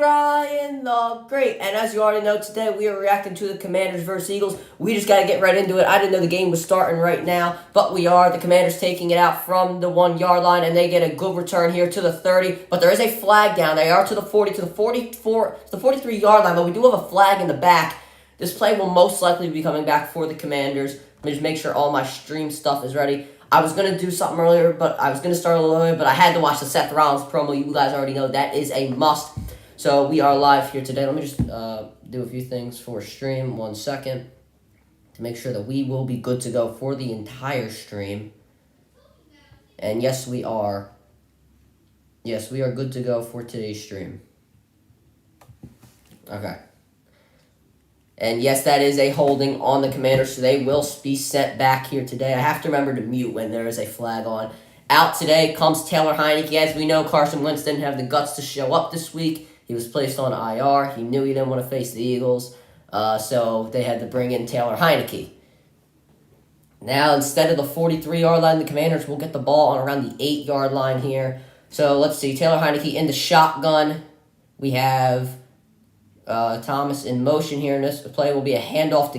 Ryan the Great. And as you already know, today we are reacting to the Commanders versus Eagles. We just got to get right into it. I didn't know the game was starting right now, but we are. The Commanders taking it out from the 1-yard line, and they get a good return here to the 30. But there is a flag down. They are to the 40, to the 44, to the 43-yard line, but we do have a flag in the back. This play will most likely be coming back for the Commanders. Let me just make sure all my stream stuff is ready. I was going to do something earlier, but I was going to start a little earlier, but I had to watch the Seth Rollins promo. You guys already know that is a must. So we are live here today. Let me just do a few things for stream. 1 second to make sure that we will be good to go for the entire stream. And yes, we are. Yes, we are good to go for today's stream. Okay. And yes, that is a holding on the Commanders, so they will be sent back here today. I have to remember to mute when there is a flag on. Out today comes Taylor Heinicke. As we know, Carson Wentz didn't have the guts to show up this week. He was placed on IR. He knew he didn't want to face the Eagles, so they had to bring in Taylor Heinicke. Now, instead of the 43-yard line, the Commanders will get the ball on around the 8-yard line here. So let's see, Taylor Heinicke in the shotgun. We have Thomas in motion here, and this play will be a handoff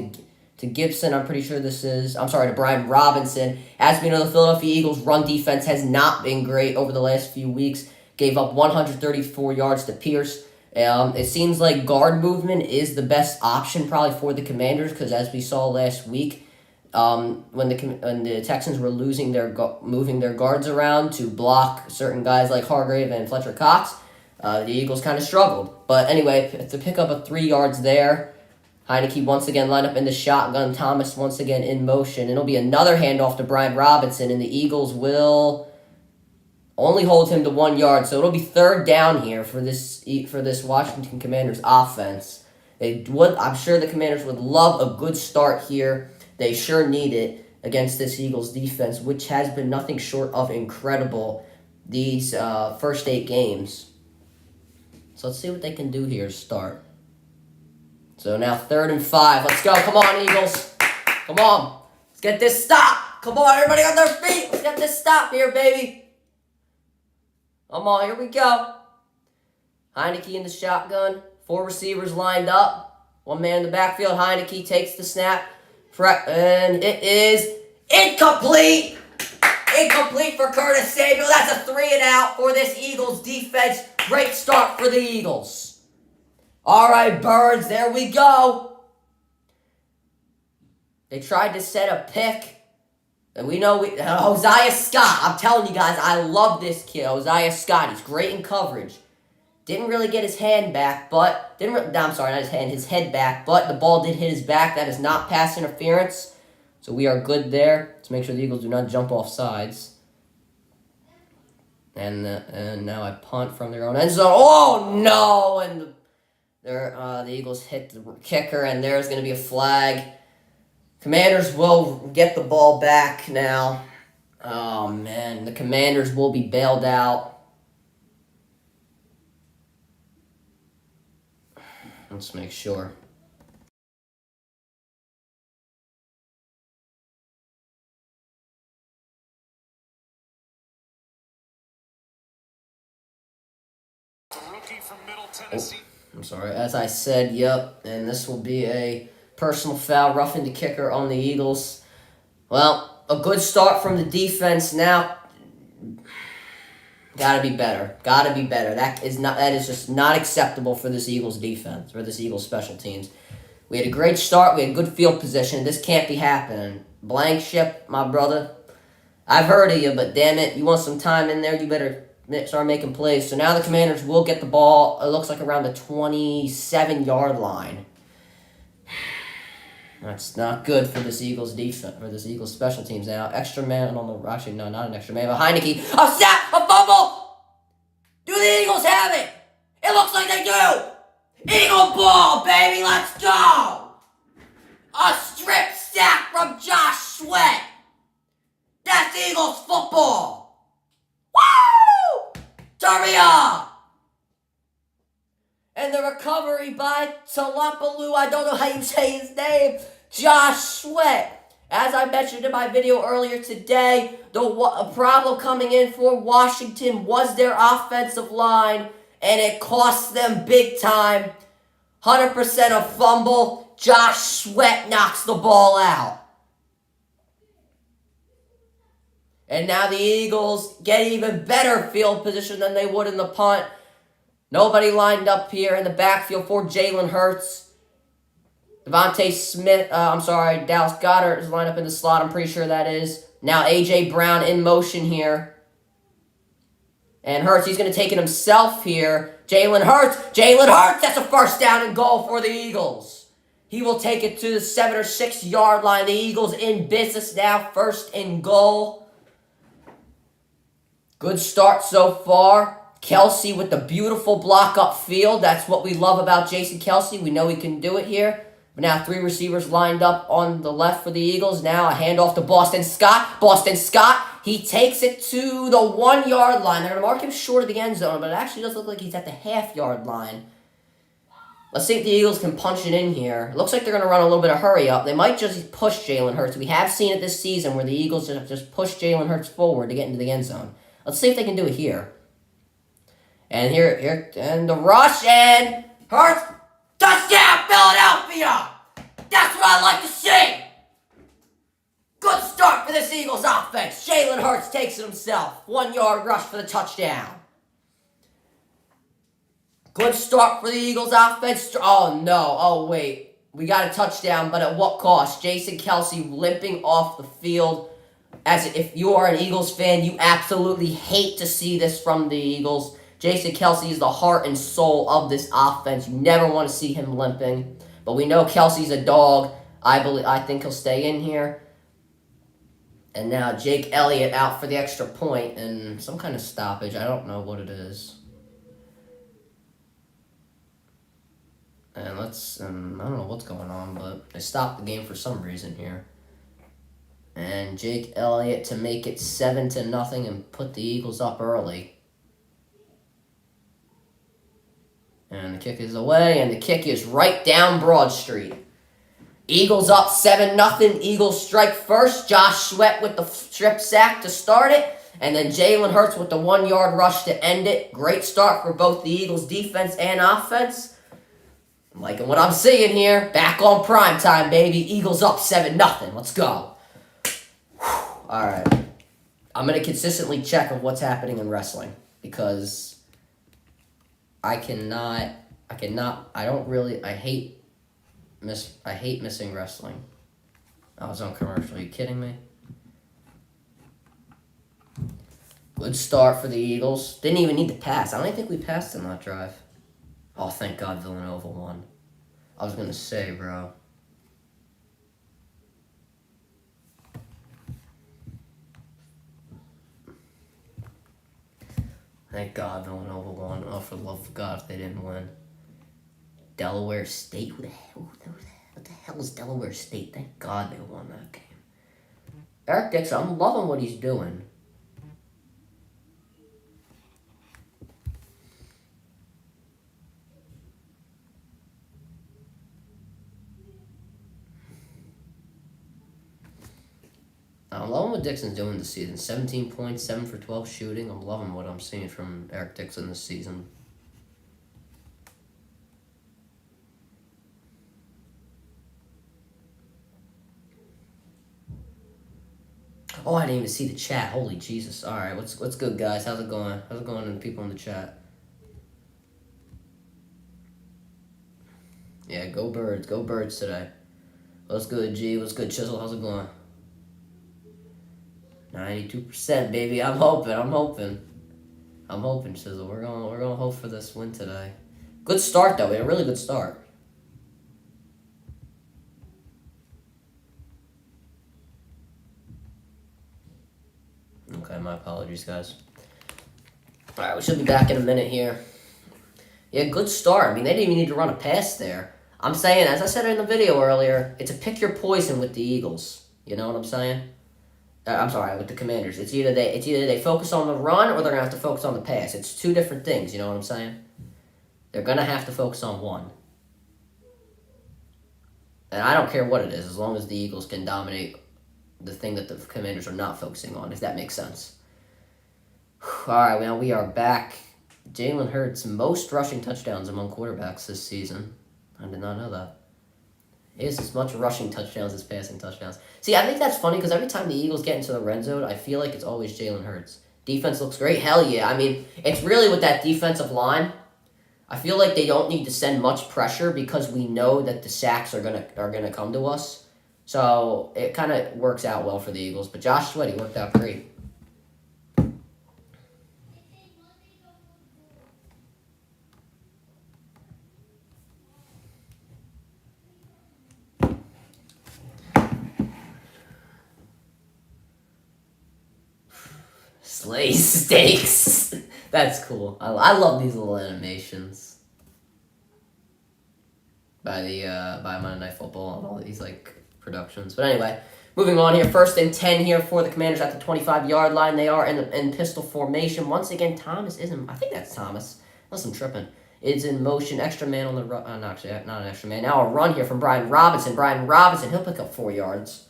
to Gibson. I'm pretty sure to Brian Robinson. As we know, the Philadelphia Eagles' run defense has not been great over the last few weeks. Gave up 134 yards to Pierce. It seems like guard movement is the best option probably for the Commanders, because as we saw last week, when the Texans were moving their guards around to block certain guys like Hargrave and Fletcher Cox, the Eagles kind of struggled. But anyway, to pick up a 3 yards there, Heinicke once again lined up in the shotgun. Thomas once again in motion. It'll be another handoff to Brian Robinson, and the Eagles will only hold him to 1 yard. So it'll be third down here for this Washington Commanders offense. I'm sure the Commanders would love a good start here. They sure need it against this Eagles defense, which has been nothing short of incredible these first 8 games. So let's see what they can do here to start. So now 3rd and 5. Let's go. Come on, Eagles. Come on. Let's get this stop. Come on, everybody on their feet. Let's get this stop here, baby. Come on, here we go. Heinicke in the shotgun. 4 receivers lined up. 1 man in the backfield. Heinicke takes the snap. And it is incomplete. Incomplete for Curtis Samuel. That's a 3 and out for this Eagles defense. Great start for the Eagles. All right, Birds, there we go. They tried to set a pick. And we know Hosea Scott. I'm telling you guys, I love this kid. Hosea Scott. He's great in coverage. Didn't really get his hand back, but his head back, but the ball did hit his back. That is not pass interference. So we are good there. Let's make sure the Eagles do not jump off sides. And now I punt from their own end zone. Oh no! And the Eagles hit the kicker, and there's going to be a flag. Commanders will get the ball back now. Oh, man. The Commanders will be bailed out. Let's make sure. Rookie from Middle Tennessee. Oh, I'm sorry. As I said, yep. And this will be a personal foul, roughing the kicker on the Eagles. Well, a good start from the defense. Now, gotta be better. Gotta be better. That is just not acceptable for this Eagles defense, or this Eagles special teams. We had a great start. We had good field position. This can't be happening. Blank ship, my brother. I've heard of you, but damn it, you want some time in there, you better start making plays. So now the Commanders will get the ball, it looks like around the 27-yard line. That's not good for this Eagles defense, for this Eagles special teams. Now, extra man on the... Actually, no, not an extra man, but Heinicke. A sack! A fumble! Do the Eagles have it? It looks like they do! Eagle ball, baby! Let's go! A strip sack from Josh Sweat! That's Eagles football! Woo! Turn me on! And the recovery by Talapalu, I don't know how you say his name, Josh Sweat. As I mentioned in my video earlier today, the problem coming in for Washington was their offensive line. and it costs them big time. 100% a fumble. Josh Sweat knocks the ball out. And now the Eagles get even better field position than they would in the punt. Nobody lined up here in the backfield for Jalen Hurts. Dallas Goedert is lined up in the slot, I'm pretty sure that is. Now A.J. Brown in motion here. And Hurts, he's going to take it himself here. Jalen Hurts, that's a first down and goal for the Eagles. He will take it to the 7 or 6 yard line. The Eagles in business now, first and goal. Good start so far. Kelce with the beautiful block upfield. That's what we love about Jason Kelce. We know he can do it here. But now 3 receivers lined up on the left for the Eagles. Now a handoff to Boston Scott. He takes it to the 1 yard line. They're going to mark him short of the end zone, but it actually does look like he's at the half yard line. Let's see if the Eagles can punch it in here. It looks like they're going to run a little bit of hurry up. They might just push Jalen Hurts. We have seen it this season where the Eagles just push Jalen Hurts forward to get into the end zone. Let's see if they can do it here. And and the rush, and Hurts, touchdown, Philadelphia! That's what I like to see! Good start for this Eagles offense. Jalen Hurts takes it himself. 1 yard rush for the touchdown. Good start for the Eagles offense. Oh, no. Oh, wait. We got a touchdown, but at what cost? Jason Kelce limping off the field. As if you are an Eagles fan, you absolutely hate to see this from the Eagles. Jason Kelce is the heart and soul of this offense. You never want to see him limping. But we know Kelce's a dog. I think he'll stay in here. And now Jake Elliott out for the extra point and some kind of stoppage. I don't know what it is. And I don't know what's going on, but they stopped the game for some reason here. And Jake Elliott to make it 7-0 and put the Eagles up early. And the kick is away, and the kick is right down Broad Street. Eagles up 7-0. Eagles strike first. Josh Sweat with the strip sack to start it. And then Jalen Hurts with the 1 yard rush to end it. Great start for both the Eagles defense and offense. I'm liking what I'm seeing here. Back on prime time, baby. Eagles up 7-0. Let's go. Alright. I'm going to consistently check of what's happening in wrestling. Because I hate missing wrestling. I was on commercial. Are you kidding me? Good start for the Eagles. Didn't even need to pass. I don't even think we passed in that drive. Oh, thank God Villanova won. I was going to say, bro. Thank God Villanova won. Oh, for the love of God, if they didn't win. Delaware State? What the hell is Delaware State? Thank God they won that game. Eric Dixon, I'm loving what he's doing. I'm loving what Dixon's doing this season. 17 points, 7 for 12 shooting. I'm loving what I'm seeing from Eric Dixon this season. Oh, I didn't even see the chat. Holy Jesus. All right, what's good, guys? How's it going? How's it going, and people in the chat? Yeah, go Birds. Go Birds today. What's good, G? What's good, Chisel? How's it going? 92%, baby. I'm hoping, Chisel. We're gonna hope for this win today. Good start, though. A really good start. Okay, my apologies, guys. All right, we should be back in a minute here. Yeah, good start. I mean, they didn't even need to run a pass there. I'm saying, as I said in the video earlier, it's a pick your poison with the Eagles. You know what I'm saying? I'm sorry, with the Commanders. It's either they focus on the run or they're going to have to focus on the pass. It's two different things, you know what I'm saying? They're going to have to focus on one. And I don't care what it is, as long as the Eagles can dominate the thing that the Commanders are not focusing on, if that makes sense. All right, now we are back. Jalen Hurts most rushing touchdowns among quarterbacks this season. I did not know that. He has as much rushing touchdowns as passing touchdowns. See, I think that's funny because every time the Eagles get into the red zone, I feel like it's always Jalen Hurts. Defense looks great. Hell yeah. I mean, it's really with that defensive line. I feel like they don't need to send much pressure because we know that the sacks are gonna come to us. So it kind of works out well for the Eagles. But Josh Sweat, he worked out great. Slay steaks. That's cool. I love these little animations by Monday Night Football and all these like productions. But anyway, moving on here. 1st and 10 here for the Commanders at the 25-yard line. They are in pistol formation once again. Thomas isn't. I think that's Thomas. Unless I'm tripping. Is in motion. Extra man on the run. No, actually, not an extra man. Now a run here from Brian Robinson. Brian Robinson. He'll pick up 4 yards.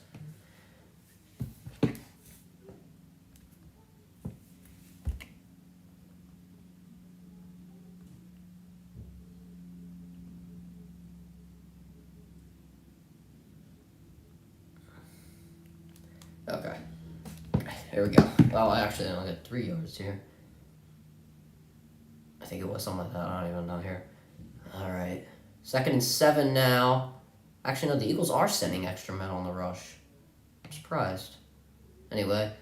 Okay. Here we go. Oh, actually, I got 3 yards here. I think it was something like that. I don't even know here. All right. 2nd and 7 now. Actually, no, the Eagles are sending extra men on the rush. I'm surprised. Anyway,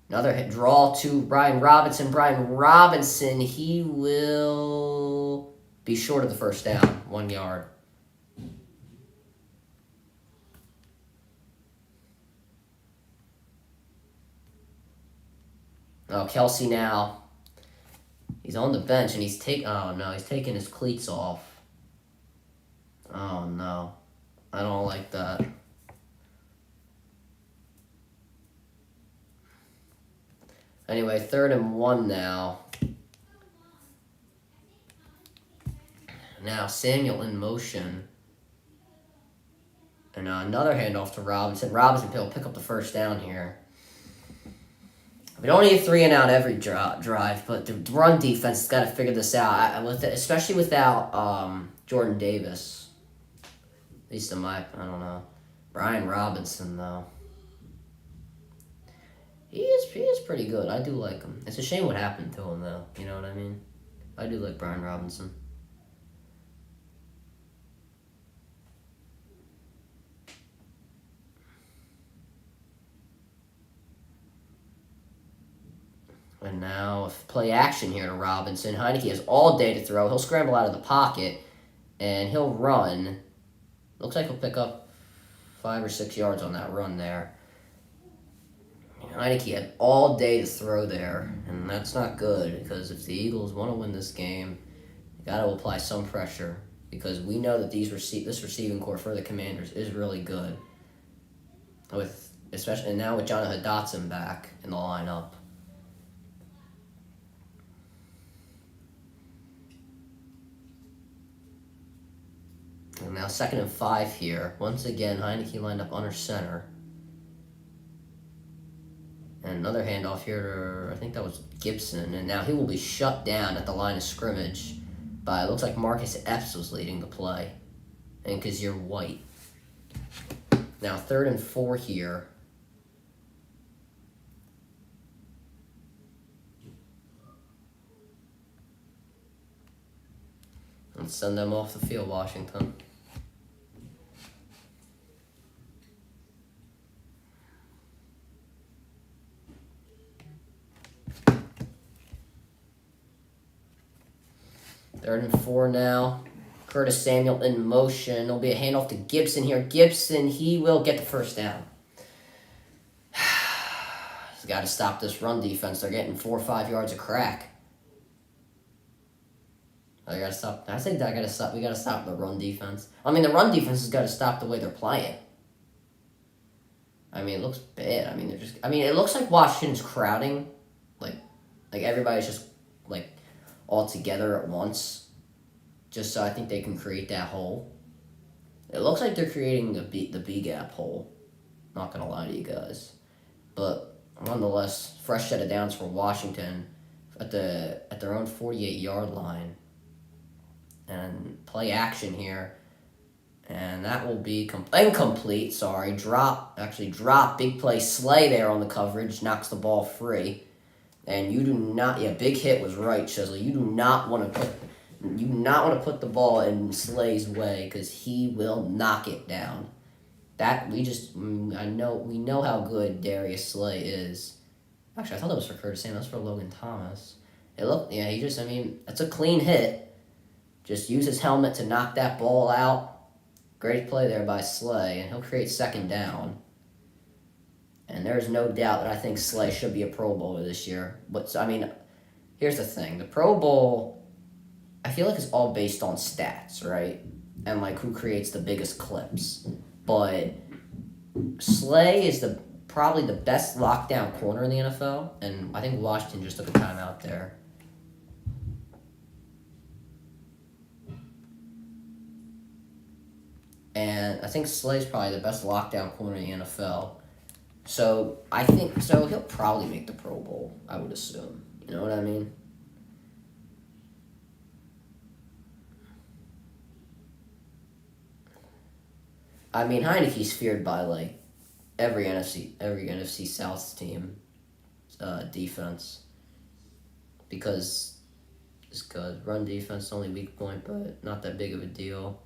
another hit draw to Brian Robinson. Brian Robinson, he will be short of the first down. 1 yard. Oh, Kelsey now. He's on the bench and he's taking his cleats off. Oh no. I don't like that. Anyway, 3rd and 1 now. Now Samuel in motion. And another handoff to Robinson. Robinson will pick up the first down here. We don't need a 3 and out every drive, but the run defense has got to figure this out. Especially without Jordan Davis. At least I don't know. Brian Robinson though. He is pretty good. I do like him. It's a shame what happened to him though. You know what I mean? I do like Brian Robinson. And now, play action here to Robinson. Heineke has all day to throw. He'll scramble out of the pocket, and he'll run. Looks like he'll pick up 5 or 6 yards on that run there. Heineke had all day to throw there, and that's not good, because if the Eagles want to win this game, you got to apply some pressure, because we know that this receiving core for the Commanders is really good. And now with Jonathan Dotson back in the lineup. And now 2nd and 5 here. Once again, Heineke lined up under center. And another handoff here to, I think that was Gibson. And now he will be shut down at the line of scrimmage by, it looks like Marcus Epps was leading the play. And Kazir White. Now 3rd and 4 here. Let's send them off the field, Washington. Third and 4 now. Curtis Samuel in motion. There'll be a handoff to Gibson here. Gibson, he will get the first down. He's got to stop this run defense. They're getting 4 or 5 yards of crack. I gotta stop. I think that we gotta stop the run defense. I mean, the run defense has got to stop the way they're playing. I mean, it looks bad. I mean, it looks like Washington's crowding, like everybody's just like all together at once, just so I think they can create that hole. It looks like they're creating the B gap hole. Not gonna lie to you guys, but nonetheless, fresh set of downs for Washington. at their own 48-yard line. And play action here. And that will be incomplete. Sorry, drop. Big play. Slay there on the coverage, knocks the ball free. And you do not. Yeah, big hit was right, Chisley. You do not want to put the ball in Slay's way because he will knock it down. We know how good Darius Slay is. Actually, I thought that was for Curtis Samuel. That's for Logan Thomas. It's a clean hit. Just use his helmet to knock that ball out. Great play there by Slay, and he'll create second down. And there's no doubt that I think Slay should be a Pro Bowler this year. But, here's the thing. The Pro Bowl, I feel like it's all based on stats, right? And, who creates the biggest clips. But Slay is probably the best lockdown corner in the NFL, and I think Washington just took a timeout there. And I think Slay's probably the best lockdown corner in the NFL. So he'll probably make the Pro Bowl, I would assume. You know what I mean? Heineke's feared by every NFC South team defense because it's good. Run defense only weak point, but not that big of a deal.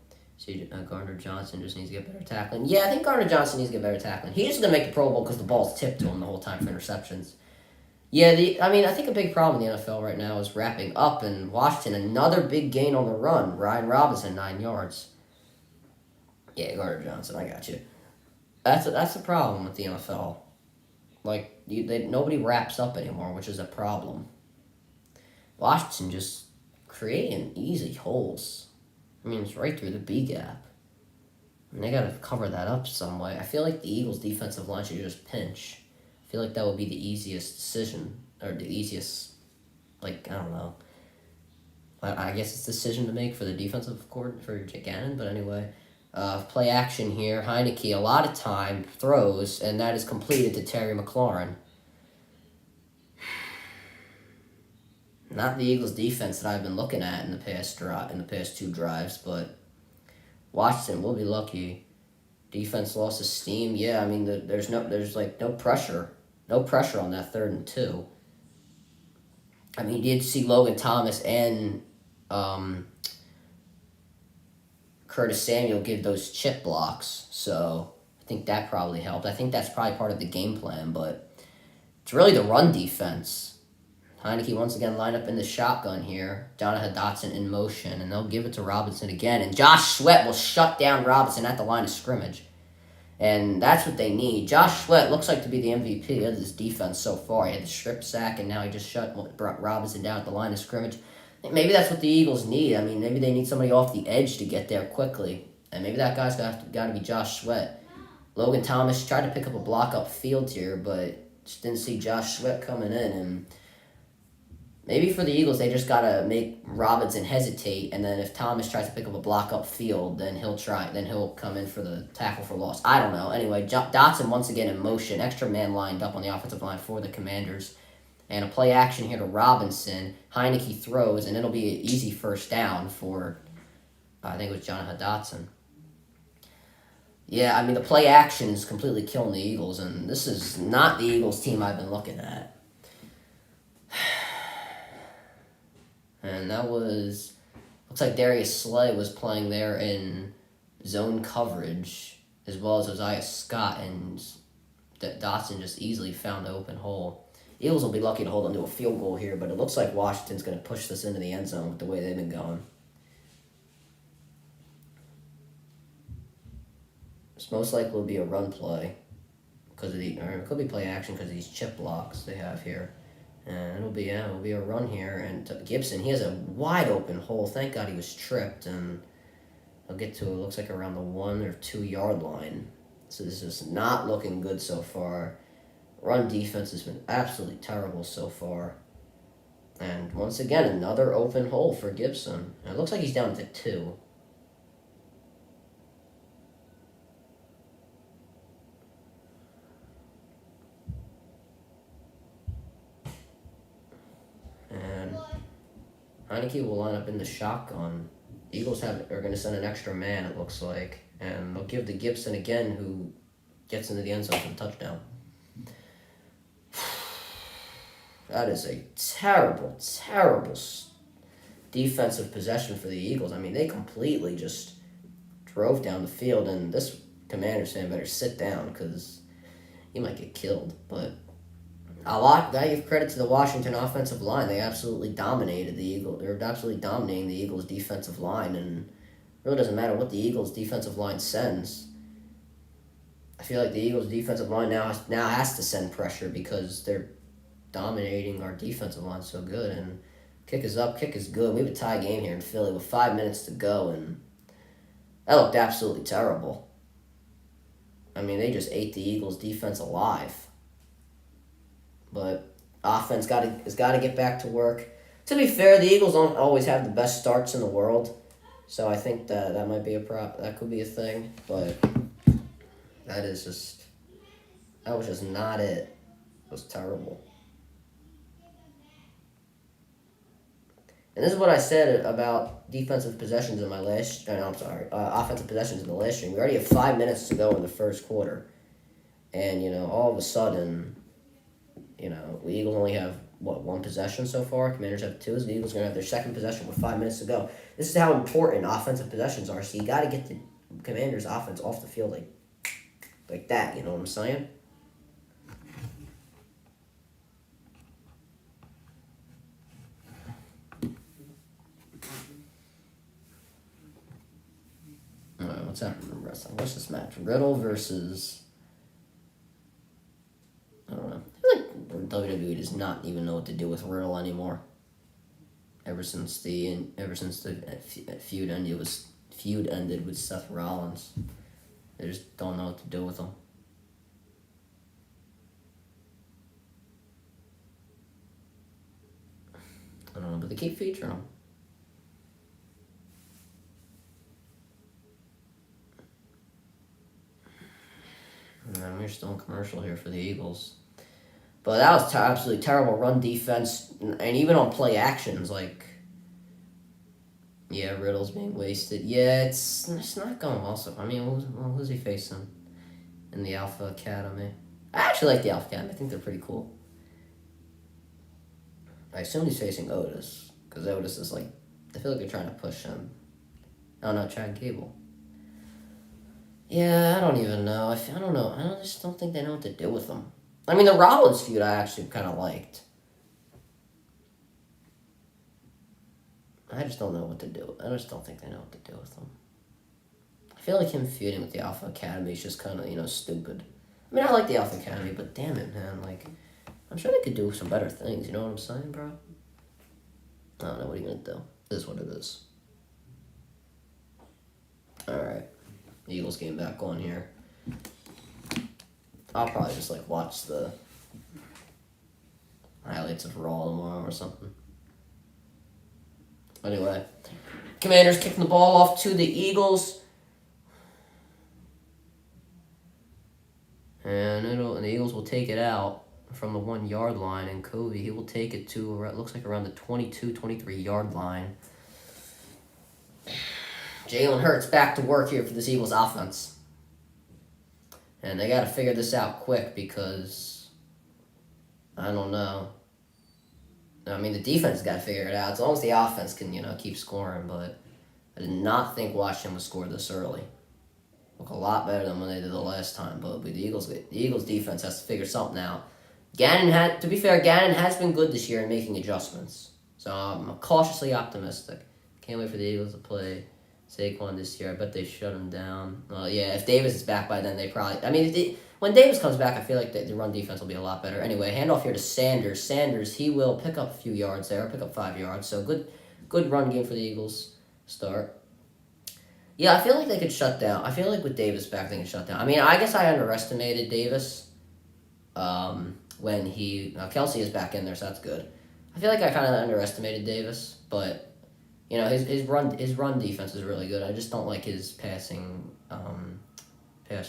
Gardner Johnson just needs to get better tackling. Yeah, I think Gardner Johnson needs to get better tackling. He's just going to make the Pro Bowl because the ball's tipped to him the whole time for interceptions. Yeah, I think a big problem in the NFL right now is wrapping up, and Washington, another big gain on the run. Ryan Robinson, 9 yards. Yeah, Gardner Johnson, I got you. That's a problem with the NFL. Nobody wraps up anymore, which is a problem. Washington just creating easy holes. It's right through the B gap. They got to cover that up some way. I feel like the Eagles' defensive line should just pinch. I feel like that would be the easiest decision, or the easiest, I don't know. I guess it's a decision to make for the defensive coordinator for Gannon, but anyway. Play action here. Heineke, a lot of time, throws, and that is completed to Terry McLaurin. Not the Eagles' defense that I've been looking at in the past 2 drives, but Washington will be lucky. Defense lost its steam. Yeah, there's no pressure on that 3rd and 2. You did see Logan Thomas and Curtis Samuel give those chip blocks, so I think that probably helped. I think that's probably part of the game plan, but it's really the run defense. Heineke once again lined up in the shotgun here. Jonathan Dotson in motion, and they'll give it to Robinson again. And Josh Sweat will shut down Robinson at the line of scrimmage. And that's what they need. Josh Sweat looks like to be the MVP of this defense so far. He had the strip sack, and now he just brought Robinson down at the line of scrimmage. Maybe that's what the Eagles need. Maybe they need somebody off the edge to get there quickly. And maybe that guy's got to be Josh Sweat. Logan Thomas tried to pick up a block up field here, but just didn't see Josh Sweat coming in. And maybe for the Eagles, they just got to make Robinson hesitate, and then if Thomas tries to pick up a block up field, then he'll come in for the tackle for loss. I don't know. Anyway, Dotson once again in motion. Extra man lined up on the offensive line for the Commanders. And a play action here to Robinson. Heineke throws, and it'll be an easy first down for, I think it was Jonathan Dotson. Yeah, the play action is completely killing the Eagles, and this is not the Eagles team I've been looking at. And that looks like Darius Slay was playing there in zone coverage, as well as Isaiah Scott, and Dotson just easily found the open hole. Eagles will be lucky to hold on to a field goal here, but it looks like Washington's going to push this into the end zone with the way they've been going. This most likely will be a run play, or it could be play action because of these chip blocks they have here. And it'll be a run here. And Gibson, he has a wide open hole. Thank God he was tripped, and he'll get to it. Looks like around the 1 or 2 yard line. So this is not looking good so far. Run defense has been absolutely terrible so far. And once again, another open hole for Gibson. And it looks like he's down to 2. Heineke will line up in the shotgun. Eagles are going to send an extra man, it looks like. And they'll give to Gibson again, who gets into the end zone for the touchdown. That is a terrible, terrible defensive possession for the Eagles. I mean, they completely just drove down the field, and this Commanders fan better sit down because he might get killed. But I give credit to the Washington offensive line. They absolutely dominated the Eagles. They're absolutely dominating the Eagles' defensive line, and it really doesn't matter what the Eagles' defensive line sends. I feel like the Eagles' defensive line now has to send pressure because they're dominating our defensive line so good. And kick is up, kick is good. We have a tie game here in Philly with 5 minutes to go, and that looked absolutely terrible. I mean, they just ate the Eagles' defense alive. But offense has got to get back to work. To be fair, the Eagles don't always have the best starts in the world, so I think that might be that could be a thing. But that was just not it. It was terrible. And this is what I said about defensive possessions in my last. Offensive possessions in the last stream. We already have 5 minutes to go in the first quarter, and all of a sudden, the Eagles only have one possession so far. Commanders have 2. So the Eagles are gonna have their second possession with 5 minutes to go. This is how important offensive possessions are. So you got to get the Commanders' offense off the field like that. You know what I'm saying? What's happening in wrestling? What's this match? Riddle versus... I don't know. I feel like WWE does not even know what to do with Riddle anymore. Ever since the feud ended with Seth Rollins, they just don't know what to do with him. I don't know, but they keep featuring him. And we're still in commercial here for the Eagles. But that was absolutely terrible run defense. And even on play actions, Riddle's being wasted. Yeah, it's not going well. So, I mean, who's he facing in the Alpha Academy? I actually like the Alpha Academy. I think they're pretty cool. I assume he's facing Otis. Because Otis is I feel like they're trying to push him. Oh no, Chad Gable. Yeah, I don't even know. I don't know. I just don't think they know what to do with them. I mean, the Rollins feud I actually kind of liked. I just don't know what to do. I just don't think they know what to do with them. I feel like him feuding with the Alpha Academy is just kind of, stupid. I mean, I like the Alpha Academy, but damn it, man. I'm sure they could do some better things. You know what I'm saying, bro? I don't know. What are you going to do? It is what it is. Alright. Eagles game back on here. I'll probably just watch the highlights of Raw tomorrow or something. Anyway, Commanders kicking the ball off to the Eagles. And the Eagles will take it out from the 1 yard line, and Covey, he will take it to, it looks like around the 22, 23 yard line. Jalen Hurts back to work here for this Eagles offense. And they got to figure this out quick because, I don't know. I mean, the defense got to figure it out. As long as the offense can, keep scoring. But I did not think Washington would score this early. Look a lot better than when they did the last time. But the Eagles defense has to figure something out. To be fair, Gannon has been good this year in making adjustments. So I'm cautiously optimistic. Can't wait for the Eagles to play Saquon this year. I bet they shut him down. Well, yeah, if Davis is back by then, they probably... I mean, when Davis comes back, I feel like the run defense will be a lot better. Anyway, handoff here to Sanders. Sanders, he will pick up a few yards there. Pick up 5 yards. So good run game for the Eagles start. Yeah, I feel like they could shut down. I feel like with Davis back, they can shut down. I mean, I guess I underestimated Davis when Kelsey is back in there, so that's good. I feel like I kind of underestimated Davis, but... his run defense is really good. I just don't like his pass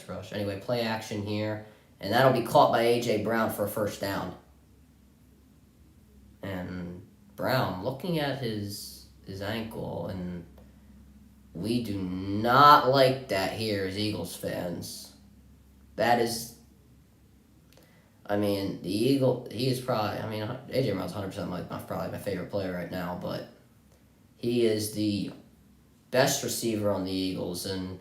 rush. Anyway, play action here, and that'll be caught by A.J. Brown for a first down. And Brown, looking at his ankle, and we do not like that here as Eagles fans. That is, I mean, he is probably, I mean, AJ Brown's 100% probably my favorite player right now, but he is the best receiver on the Eagles, and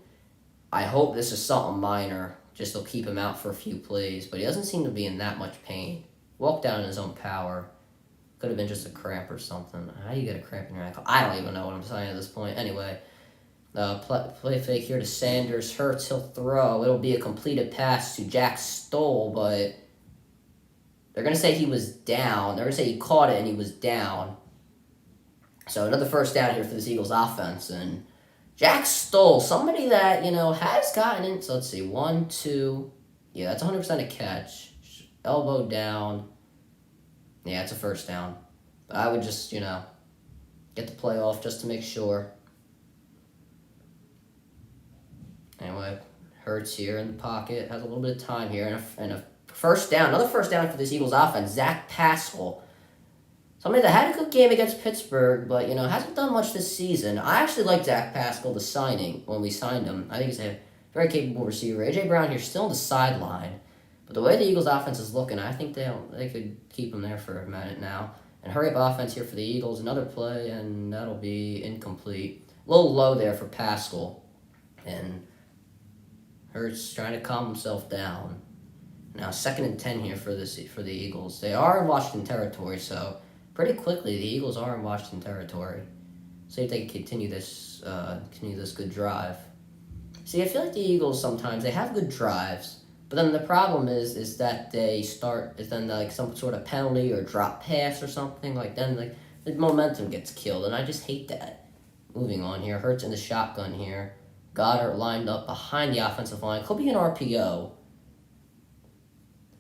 I hope this is something minor, just to keep him out for a few plays, but he doesn't seem to be in that much pain. Walked down in his own power. Could have been just a cramp or something. How do you get a cramp in your ankle? I don't even know what I'm saying at this point. Anyway, play fake here to Sanders. Hurts, he'll throw. It'll be a completed pass to Jack Stoll, but they're going to say he was down. They're going to say he caught it and he was down. So another first down here for this Eagles offense. And Jack Stoll, somebody that, has gotten in. So let's see. 1, 2. Yeah, that's 100% a catch. Elbow down. Yeah, it's a first down. But I would just, get the play off just to make sure. Anyway, Hurts here in the pocket. Has a little bit of time here. And a first down. Another first down for this Eagles offense. Zach Pascal. Somebody that had a good game against Pittsburgh, but, hasn't done much this season. I actually like Zach Pascal, the signing, when we signed him. I think he's a very capable receiver. A.J. Brown here still on the sideline. But the way the Eagles' offense is looking, I think they could keep him there for a minute now. And hurry-up offense here for the Eagles. Another play, and that'll be incomplete. A little low there for Pascal. And Hurts trying to calm himself down. Now 2nd and 10 here for the Eagles. They are in Washington territory, so pretty quickly the Eagles are in Washington territory. See if they can continue this good drive. See, I feel like the Eagles sometimes they have good drives. But then the problem is that like some sort of penalty or drop pass or something, then the momentum gets killed, and I just hate that. Moving on here, Hurts in the shotgun here. Goddard lined up behind the offensive line. Could be an RPO.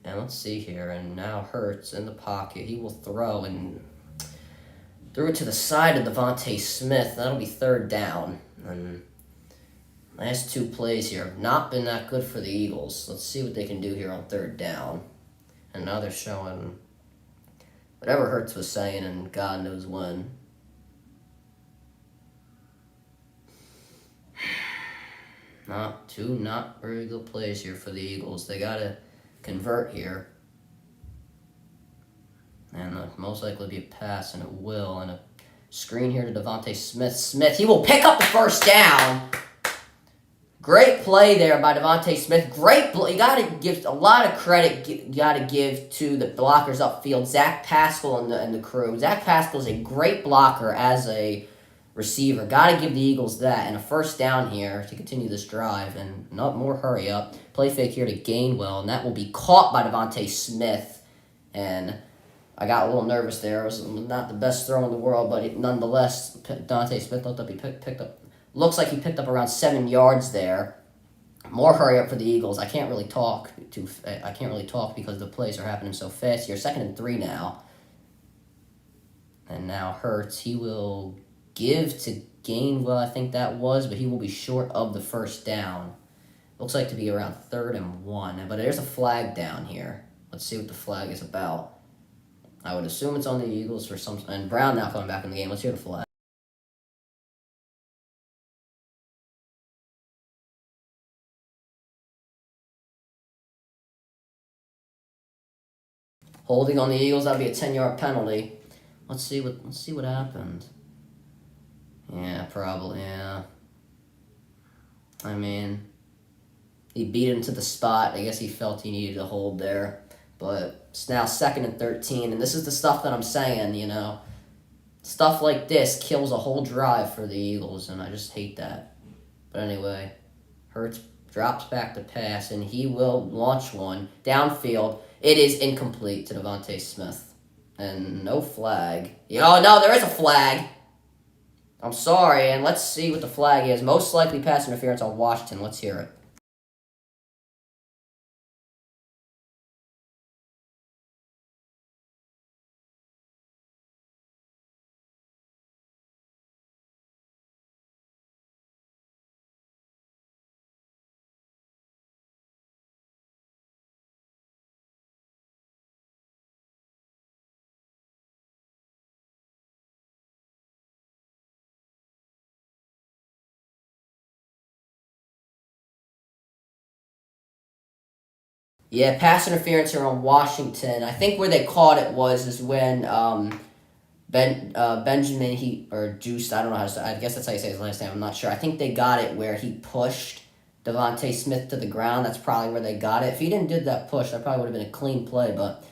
And let's see here, and now Hurts in the pocket. He will throw, and threw it to the side of Devontae Smith. That'll be 3rd down. And last 2 plays here have not been that good for the Eagles. Let's see what they can do here on 3rd down. And now they're showing whatever Hurts was saying, and God knows when. Not very good plays here for the Eagles. They got to convert here. And most likely be a pass, and it will. And a screen here to Devontae Smith. He will pick up the first down. Great play there by Devontae Smith. Great play. You got to give a lot of credit. You got to give to the blockers upfield, Zach Pascal and the crew. Zach Pascal is a great blocker as a receiver. Got to give the Eagles that. And a first down here to continue this drive. And not more hurry up. Play fake here to Gainwell. And that will be caught by Devontae Smith. And I got a little nervous there. It was not the best throw in the world. But nonetheless, Devontae Smith looked up. He picked up. Looks like he picked up around 7 yards there. More hurry up for the Eagles. I can't really talk because the plays are happening so fast here. 2nd and 3 now. And now Hurts. He will give to Gainwell, I think that was, but he will be short of the first down. Looks like to be around 3rd and 1. But there's a flag down here. Let's see what the flag is about. I would assume it's on the Eagles for some. And Brown now coming back in the game. Let's hear the flag. Holding on the Eagles, that'd be a 10-yard penalty. Let's see what happened. Yeah, probably, yeah. I mean, he beat him to the spot. I guess he felt he needed a hold there. But it's now 2nd and 13, and this is the stuff that I'm saying, Stuff like this kills a whole drive for the Eagles, and I just hate that. But anyway, Hurts drops back to pass, and he will launch one downfield. It is incomplete to Devontae Smith. And no flag. Oh, no, there is a flag. I'm sorry, and let's see what the flag is. Most likely pass interference on Washington. Let's hear it. Yeah, pass interference here on Washington. I think where they caught it is when Benjamin or Juice, I don't know how to say, I guess that's how you say his last name, I'm not sure. I think they got it where he pushed Devontae Smith to the ground. That's probably where they got it. If he didn't do that push, that probably would have been a clean play, but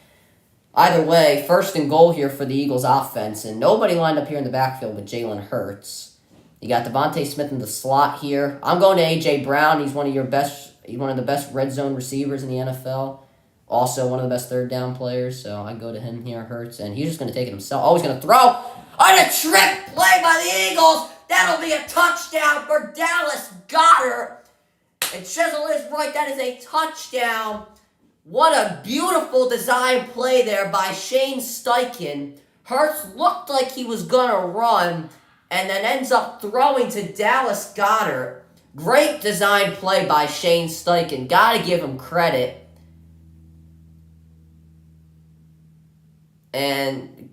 either way, 1st and goal here for the Eagles offense, and nobody lined up here in the backfield with Jalen Hurts. You got Devontae Smith in the slot here. I'm going to A.J. Brown. He's one of the best red zone receivers in the NFL. Also one of the best third down players, so I go to him here, Hurts, and he's just going to take it himself. Oh, he's going to throw on a trick play by the Eagles. That'll be a touchdown for Dallas Goedert. And Chisel is right. That is a touchdown. What a beautiful design play there by Shane Steichen. Hurts looked like he was going to run and then ends up throwing to Dallas Goedert. Great design play by Shane Steichen. Got to give him credit. And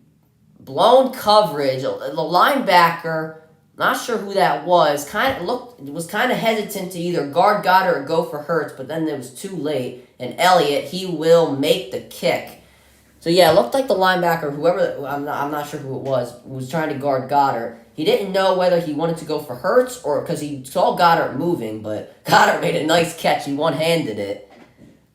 blown coverage. The linebacker, not sure who that was, was kind of hesitant to either guard Goddard or go for Hurts, but then it was too late. And Elliott, he will make the kick. So yeah, it looked like the linebacker, whoever, I'm not sure who it was trying to guard Goddard. He didn't know whether he wanted to go for Hurts or because he saw Goddard moving, but Goddard made a nice catch. He one-handed it.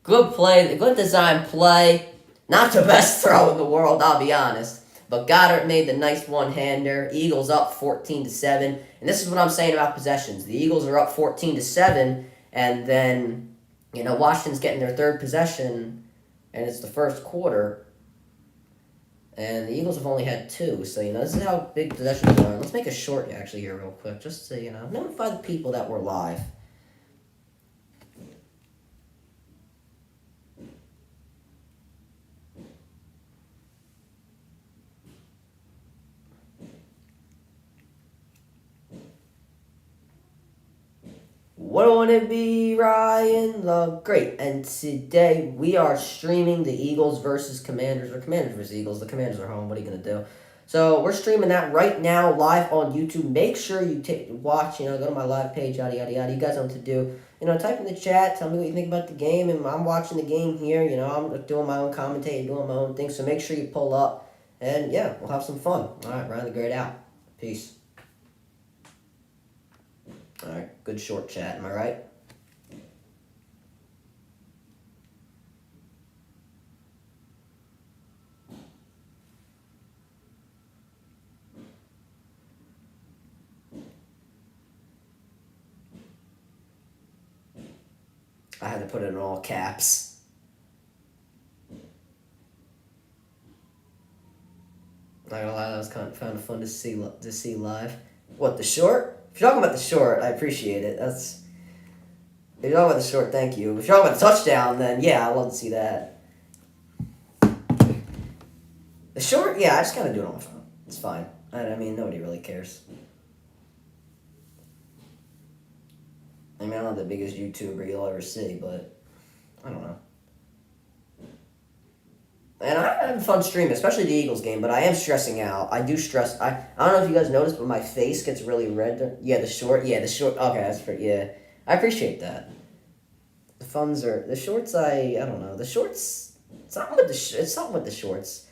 Good play, good design play. Not the best throw in the world, I'll be honest. But Goddard made the nice one-hander. Eagles up 14-7. And this is what I'm saying about possessions. The Eagles are up 14-7, and then, Washington's getting their 3rd possession, and it's the 1st quarter. And the Eagles have only had 2. So, this is how big possessions are. Let's make a short, actually, here real quick. Just to, notify the people that we're live. Wouldn't it be Ryan Love? Great. And today we are streaming the Eagles versus Commanders, or Commanders versus Eagles. The Commanders are home. What are you going to do? So we're streaming that right now live on YouTube. Make sure you watch, go to my live page, yada, yada, yada. You guys know what to do. Type in the chat. Tell me what you think about the game. And I'm watching the game here. I'm doing my own commentating, doing my own thing. So make sure you pull up. And, yeah, we'll have some fun. All right, Ryan the Great out. Peace. All right, good short chat, am I right? I had to put it in all caps. Not gonna lie, that was kind of fun to see live. What, the short? If you're talking about the short, I appreciate it. If you're talking about the short, thank you. If you're talking about the touchdown, then yeah, I'd love to see that. The short, yeah, I just gotta do it on my phone. It's fine. I mean, nobody really cares. I'm not the biggest YouTuber you'll ever see, but I don't know. And I'm having fun streaming, especially the Eagles game, but I am stressing out. I do stress. I don't know if you guys noticed, but my face gets really red. Yeah, the short. Okay, that's pretty. Yeah, I appreciate that. The shorts. I don't know. The shorts. It's not with the shorts.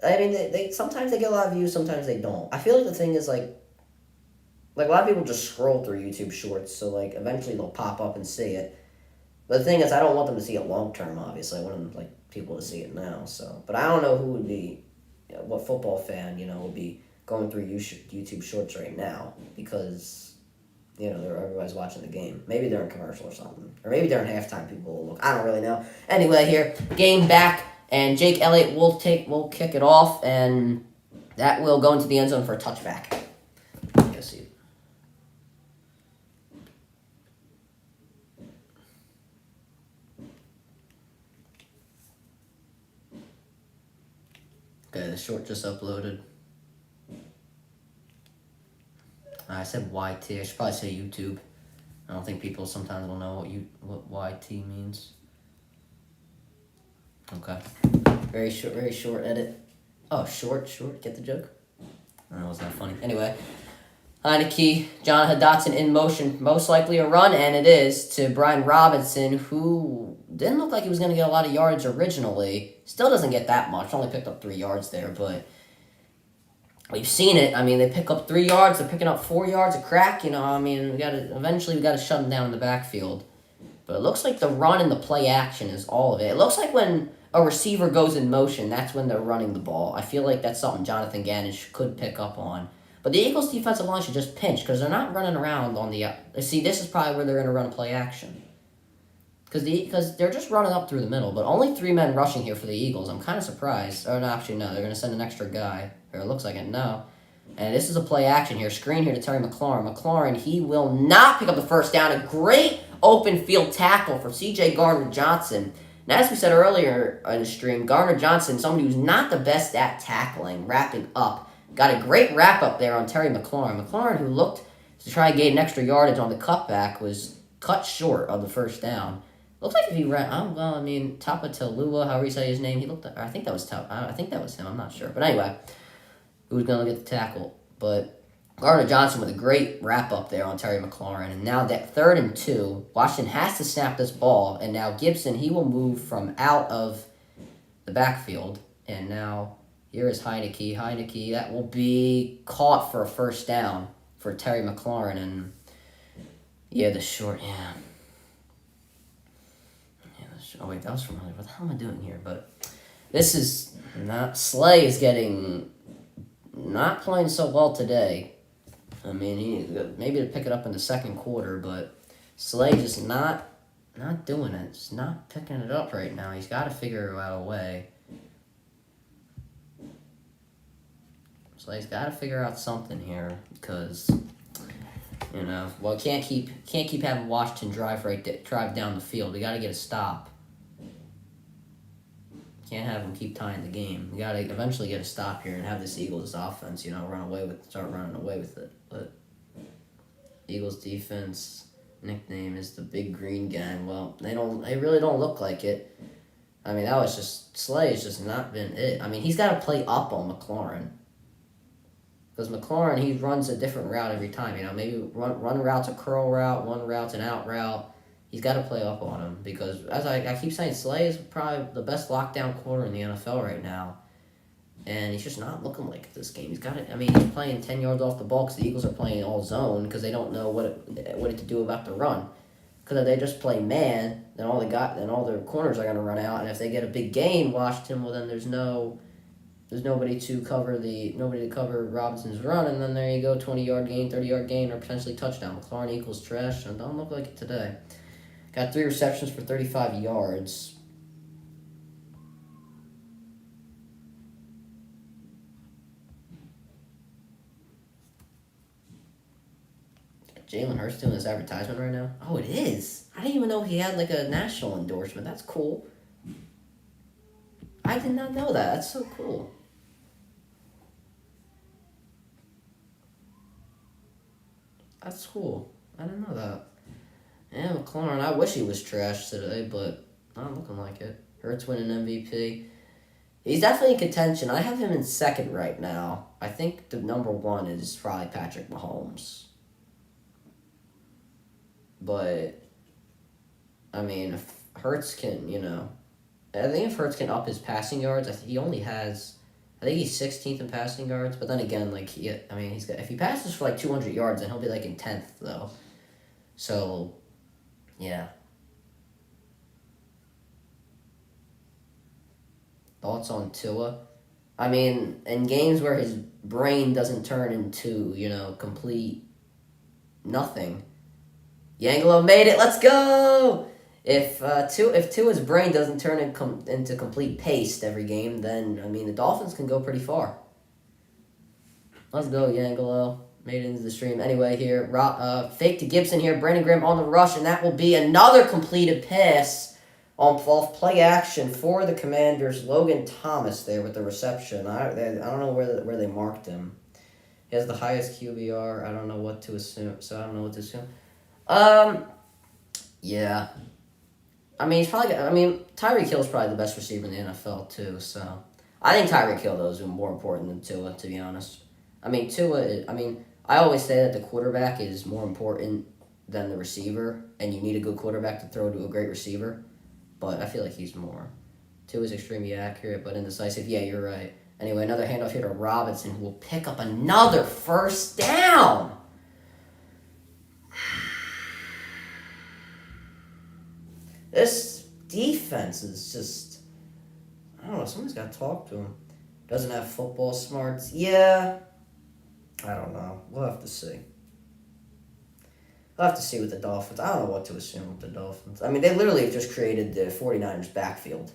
I mean, they sometimes they get a lot of views, sometimes they don't. I feel like the thing is like a lot of people just scroll through YouTube Shorts, so eventually they'll pop up and see it. But the thing is, I don't want them to see it long term. Obviously, I want them people to see it now. So, but I don't know who would be, what football fan would be going through YouTube Shorts right now because everybody's watching the game. Maybe they're in commercial or something, or maybe during halftime people will look. I don't really know. Anyway, here game back, and Jake Elliott will kick it off, and that will go into the end zone for a touchback. Let's see. Okay, the short just uploaded. I said YT. I should probably say YouTube. I don't think people sometimes will know what YT means. Okay. Very short edit. Oh, short. Get the joke? That was not funny. Anyway, Heineke, Jonathan Dotson in motion. Most likely a run, and it is to Brian Robinson, who didn't look like he was going to get a lot of yards originally. Still doesn't get that much. Only picked up 3 yards there, but we've seen it. I mean, they pick up 3 yards. They're picking up 4 yards a crack. I mean, eventually we got to shut them down in the backfield. But it looks like the run and the play action is all of it. It looks like when a receiver goes in motion, that's when they're running the ball. I feel like that's something Jonathan Gannon could pick up on. But the Eagles' defensive line should just pinch because they're not running around on the... See, this is probably where they're going to run play action. Because they're just running up through the middle. But only 3 men rushing here for the Eagles. I'm kind of surprised. Or no, actually, no. They're going to send an extra guy. Or it looks like it. No. And this is a play action here. Screen here to Terry McLaurin. McLaurin, he will not pick up the first down. A great open field tackle for C.J. Gardner-Johnson. And as we said earlier in the stream, Gardner-Johnson, somebody who's not the best at tackling, wrapping up. Got a great wrap-up there on Terry McLaurin. McLaurin, who looked to try and gain an extra yardage on the cutback, was cut short of the first down. Looks like if he ran, Tapatalua, however you say his name, he looked. I think that was him. I'm not sure, but anyway, who's gonna get the tackle? But Gardner Johnson with a great wrap up there on Terry McLaurin, and now that 3rd and 2, Washington has to snap this ball, and now Gibson he will move from out of the backfield, and now here is Heineke. Heineke that will be caught for a first down for Terry McLaurin, and the short. Oh wait, that was from earlier. What the hell am I doing here? But this is not... Slay is not playing so well today. I mean, he maybe to pick it up in the second quarter, but Slay just not doing it. Just not picking it up right now. He's got to figure out a way. Slay's got to figure out something here because can't keep having Washington drive down the field. We got to get a stop. Can't have them keep tying the game. We got to eventually get a stop here and have this Eagles offense, start running away with it. But Eagles defense nickname is the Big Green Gang. Well, they really don't look like it. I mean, that was just Slay has just not been it. I mean, he's got to play up on McLaurin. Because McLaurin, he runs a different route every time. Maybe one route's a curl route, one route's an out route. He's got to play up on him because, as I keep saying, Slay is probably the best lockdown corner in the NFL right now. And he's just not looking like it this game. He's playing 10 yards off the ball because the Eagles are playing all zone because they don't know what to do about the run. Because if they just play man, then all their corners are going to run out. And if they get a big gain, Washington, well, then there's nobody to cover Robinson's run, and then there you go, 20-yard gain, 30-yard gain, or potentially touchdown. McLaurin equals trash, and don't look like it today. Got 3 receptions for 35 yards. Jalen Hurts doing this advertisement right now? Oh, it is. I didn't even know he had a national endorsement. That's cool. I did not know that. That's so cool. That's cool. I didn't know that. Yeah, McLaurin, I wish he was trash today, but not looking like it. Hurts winning MVP. He's definitely in contention. I have him in second right now. I think the number 1 is probably Patrick Mahomes. But, I mean, if Hurts can, I think if Hurts can up his passing yards, he only has... I think he's 16th in passing yards, but then again, if he passes for 200 yards, then he'll be in 10th though. So, yeah. Thoughts on Tua? I mean, in games where his brain doesn't turn into complete nothing. Yangelo made it. Let's go. If Tua's brain doesn't turn into complete paste every game, then, the Dolphins can go pretty far. Let's go, Yangelo. Made it into the stream. Anyway, here, fake to Gibson here. Brandon Graham on the rush, and that will be another completed pass off play action for the Commanders. Logan Thomas there with the reception. I don't know where they marked him. He has the highest QBR. I don't know what to assume, so I don't know what to assume. Yeah. He's probably... Tyreek Hill's probably the best receiver in the NFL, too, so... I think Tyreek Hill, though, is more important than Tua, to be honest. I always say that the quarterback is more important than the receiver, and you need a good quarterback to throw to a great receiver. but I feel like he's more. 2 is extremely accurate, but indecisive. Yeah, you're right. Anyway, another handoff here to Robinson, who will pick up another first down. This defense is just, I don't know, someone's got to talk to him. Doesn't have football smarts. Yeah, I don't know. We'll have to see. We'll have to see with the Dolphins. I don't know what to assume with the Dolphins. I mean, they literally have just created the 49ers backfield.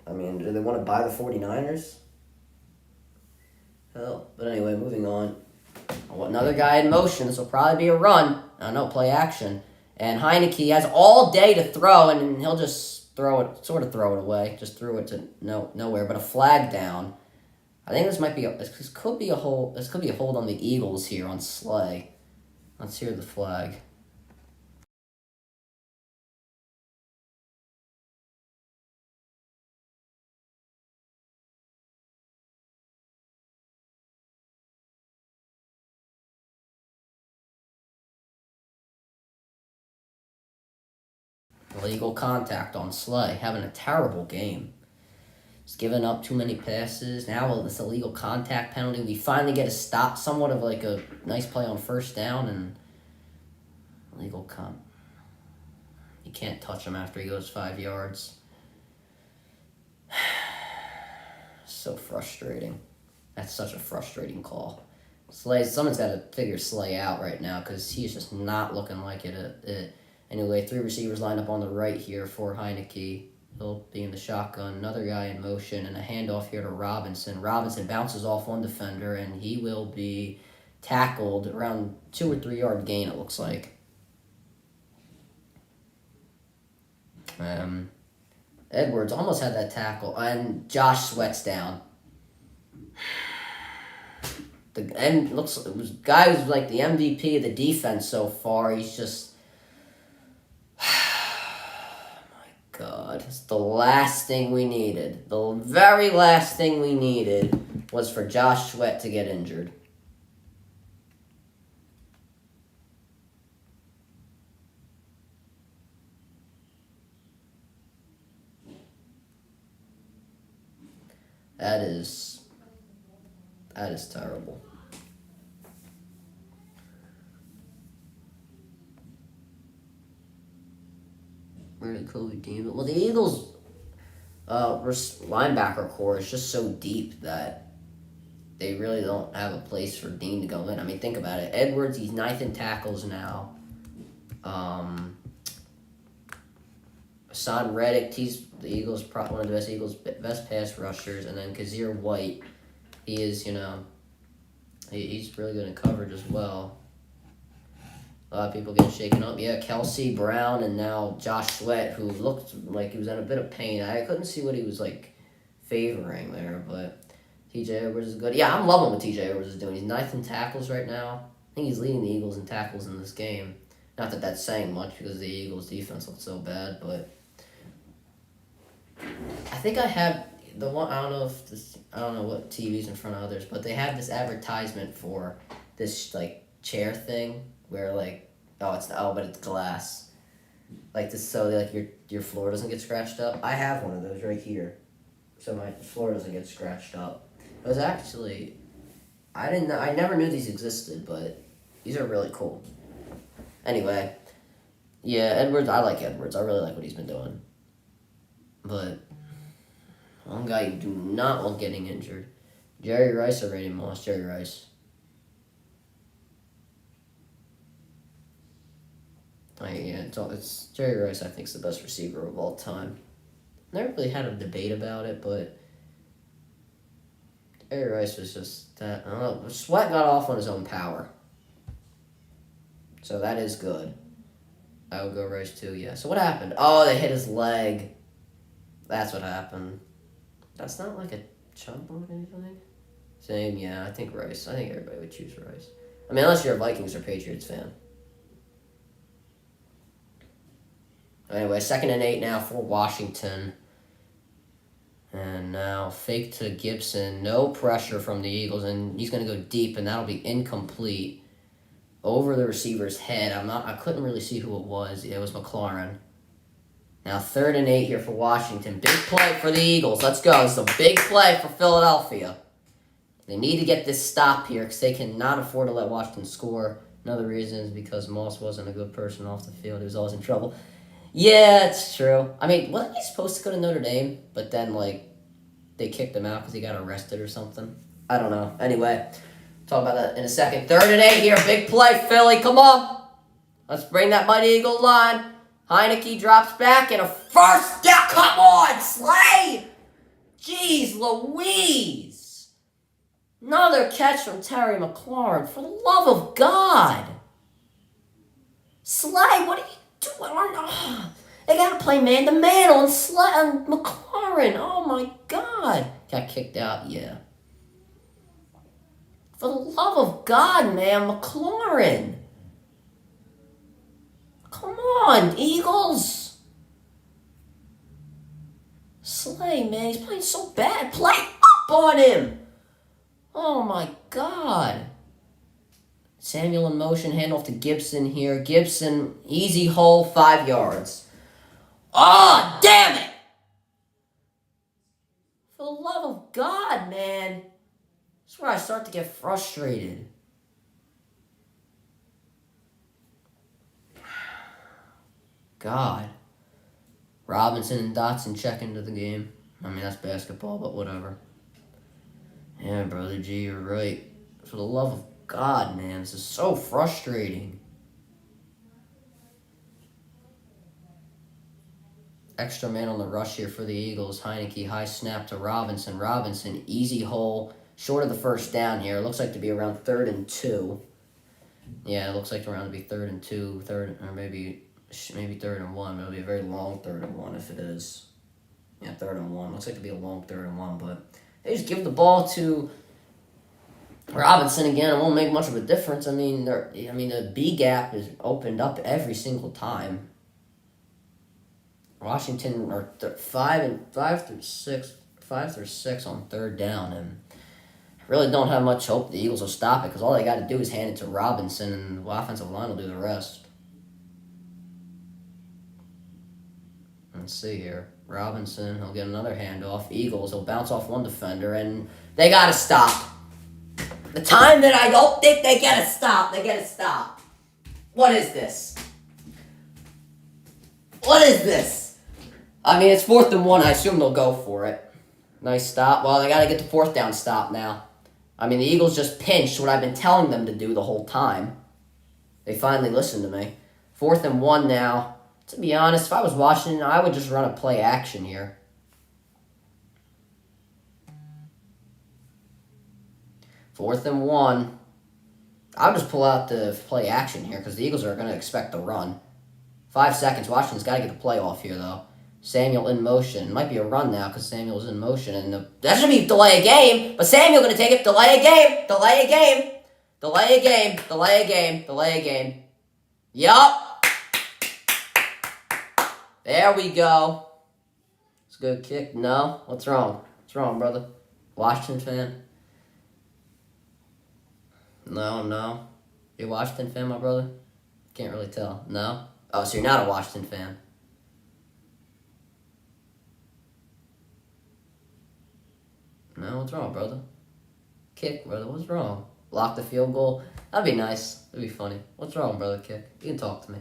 I mean, do they want to buy the 49ers? Hell. But anyway, moving on. Another guy in motion. This will probably be a run. I don't know, play action. And Heineke has all day to throw, and he'll just throw it away. Just threw it to nowhere. But a flag down. I think this might be this could be a hold on the Eagles here on Slay. Let's hear the flag. Illegal contact on Slay, having a terrible game. He's giving up too many passes. Now with this illegal contact penalty, we finally get a stop, somewhat of like a nice play on first down, and illegal con. You can't touch him after he goes 5 yards. So frustrating. That's such a frustrating call. Someone's got to figure Slay out right now because he's just not looking like it. Anyway, 3 receivers lined up on the right here for Heineke. He'll be in the shotgun. Another guy in motion, and a handoff here to Robinson. Robinson bounces off one defender, and he will be tackled around 2 or 3 yard gain, it looks like. Edwards almost had that tackle, and Josh Sweat's down. Guy who's like the MVP of the defense so far. He's just, God, it's the last thing we needed. The very last thing we needed was for Josh Sweat to get injured. That is terrible. Really Kobe Dean. Well, the Eagles' linebacker core is just so deep that they really don't have a place for Dean to go in. I mean, think about it. Edwards, he's 9th in tackles now. Hassan Reddick, he's the Eagles' one of the best pass rushers, and then Kazir White, he is, he's really good in coverage as well. A lot of people getting shaken up. Yeah, Kelsey Brown and now Josh Sweat, who looked like he was in a bit of pain. I couldn't see what he was favoring there, but TJ Edwards is good. Yeah, I'm loving what TJ Edwards is doing. He's 9th in tackles right now. I think he's leading the Eagles in tackles in this game. Not that that's saying much because the Eagles' defense looked so bad, but I think I have the one. I don't know what TV's in front of others, but they have this advertisement for this chair thing where but it's glass, this, so your floor doesn't get scratched up. I have one of those right here, so my floor doesn't get scratched up. It was actually, I never knew these existed, but these are really cool. Anyway, yeah, Edwards. I like Edwards. I really like what he's been doing. But one guy you do not want getting injured. Jerry Rice or Randy Moss? Jerry Rice. It's Jerry Rice. I think is the best receiver of all time. Never really had a debate about it, but Jerry Rice was just that. I don't know. Sweat got off on his own power, so that is good. I would go Rice too. Yeah. So what happened? Oh, they hit his leg. That's what happened. That's not like a chump or anything. Same, yeah. I think Rice. I think everybody would choose Rice. I mean, unless you're a Vikings or Patriots fan. Anyway, 2nd and 8 now for Washington. And now fake to Gibson. No pressure from the Eagles, and he's going to go deep, and that'll be incomplete over the receiver's head. I couldn't really see who it was. It was McLaurin. Now 3rd and 8 here for Washington. Big play for the Eagles. Let's go. It's a big play for Philadelphia. They need to get this stop here because they cannot afford to let Washington score. Another reason is because Moss wasn't a good person off the field. He was always in trouble. Yeah, it's true. I mean, wasn't he supposed to go to Notre Dame? But then, they kicked him out because he got arrested or something. I don't know. Anyway, talk about that in a second. 3rd and 8 here. Big play, Philly. Come on. Let's bring that Mighty Eagle line. Heineke drops back and a first down. Come on, Slay. Jeez Louise. Another catch from Terry McLaurin. For the love of God. Slay, what are you doing? Oh, they got to play man-to-man on McLaurin. Oh, my God. Got kicked out, yeah. For the love of God, man, McLaurin. Come on, Eagles. Slay, man, he's playing so bad. Play up on him. Oh, my God. Samuel in motion, handoff to Gibson here. Gibson, easy hole, 5 yards. Oh, damn it! For the love of God, man. That's where I start to get frustrated. God. Robinson and Dotson check into the game. I mean, that's basketball, but whatever. Yeah, Brother G, you're right. For the love of God, man, this is so frustrating. Extra man on the rush here for the Eagles. Heineke, high snap to Robinson. Robinson, easy hole. Short of the first down here. It looks like to be around 3rd and 2. Yeah, it looks like around to be 3rd and 2. Or maybe 3rd and 1. It'll be a very long 3rd and 1 if it is. Yeah, 3rd and 1. Looks like to be a long 3rd and 1, but they just give the ball to Robinson again. It won't make much of a difference. I mean, the B gap is opened up every single time. Washington are 5 through 6 on 3rd down, and I really don't have much hope the Eagles will stop it because all they got to do is hand it to Robinson, and the offensive line will do the rest. Let's see here. Robinson, he'll get another handoff. Eagles, he'll bounce off one defender, and they got to stop. The time that I don't think they got to stop. What is this? I mean, it's 4th and 1. I assume they'll go for it. Nice stop. Well, they got to get the 4th down stop now. I mean, the Eagles just pinched what I've been telling them to do the whole time. They finally listened to me. 4th and 1 now. To be honest, if I was Washington, I would just run a play action here. 4th and 1. I'll just pull out the play action here because the Eagles are going to expect the run. 5 seconds. Washington's got to get the play off here, though. Samuel in motion. It might be a run now because Samuel's in motion. And that should be delay a game. But Samuel going to take it. Delay a game. Yup. There we go. It's a good kick. No? What's wrong? What's wrong, brother? Washington fan? No. You a Washington fan, my brother? Can't really tell. No? Oh, so you're not a Washington fan. No, what's wrong, brother? Kick, brother. What's wrong? Block the field goal. That'd be nice. That'd be funny. What's wrong, brother? Kick. You can talk to me.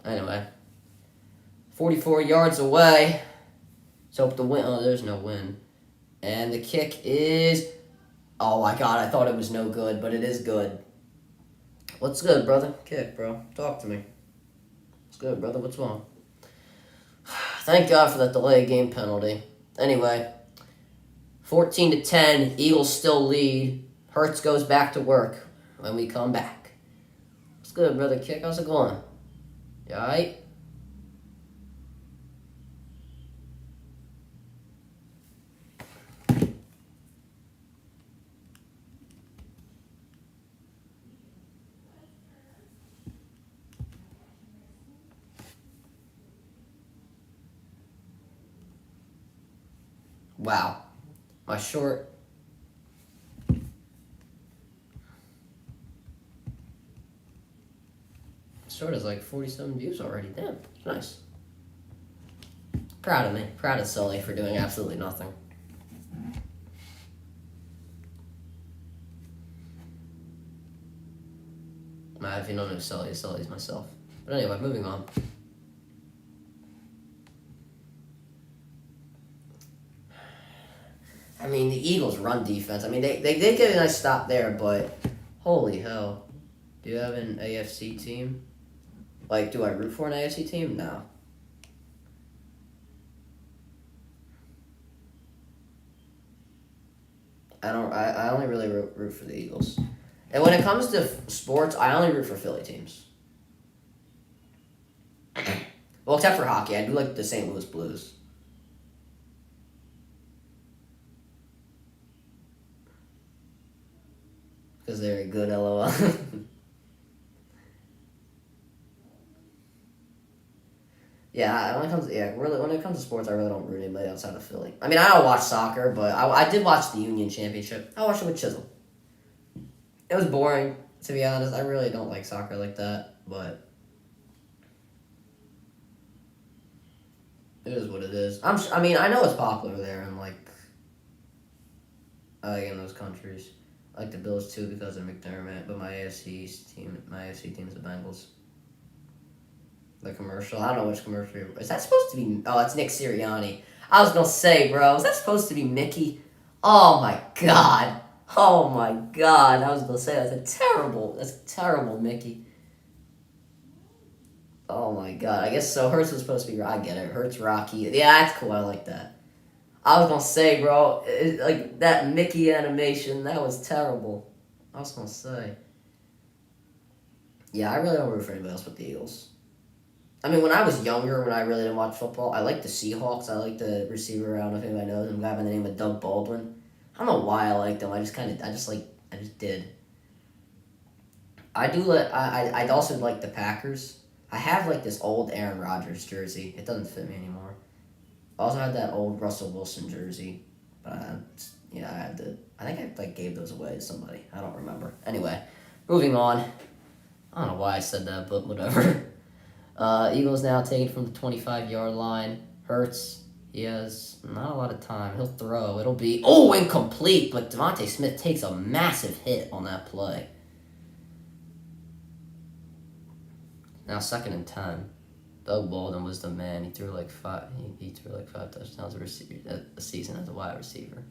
Anyway. 44 yards away. Let's hope the win. Oh, there's no win. And the kick is... Oh, my God. I thought it was no good, but it is good. What's good, brother? Kick, bro. Talk to me. What's good, brother? What's wrong? Thank God for that delay game penalty. Anyway, 14-10. Eagles still lead. Hurts goes back to work when we come back. What's good, brother? Kick. How's it going? You alright? Wow. My short... short has like 47 views already. Damn, nice. Proud of me. Proud of Sully for doing absolutely nothing. If you don't know Sully's myself. But anyway, moving on. I mean, the Eagles' run defense. I mean, they did get a nice stop there, but holy hell. Do you have an AFC team? Like, do I root for an AFC team? No. I don't. I only really root for the Eagles. And when it comes to sports, I only root for Philly teams. Well, except for hockey. I do like the St. Louis Blues. Because they're good, LOL. Yeah, when it comes to sports, I really don't root anybody outside of Philly. I mean, I don't watch soccer, but I did watch the Union Championship. I watched it with Chisholm. It was boring, to be honest. I really don't like soccer like that, but it is what it is. I mean, I know it's popular there in in those countries. I like the Bills too because of McDermott, but my AFC team is the Bengals. The commercial. I don't know which commercial. Is that supposed to be? Oh, it's Nick Sirianni. I was gonna say, bro, is that supposed to be Mickey? Oh my god. Oh my god. I was gonna say that's a terrible Mickey. Oh my god. I guess so. Hurts was supposed to be. I get it. Hurts Rocky. Yeah, that's cool. I like that. I was gonna say, bro, like that Mickey animation. That was terrible. I was gonna say. Yeah, I really don't root for anybody else but the Eagles. I mean, when I was younger, when I really didn't watch football, I liked the Seahawks. I liked the receiver. I don't know if anybody knows him. A guy by the name of Doug Baldwin. I don't know why I liked him. I just did. I'd also like the Packers. I have like this old Aaron Rodgers jersey. It doesn't fit me anymore. I also had that old Russell Wilson jersey, but I think I gave those away to somebody. I don't remember. Anyway, moving on. I don't know why I said that, but whatever. Eagles now taken from the 25-yard line. Hurts, he has not a lot of time. He'll throw. It'll be, incomplete, but Devontae Smith takes a massive hit on that play. Now 2nd and 10. Doug Baldwin was the man. He threw like five touchdowns a season as a wide receiver.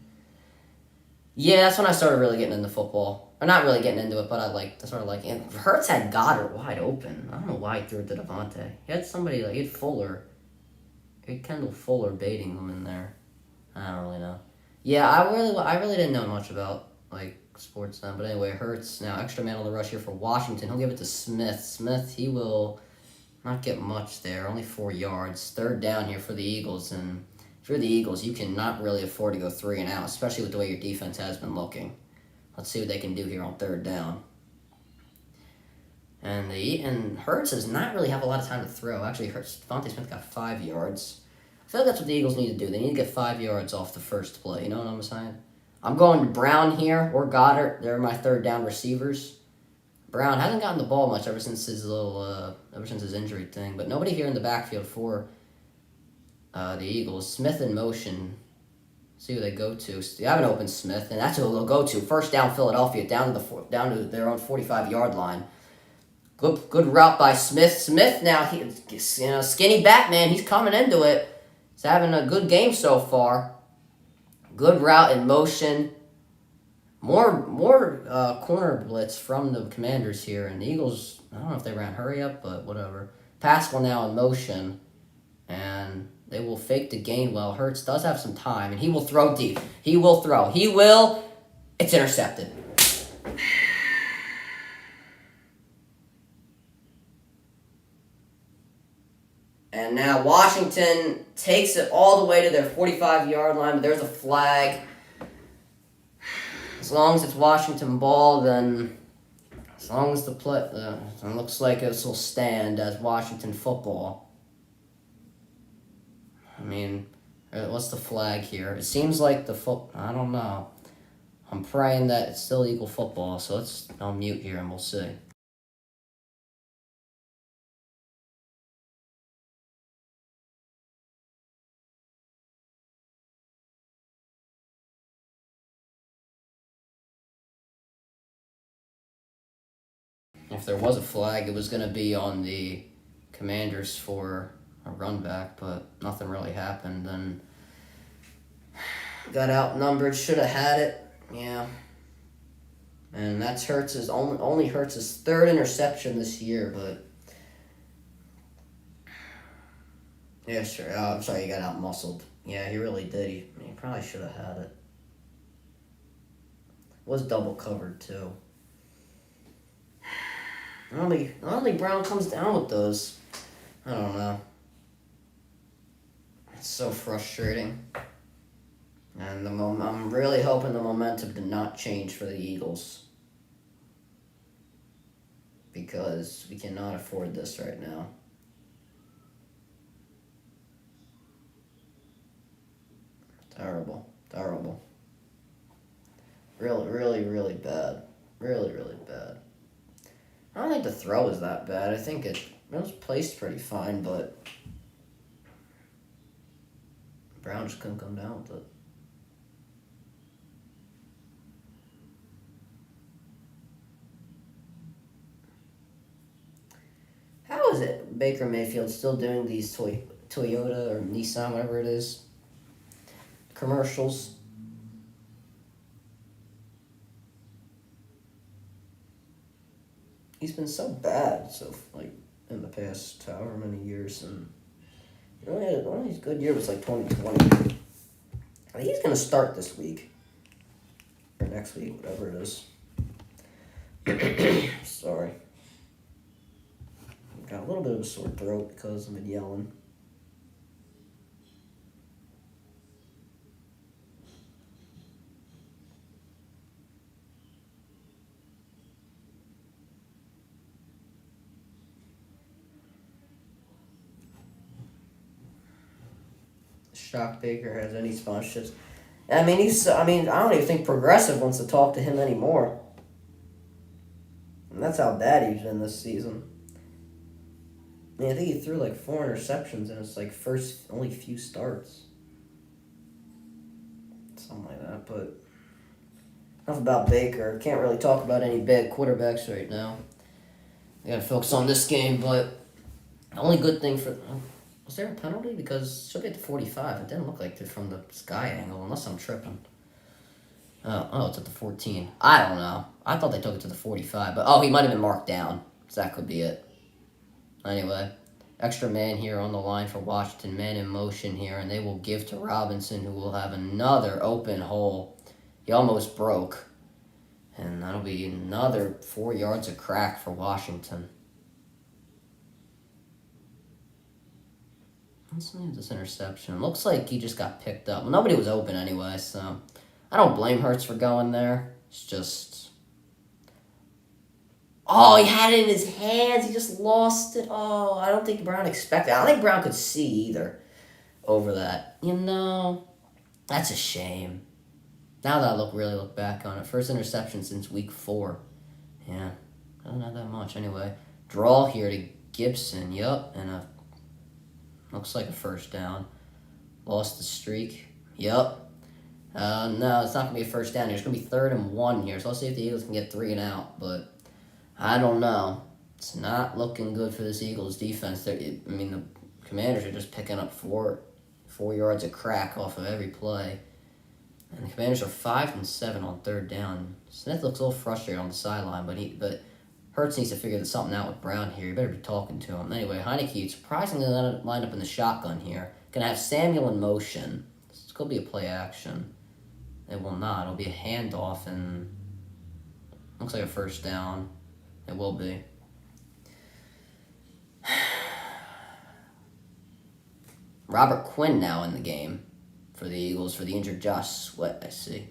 Yeah, that's when I started really getting into football. Or not really getting into it, but I started liking it. Hurts had Goddard wide open. I don't know why he threw it to Devontae. He had somebody, he had Fuller. He had Kendall Fuller baiting him in there. I don't really know. Yeah, I really didn't know much about, sports then. But anyway, Hurts now extra man on the rush here for Washington. He'll give it to Smith. Smith, he will not get much there. Only 4 yards. 3rd down here for the Eagles, and if you're the Eagles, you cannot really afford to go 3 and out, especially with the way your defense has been looking. Let's see what they can do here on 3rd down. And Hurts does not really have a lot of time to throw. Actually, Devontae Smith got 5 yards. I feel like that's what the Eagles need to do. They need to get 5 yards off the first play. You know what I'm saying? I'm going to Brown here or Goddard. They're my 3rd down receivers. Brown hasn't gotten the ball much ever since his injury thing, but nobody here in the backfield for the Eagles. Smith in motion. See who they go to. They have an open Smith, and that's who they'll go to. 1st down Philadelphia, down to their own 45-yard line. Good route by Smith. Smith now, skinny Batman. He's coming into it. He's having a good game so far. Good route in motion. More corner blitz from the Commanders here, and the Eagles. I don't know if they ran hurry up, but whatever. Pascal now in motion, and they will fake the Gainwell. Hurts does have some time, and he will throw deep. He will throw. He will. It's intercepted. And now Washington takes it all the way to their 45-yard line, but there's a flag. As long as it's Washington ball, then as long as the play, it looks like this will stand as Washington football. I mean, what's the flag here? It seems like I don't know. I'm praying that it's still Eagle football, so I'll mute here and we'll see. If there was a flag, it was going to be on the Commanders for a run back, but nothing really happened. And got outnumbered, should have had it. Yeah. And that's Hurts's only Hurts's third interception this year, but yeah, sure. Oh, I'm sorry, he got out muscled. Yeah, he really did. He probably should have had it. Was double covered too. I don't think Brown comes down with those. I don't know. It's so frustrating. And I'm really hoping the momentum did not change for the Eagles. Because we cannot afford this right now. Terrible. Terrible. Really, really, really bad. Really, really bad. I don't think the throw is that bad. I think it was placed pretty fine, but Brown just couldn't come down with it. How is it Baker Mayfield still doing these Toyota or Nissan, whatever it is, commercials? He's been so bad, in the past however many years, and he only had one of his good years was 2020. I think he's gonna start this week or next week, whatever it is. Sorry, got a little bit of a sore throat because I've been yelling. Shock Baker has any sponsorships. I don't even think Progressive wants to talk to him anymore. And that's how bad he's been this season. I think he threw 4 interceptions in his first only few starts. Something like that, but enough about Baker. Can't really talk about any bad quarterbacks right now. I gotta focus on this game, but the only good thing for... Was there a penalty? Because it should be at the 45. It didn't look like it from the sky angle, unless I'm tripping. It's at the 14. I don't know. I thought they took it to the 45, but he might have been marked down. So that could be it. Anyway, extra man here on the line for Washington. Man in motion here, and they will give to Robinson, who will have another open hole. He almost broke. And that'll be another 4 yards of crack for Washington. Let's leave this interception. Looks like he just got picked up. Well, nobody was open anyway, so I don't blame Hurts for going there. It's just... he had it in his hands. He just lost it. I don't think Brown expected it. I don't think Brown could see either over that. That's a shame. Now that I really look back on it. First interception since week 4. Yeah, doesn't have that much. Anyway, draw here to Gibson. Yup, and looks like a first down. Lost the streak. Yup. No, it's not going to be a first down here. It's going to be 3rd and 1 here. So let's see if the Eagles can get 3 and out. But I don't know. It's not looking good for this Eagles defense. The Commanders are just picking up 4 yards of crack off of every play. And the Commanders are 5 and 7 on 3rd down. Smith looks a little frustrated on the sideline, but Hurts needs to figure something out with Brown here. You better be talking to him. Anyway, Heineke surprisingly lined up in the shotgun here. Gonna have Samuel in motion. This could be a play action. It will not. It'll be a handoff and looks like a first down. It will be. Robert Quinn now in the game for the Eagles for the injured Josh Sweat, I see.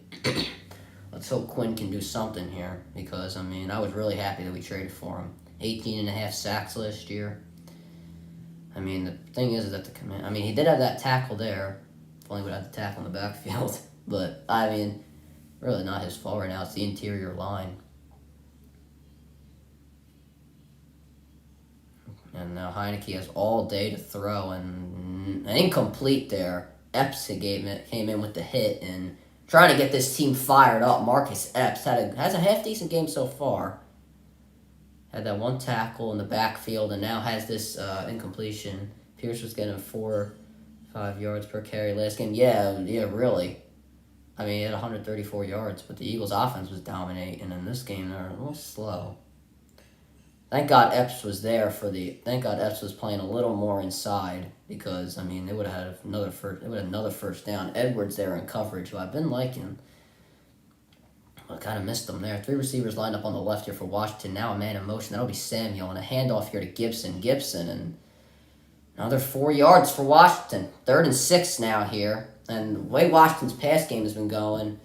Let's hope Quinn can do something here because, I was really happy that we traded for him. 18.5 sacks last year. The thing is that he did have that tackle there. If only would have the tackle in the backfield. But, really not his fault right now. It's the interior line. And now Heineke has all day to throw, and incomplete there. Epps came in with the hit and trying to get this team fired up. Marcus Epps has a half-decent game so far. Had that one tackle in the backfield, and now has this incompletion. Pierce was getting 4-5 yards per carry last game. Yeah, really. I mean, he had 134 yards, but the Eagles' offense was dominating, and in this game they're a little slow. Thank God Epps was there Thank God Epps was playing a little more inside, because I mean they would have had another first down. Edwards there in coverage, who I've been liking. I kind of missed them there. 3 receivers lined up on the left here for Washington. Now a man in motion. That'll be Samuel, and a handoff here to Gibson. And another 4 yards for Washington. 3rd and 6 now here. And the way Washington's pass game has been going,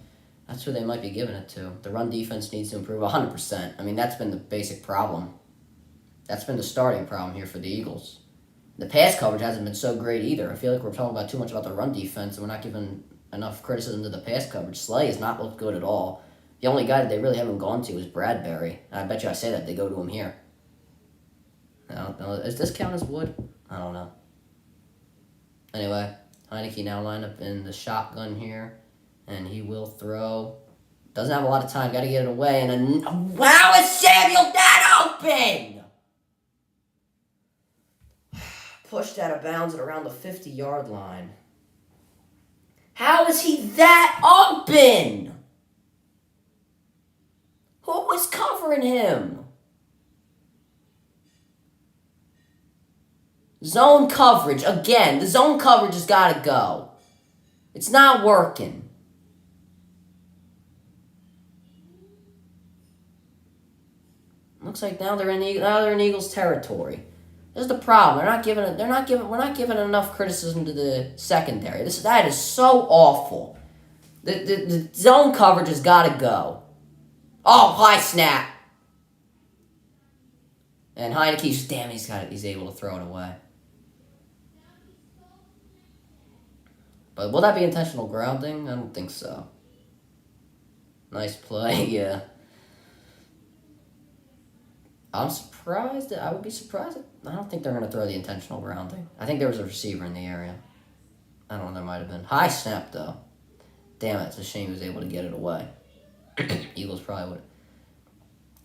that's who they might be giving it to. The run defense needs to improve 100%. I mean, that's been the basic problem. That's been the starting problem here for the Eagles. The pass coverage hasn't been so great either. I feel like we're talking about too much about the run defense, and we're not giving enough criticism to the pass coverage. Slay has not looked good at all. The only guy that they really haven't gone to is Bradbury. I bet you I say that they go to him here. I don't know. Does this count as Wood? I don't know. Anyway, Heineke now lined up in the shotgun here, and he will throw. Doesn't have a lot of time. Got to get it away. And then, wow, is Samuel that open? Pushed out of bounds at around the 50-yard line. How is he that open? Who was covering him? Zone coverage. Again, the zone coverage has got to go. It's not working. Looks like now they're in Eagles territory. This is the problem. We're not giving enough criticism to the secondary. That is so awful. The zone coverage has got to go. Oh, high snap. And Heineke's, damn, he's able to throw it away. But will that be intentional grounding? I don't think so. Nice play, yeah. I'm surprised. I would be surprised. I don't think they're going to throw the intentional grounding. I think there was a receiver in the area. I don't know, there might have been. High snap, though. Damn it, it's a shame he was able to get it away. Eagles probably would.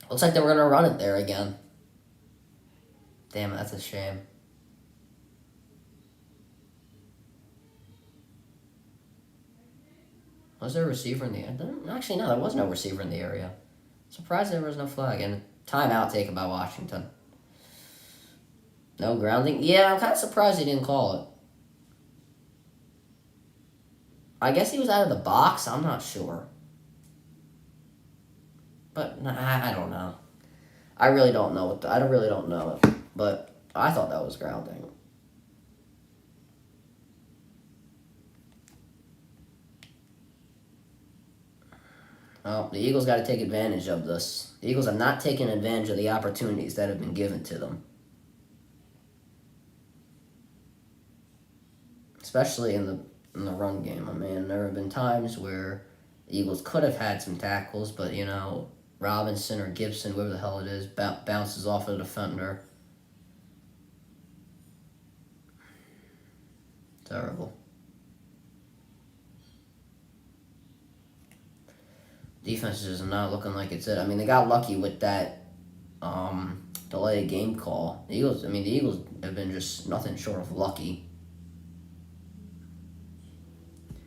Looks like they were going to run it there again. Damn it, that's a shame. Was there a receiver in the area? Actually, no, there was no receiver in the area. Surprised there was no flag. And timeout taken by Washington. No grounding? Yeah, I'm kind of surprised he didn't call it. I guess he was out of the box. I'm not sure. But I don't know. I really don't know. I really don't know it. But I thought that was grounding. Well, the Eagles got to take advantage of this. The Eagles have not taken advantage of the opportunities that have been given to them. Especially in the run game. I mean, there have been times where the Eagles could have had some tackles, but, Robinson or Gibson, whoever the hell it is, bounces off of the defender. Terrible. Defense is not looking like it's it. I mean, they got lucky with that delay game call. The Eagles have been just nothing short of lucky.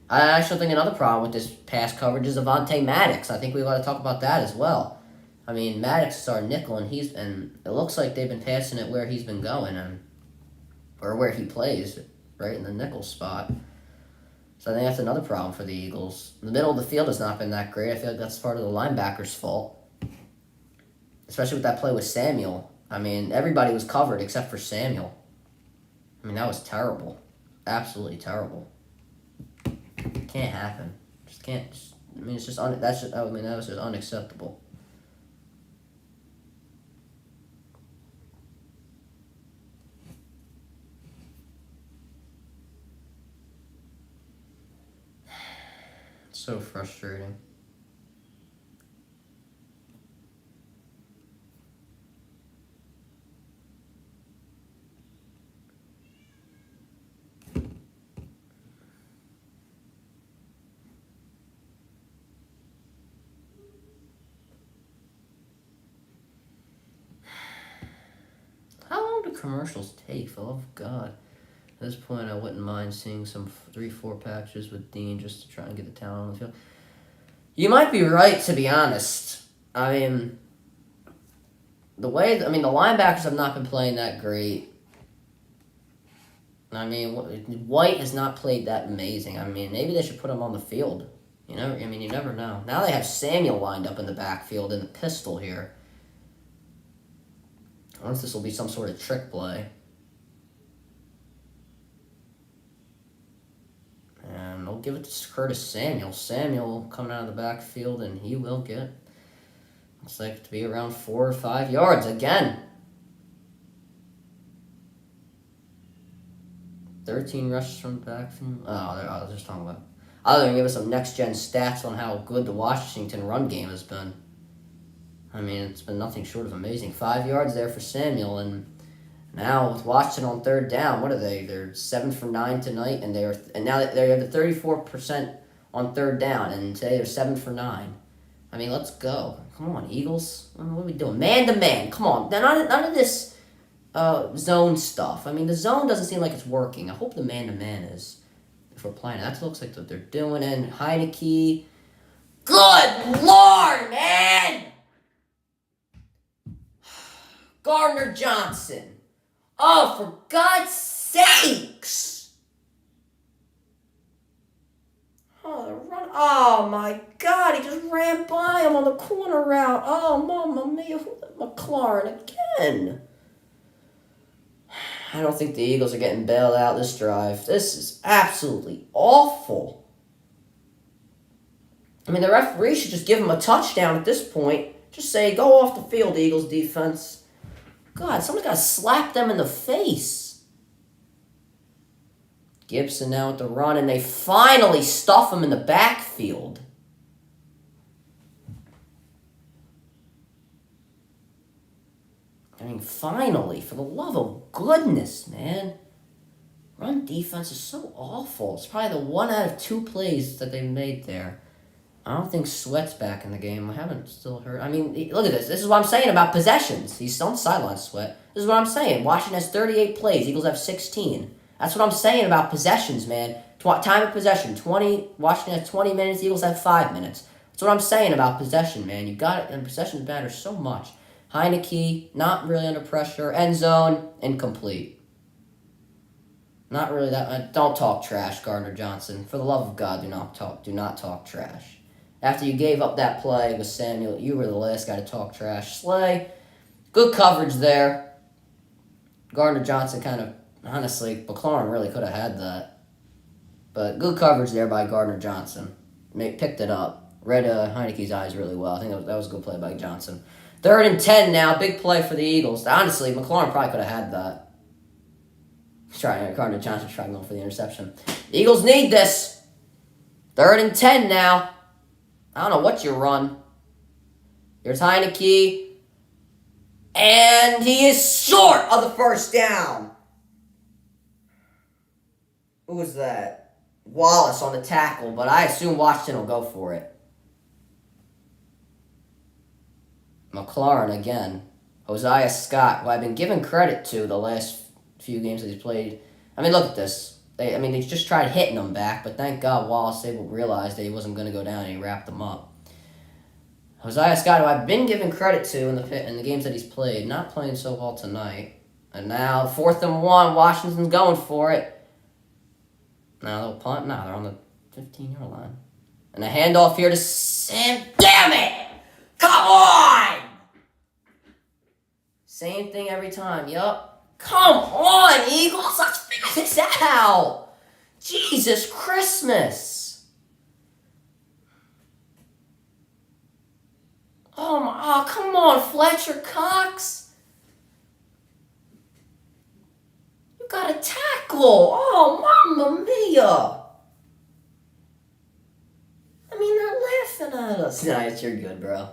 I actually think another problem with this pass coverage is Avonte Maddox. I think we've got to talk about that as well. I mean, Maddox is our nickel, and it looks like they've been passing it where he's been going, or where he plays, right in the nickel spot. So I think that's another problem for the Eagles. The middle of the field has not been that great. I feel like that's part of the linebacker's fault, especially with that play with Samuel. I mean, everybody was covered except for Samuel. I mean, that was terrible, absolutely terrible. Can't happen. Just can't. That was just unacceptable. So frustrating. do commercials take, for the love of God? At this point, I wouldn't mind seeing some 3-4 packages with Dean just to try and get the talent on the field. You might be right, to be honest. I mean, the linebackers have not been playing that great. I mean, White has not played that amazing. I mean, maybe they should put him on the field. You never know. Now they have Samuel lined up in the backfield in the pistol here. I wonder if this will be some sort of trick play. And they'll give it to Curtis Samuel. Samuel coming out of the backfield, and he will get, looks like it to be around 4 or 5 yards again. 13 rushes from the backfield. I was just talking about. Other than give us some next-gen stats on how good the Washington run game has been. I mean, it's been nothing short of amazing. 5 yards there for Samuel, and now with Washington on third down, what are they? They're 7 for 9 tonight, and now they have the 34% on third down, and today they're 7 for 9. I mean, let's go. Come on, Eagles. What are we doing? Man to man. Come on. None of this zone stuff. I mean, the zone doesn't seem like it's working. I hope the man to man is. If we're playing, that looks like what they're doing. And Heineke. Good Lord, man! Gardner Johnson. Oh, for God's sakes! Oh, the run. Oh, my God. He just ran by him on the corner route. Oh, Mamma Mia. McLaurin again. I don't think the Eagles are getting bailed out this drive. This is absolutely awful. I mean, the referee should just give him a touchdown at this point. Just say, go off the field, Eagles defense. God, someone's got to slap them in the face. Gibson now with the run, and they finally stuff him in the backfield. I mean, finally, for the love of goodness, man. Run defense is so awful. It's probably the 1 out of 2 plays that they made there. I don't think Sweat's back in the game. I haven't still heard. I mean, look at this. This is what I'm saying about possessions. He's on the sideline, Sweat. This is what I'm saying. Washington has 38 plays. Eagles have 16. That's what I'm saying about possessions, man. Time of possession, 20. Washington has 20 minutes. Eagles have 5 minutes. That's what I'm saying about possession, man. You got it, and possessions matter so much. Heineke, not really under pressure. End zone, incomplete. Not really that. Don't talk trash, Gardner Johnson. For the love of God, do not talk trash. After you gave up that play with Samuel, you were the last guy to talk trash. Slay, good coverage there. Gardner Johnson kind of, honestly, McLaurin really could have had that. But good coverage there by Gardner Johnson. Picked it up. Read Heineke's eyes really well. I think that was a good play by Johnson. 3rd and 10 now. Big play for the Eagles. Honestly, McLaurin probably could have had that. Gardner Johnson trying to go for the interception. The Eagles need this. 3rd and 10 now. I don't know what you run. Here's Heineke. And he is short of the first down. Who was that? Wallace on the tackle, but I assume Washington will go for it. McLaurin again. Hosea Scott, who I've been giving credit to the last few games that he's played. I mean, look at this. They just tried hitting him back, but thank God Wallace realized that he wasn't going to go down and he wrapped him up. Hosea Scott, who I've been giving credit to in the games that he's played, not playing so well tonight. And now, 4th and 1, Washington's going for it. Now they'll punt. No, they're on the 15-yard line. And a handoff here to Sam. Damn it! Come on! Same thing every time. Yup. Come on, Eagles. Let's figure this out. Jesus Christmas. Oh, come on, Fletcher Cox. You got a tackle. Oh, Mamma Mia. I mean, they're laughing at us. Nice, you're good, bro.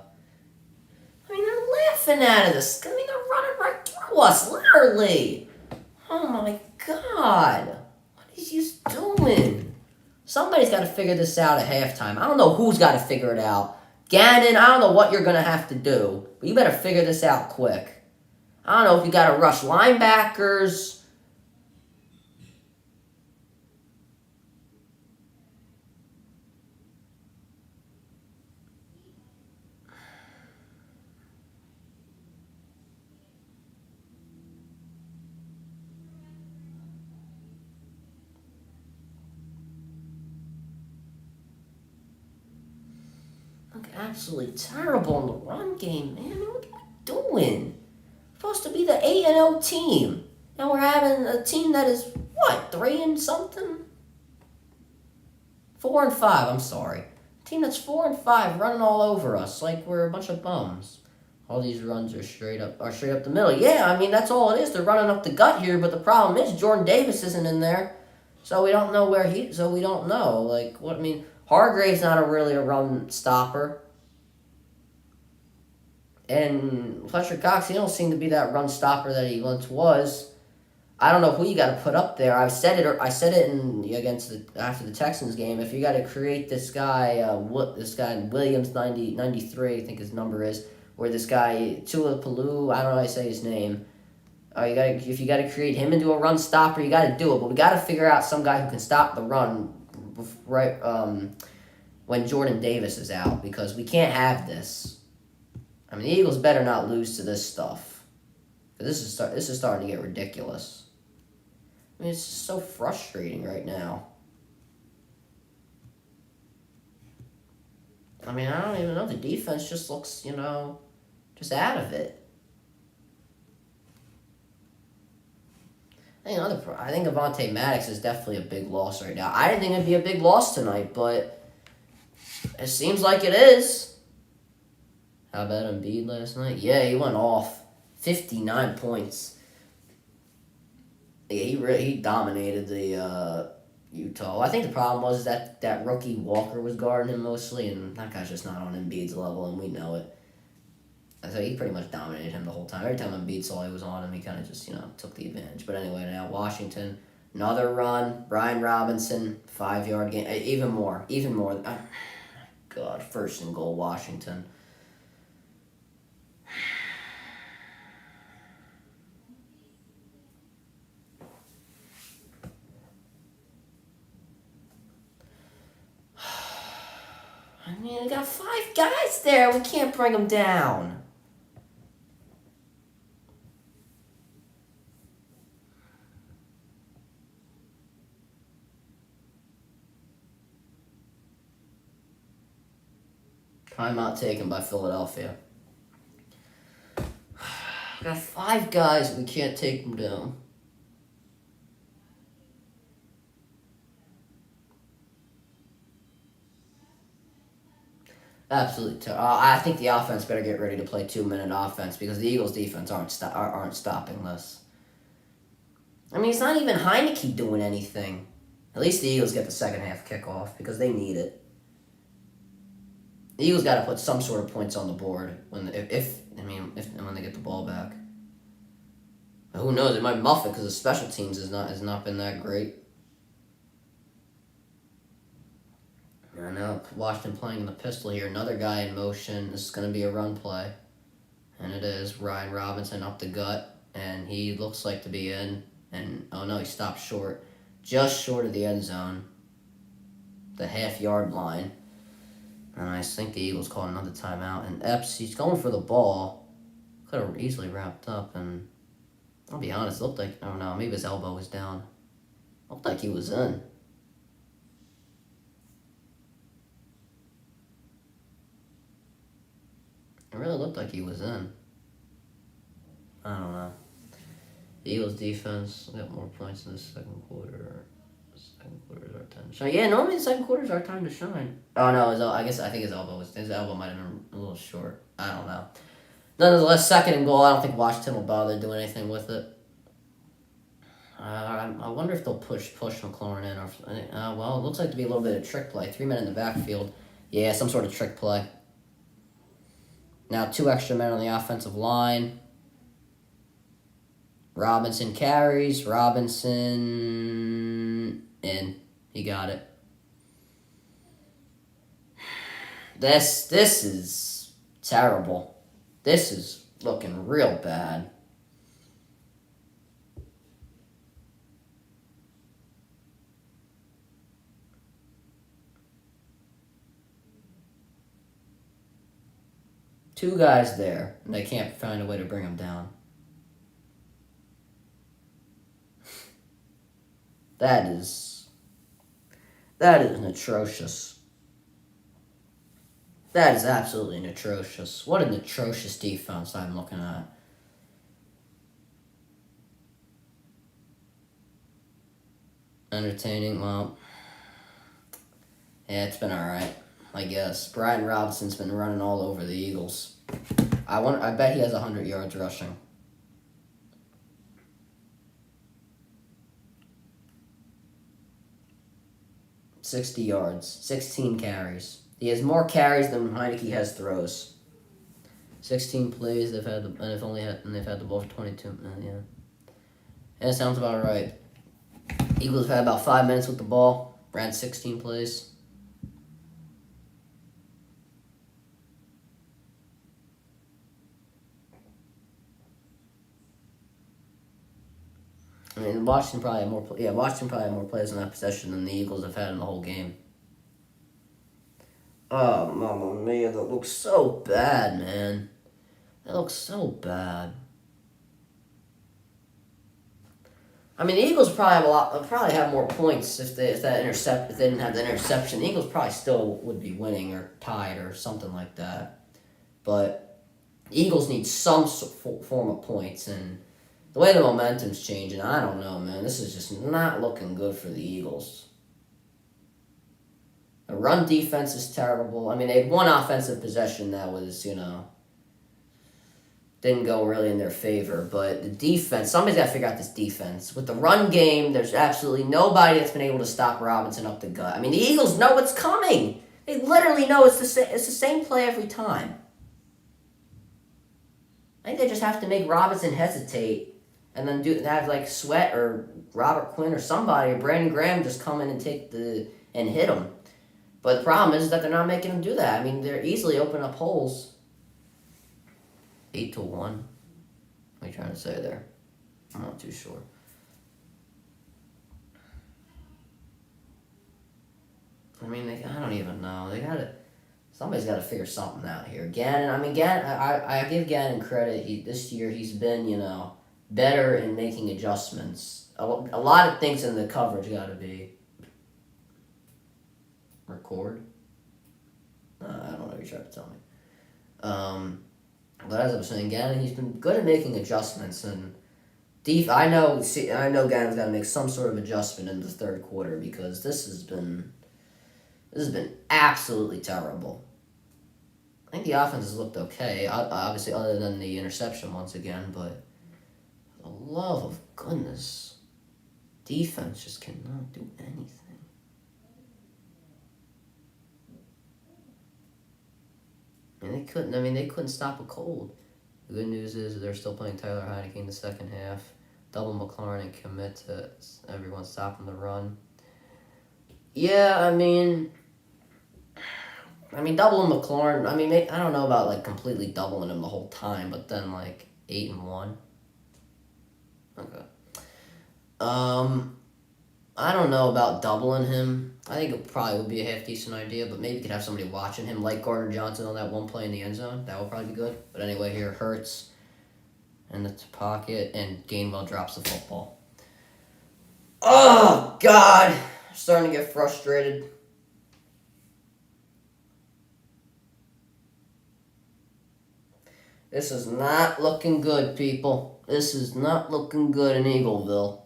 I mean, they're laughing at us. I mean, they're running right through us, literally. Oh, my God. What is he doing? Somebody's got to figure this out at halftime. I don't know who's got to figure it out. Gannon, I don't know what you're going to have to do, but you better figure this out quick. I don't know if you got to rush linebackers. Look absolutely terrible in the run game, man. I mean, what are you doing? Supposed to be the 8-0 team. Now we're having a team that is, what, 3 and something? 4 and 5, I'm sorry. A team that's 4 and 5 running all over us like we're a bunch of bums. All these runs are straight up the middle. Yeah, I mean, that's all it is. They're running up the gut here, but the problem is Jordan Davis isn't in there. So we don't know we don't know. Like, what, I mean, Hargrave's not really a run stopper. And Fletcher Cox, he don't seem to be that run stopper that he once was. I don't know who you got to put up there. I said it after the Texans game. If you got to create this guy, Williams 93, I think his number is, or this guy Tuapolu, I don't know how to say his name. If you got to create him into a run stopper, you got to do it. But we got to figure out some guy who can stop the run, right? When Jordan Davis is out, because we can't have this. I mean, the Eagles better not lose to this stuff. This is starting to get ridiculous. I mean, it's just so frustrating right now. I mean, I don't even know. The defense just looks, just out of it. I think Avonte Maddox is definitely a big loss right now. I didn't think it'd be a big loss tonight, but it seems like it is. How about Embiid last night? Yeah, he went off. 59 points. Yeah, he dominated the Utah. I think the problem was that rookie Walker was guarding him mostly, and that guy's just not on Embiid's level, and we know it. So he pretty much dominated him the whole time. Every time Embiid saw he was on him, he kind of just, took the advantage. But anyway, now Washington, another run. Brian Robinson, 5-yard gain. Even more. God, 1st and goal, Washington. I mean, we got 5 guys there. We can't bring them down. Timeout taken by Philadelphia. We got 5 guys. We can't take them down. Absolutely. I think the offense better get ready to play 2-minute offense because the Eagles' defense aren't stopping this. I mean, it's not even Heineke doing anything. At least the Eagles get the second half kickoff because they need it. The Eagles got to put some sort of points on the board when they get the ball back. But who knows? It might muff it because the special teams has not been that great. I know, Washington playing in the pistol here. Another guy in motion. This is going to be a run play. And it is Ryan Robinson up the gut. And he looks like to be in. And, oh no, he stopped short. Just short of the end zone. The half-yard line. And I think the Eagles called another timeout. And Epps, he's going for the ball. Could have easily wrapped up. And I'll be honest, it looked like, I don't know, maybe his elbow was down. Looked like he was in. It really looked like he was in. I don't know. The Eagles' defense got more points in the second quarter. The second quarter is our time to shine. Yeah, normally the second quarter is our time to shine. Oh no, I think his elbow might have been a little short. I don't know. Nonetheless, 2nd and goal. I don't think Washington will bother doing anything with it. I wonder if they'll push McLaurin in, or well, it looks like to be a little bit of trick play. 3 men in the backfield. Yeah, some sort of trick play. Now 2 extra men on the offensive line. Robinson carries. Robinson in. He got it. This is terrible. This is looking real bad. Two guys there, and they can't find a way to bring him down. That is atrocious. That is absolutely atrocious. What an atrocious defense I'm looking at. Entertaining, well, yeah, it's been alright, I guess. Brian Robinson's been running all over the Eagles. I bet he has 100 yards rushing. $60 yards, 16 carries. He has more carries than Heineke has throws. 16 plays. They've had the ball for 22. Yeah, that sounds about right. Eagles have had about 5 minutes with the ball. Ran 16 plays. I mean, Washington probably had more plays in that possession than the Eagles have had in the whole game. Oh, mamma mia, that looks so bad, man. That looks so bad. I mean, the Eagles probably have more points if they didn't have the interception. The Eagles probably still would be winning or tied or something like that. But the Eagles need some form of points, and the way the momentum's changing, I don't know, man. This is just not looking good for the Eagles. The run defense is terrible. I mean, they had one offensive possession that was, didn't go really in their favor. But the defense, somebody's got to figure out this defense. With the run game, there's absolutely nobody that's been able to stop Robinson up the gut. I mean, the Eagles know what's coming. They literally know it's the same play every time. I think they just have to make Robinson hesitate and then have like Sweat or Robert Quinn or somebody or Brandon Graham just come in and and hit him. But the problem is that they're not making him do that. I mean, they're easily opening up holes. 8-1. What are you trying to say there? I'm not too sure. I mean, I don't even know. Somebody's got to figure something out here. Gannon, I give Gannon credit. This year he's been, better in making adjustments. A lot of things in the coverage got to be. Record? I don't know what you're trying to tell me. But as I was saying, Gannon, he's been good at making adjustments, and I know Gannon's got to make some sort of adjustment in the third quarter because this has been absolutely terrible. I think the offense has looked okay, obviously other than the interception once again, but for the love of goodness, defense just cannot do anything. And they couldn't stop a cold. The good news is they're still playing Tyler Heineke in the second half. Double McLaurin and commit to everyone stopping the run. Yeah, I mean, doubling McLaurin, I don't know about, completely doubling him the whole time, but then, 8-1. Okay. I don't know about doubling him. I think it probably would be a half-decent idea, but maybe you could have somebody watching him, like Gardner Johnson on that one play in the end zone. That would probably be good. But anyway, here, Hurts in the pocket, and Gainwell drops the football. Oh, God! I'm starting to get frustrated. This is not looking good, people. This is not looking good in Eagleville.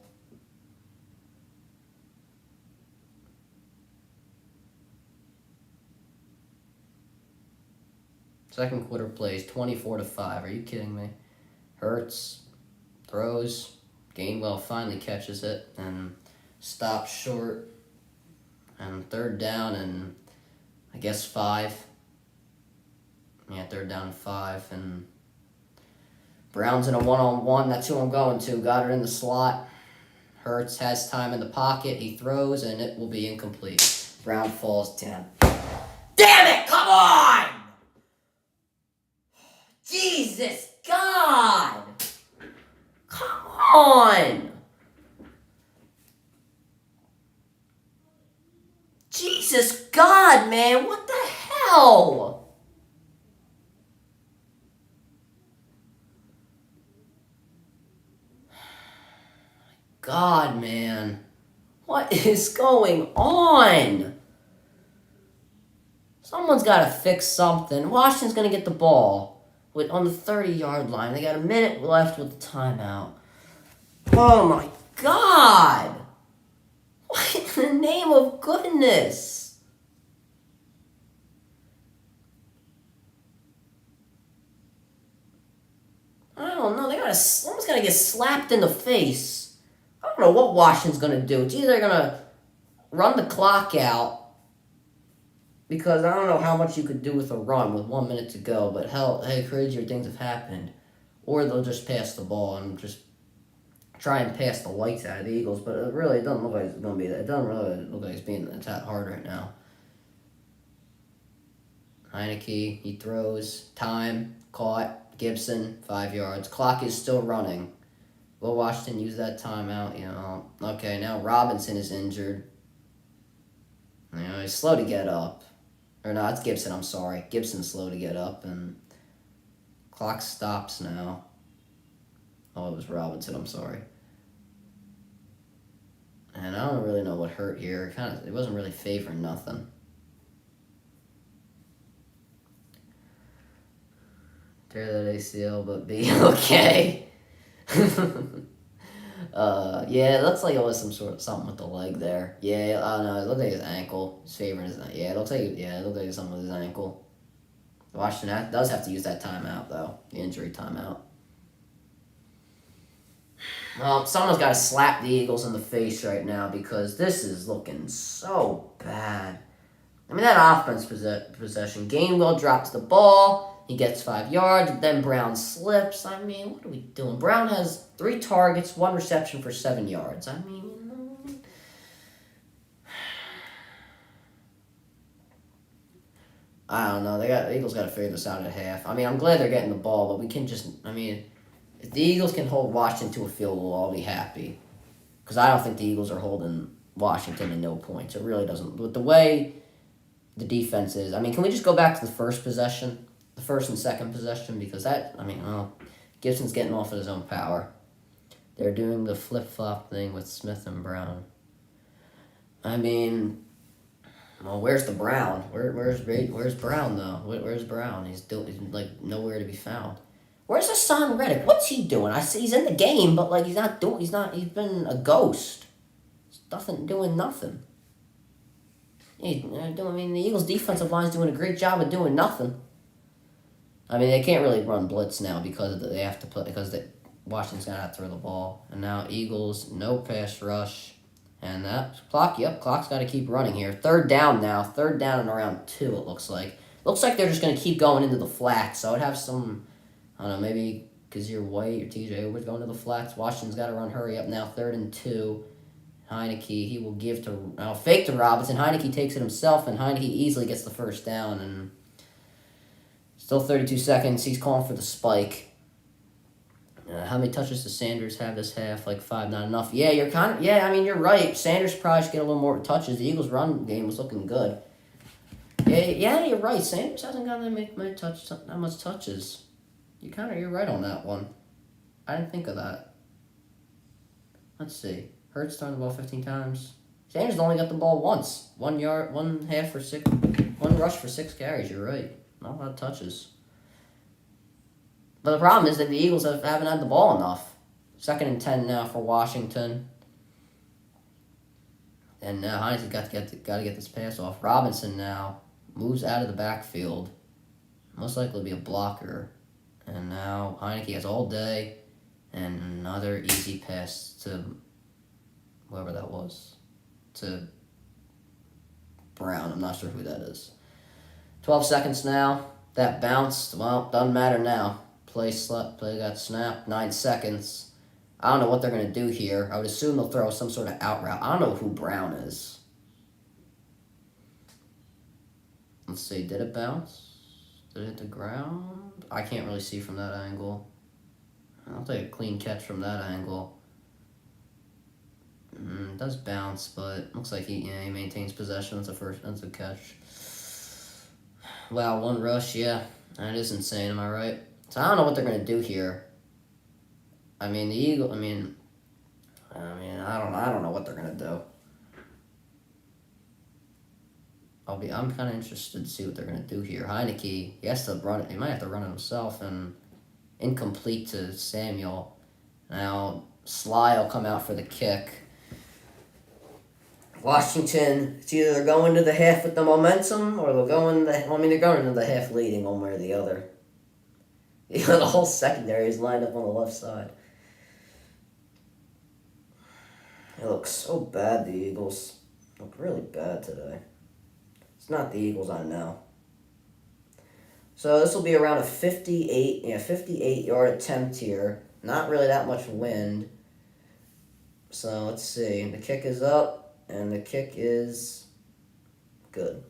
Second quarter plays 24-5. Are you kidding me? Hurts, throws, Gainwell finally catches it and stops short. And third down and I guess 5. Yeah, third down and 5. And Brown's in a one-on-one. That's who I'm going to. Got it in the slot. Hurts has time in the pocket. He throws and it will be incomplete. Brown falls down. Damn it! Come on! Jesus God! Come on! Jesus God, man! What the hell? God, man. What is going on? Someone's got to fix something. Washington's going to get the ball on the 30-yard line. They got a minute left with the timeout. Oh, my God. What in the name of goodness? I don't know. Someone's got to get slapped in the face. I don't know what Washington's going to do. It's either going to run the clock out, because I don't know how much you could do with a run with 1 minute to go, but hell, hey, crazier things have happened. Or they'll just pass the ball and just try and pass the lights out of the Eagles, but it doesn't look like it's going to be that. It doesn't really look like it's that hard right now. Heineke, he throws, time, caught, Gibson, 5 yards. Clock is still running. Will Washington use that timeout? Okay, now Robinson is injured. He's slow to get up. Or no, it's Gibson, I'm sorry. Gibson's slow to get up, and clock stops now. Oh, it was Robinson, I'm sorry. And I don't really know what hurt here. It wasn't really favoring nothing. Tear that ACL, but be okay. Yeah, it looks like it was something with the leg there. Yeah, no, it looked like his ankle. His favoring his it looks like something with his ankle. Washington does have to use that timeout though, the injury timeout. Well, someone's got to slap the Eagles in the face right now because this is looking so bad. I mean, that offense possession. Gainwell drops the ball. He gets 5 yards. Then Brown slips. I mean, what are we doing? Brown has 3 targets, 1 reception for 7 yards. I mean, I don't know. The Eagles got to figure this out at half. I mean, I'm glad they're getting the ball, but we can just. I mean, if the Eagles can hold Washington to a field goal, I'll be happy. Because I don't think the Eagles are holding Washington to no points. It really doesn't. With the way the defense is, I mean, can we just go back to the first possession? The first and second possession, because Gibson's getting off of his own power. They're doing the flip-flop thing with Smith and Brown. I mean, well, where's the Brown? Where's Brown though? Where's Brown? He's like nowhere to be found. Where's Hassan Reddick? What's he doing? I see he's in the game, but like he's been a ghost. He's doing nothing. The Eagles' defensive line's doing a great job of doing nothing. I mean, they can't really run blitz now because Washington's gonna have to throw the ball. And now Eagles, no pass rush, and that clock's got to keep running here. 3rd down now, 3rd down and around 2. It looks like they're just gonna keep going into the flats. So I'd have some, I don't know, maybe Kazir White or TJ Edwards going to the flats. Washington's got to run hurry up now. 3rd and 2. Heineke, he will fake to Robinson. Heineke takes it himself, and Heineke easily gets the first down, and still 32 seconds. He's calling for the spike. How many touches does Sanders have this half? Like 5, not enough. Yeah, you're right. Sanders probably should get a little more touches. The Eagles' run game was looking good. Yeah, you're right. Sanders hasn't gotten that much touches. You're right on that one. I didn't think of that. Let's see. Hurts throwing the ball 15 times. Sanders only got the ball once. 1 yard, 1 rush for 6 carries. You're right. Not a lot of touches. But the problem is that the Eagles haven't had the ball enough. 2nd and 10 now for Washington. And now Heineke's got to get this pass off. Robinson now moves out of the backfield. Most likely be a blocker. And now Heineke has all day. And another easy pass to whoever that was. To Brown. I'm not sure who that is. 12 seconds now. That bounced. Well, doesn't matter now. Play got snapped. 9 seconds. I don't know what they're going to do here. I would assume they'll throw some sort of out route. I don't know who Brown is. Let's see. Did it bounce? Did it hit the ground? I can't really see from that angle. I'll take a clean catch from that angle. It does bounce, but looks like he maintains possession. That's a catch. Wow, 1 rush, yeah. That is insane, am I right? So I don't know what they're going to do here. I mean, I mean, I don't know what they're gonna do. I'm kind of interested to see what they're gonna do here. Heineke, he has to run it. He might have to run it himself, and incomplete to Samuel. Now Sly will come out for the kick. Washington, it's either they're going to the half with the momentum, or they're going they're going into the half leading one way or the other. You know, the whole secondary is lined up on the left side. It looks so bad, the Eagles. Look really bad today. It's not the Eagles I know. So this will be around a 58-yard attempt here. Not really that much wind. So let's see. The kick is up, and the kick is good.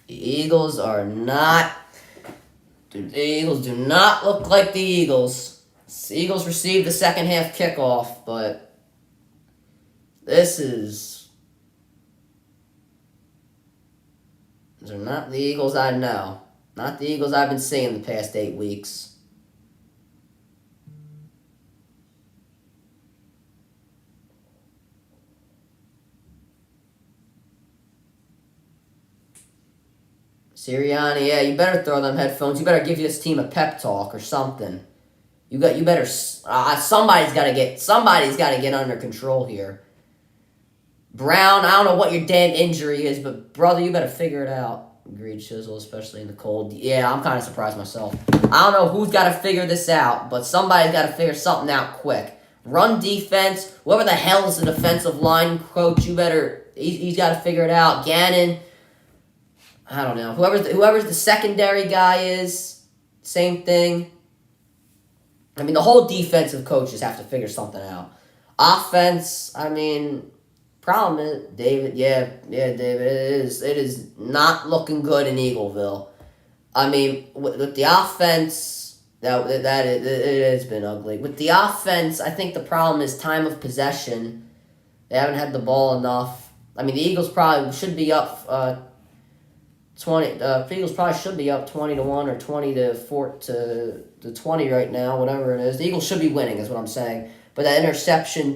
The Eagles are not. The Eagles do not look like the Eagles. The Eagles received the second half kickoff, but these are not the Eagles I know. Not the Eagles I've been seeing the past 8 weeks. Sirianni, yeah, you better throw them headphones. You better give this team a pep talk or something. You better. Somebody's got to get under control here. Brown, I don't know what your damn injury is, but brother, you better figure it out. Agreed, Chisel, especially in the cold. Yeah, I'm kind of surprised myself. I don't know who's got to figure this out, but somebody's got to figure something out quick. Run defense, whoever the hell is the defensive line coach, he's got to figure it out. Gannon, I don't know. Whoever's the secondary guy is, same thing. I mean, the whole defensive coaches have to figure something out. Offense, I mean, problem is, David, David, it is not looking good in Eagleville. I mean, with the offense, it has been ugly. With the offense, I think the problem is time of possession. They haven't had the ball enough. I mean, the Eagles probably should be up 20. The Eagles probably should be up 20-1 or 20-4 to 20 right now, whatever it is. The Eagles should be winning, is what I'm saying. But that interception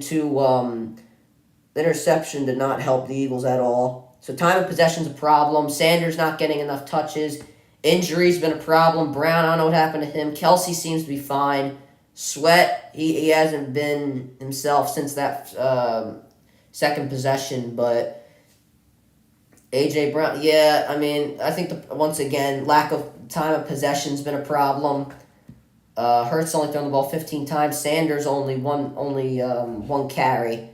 did not help the Eagles at all. So time of possession's a problem. Sanders not getting enough touches. Injury's been a problem. Brown, I don't know what happened to him. Kelsey seems to be fine. Sweat, he hasn't been himself since that second possession, but A.J. Brown, yeah, I mean, I think, once again, lack of time of possession's been a problem. Hurts only thrown the ball 15 times. Sanders only one carry.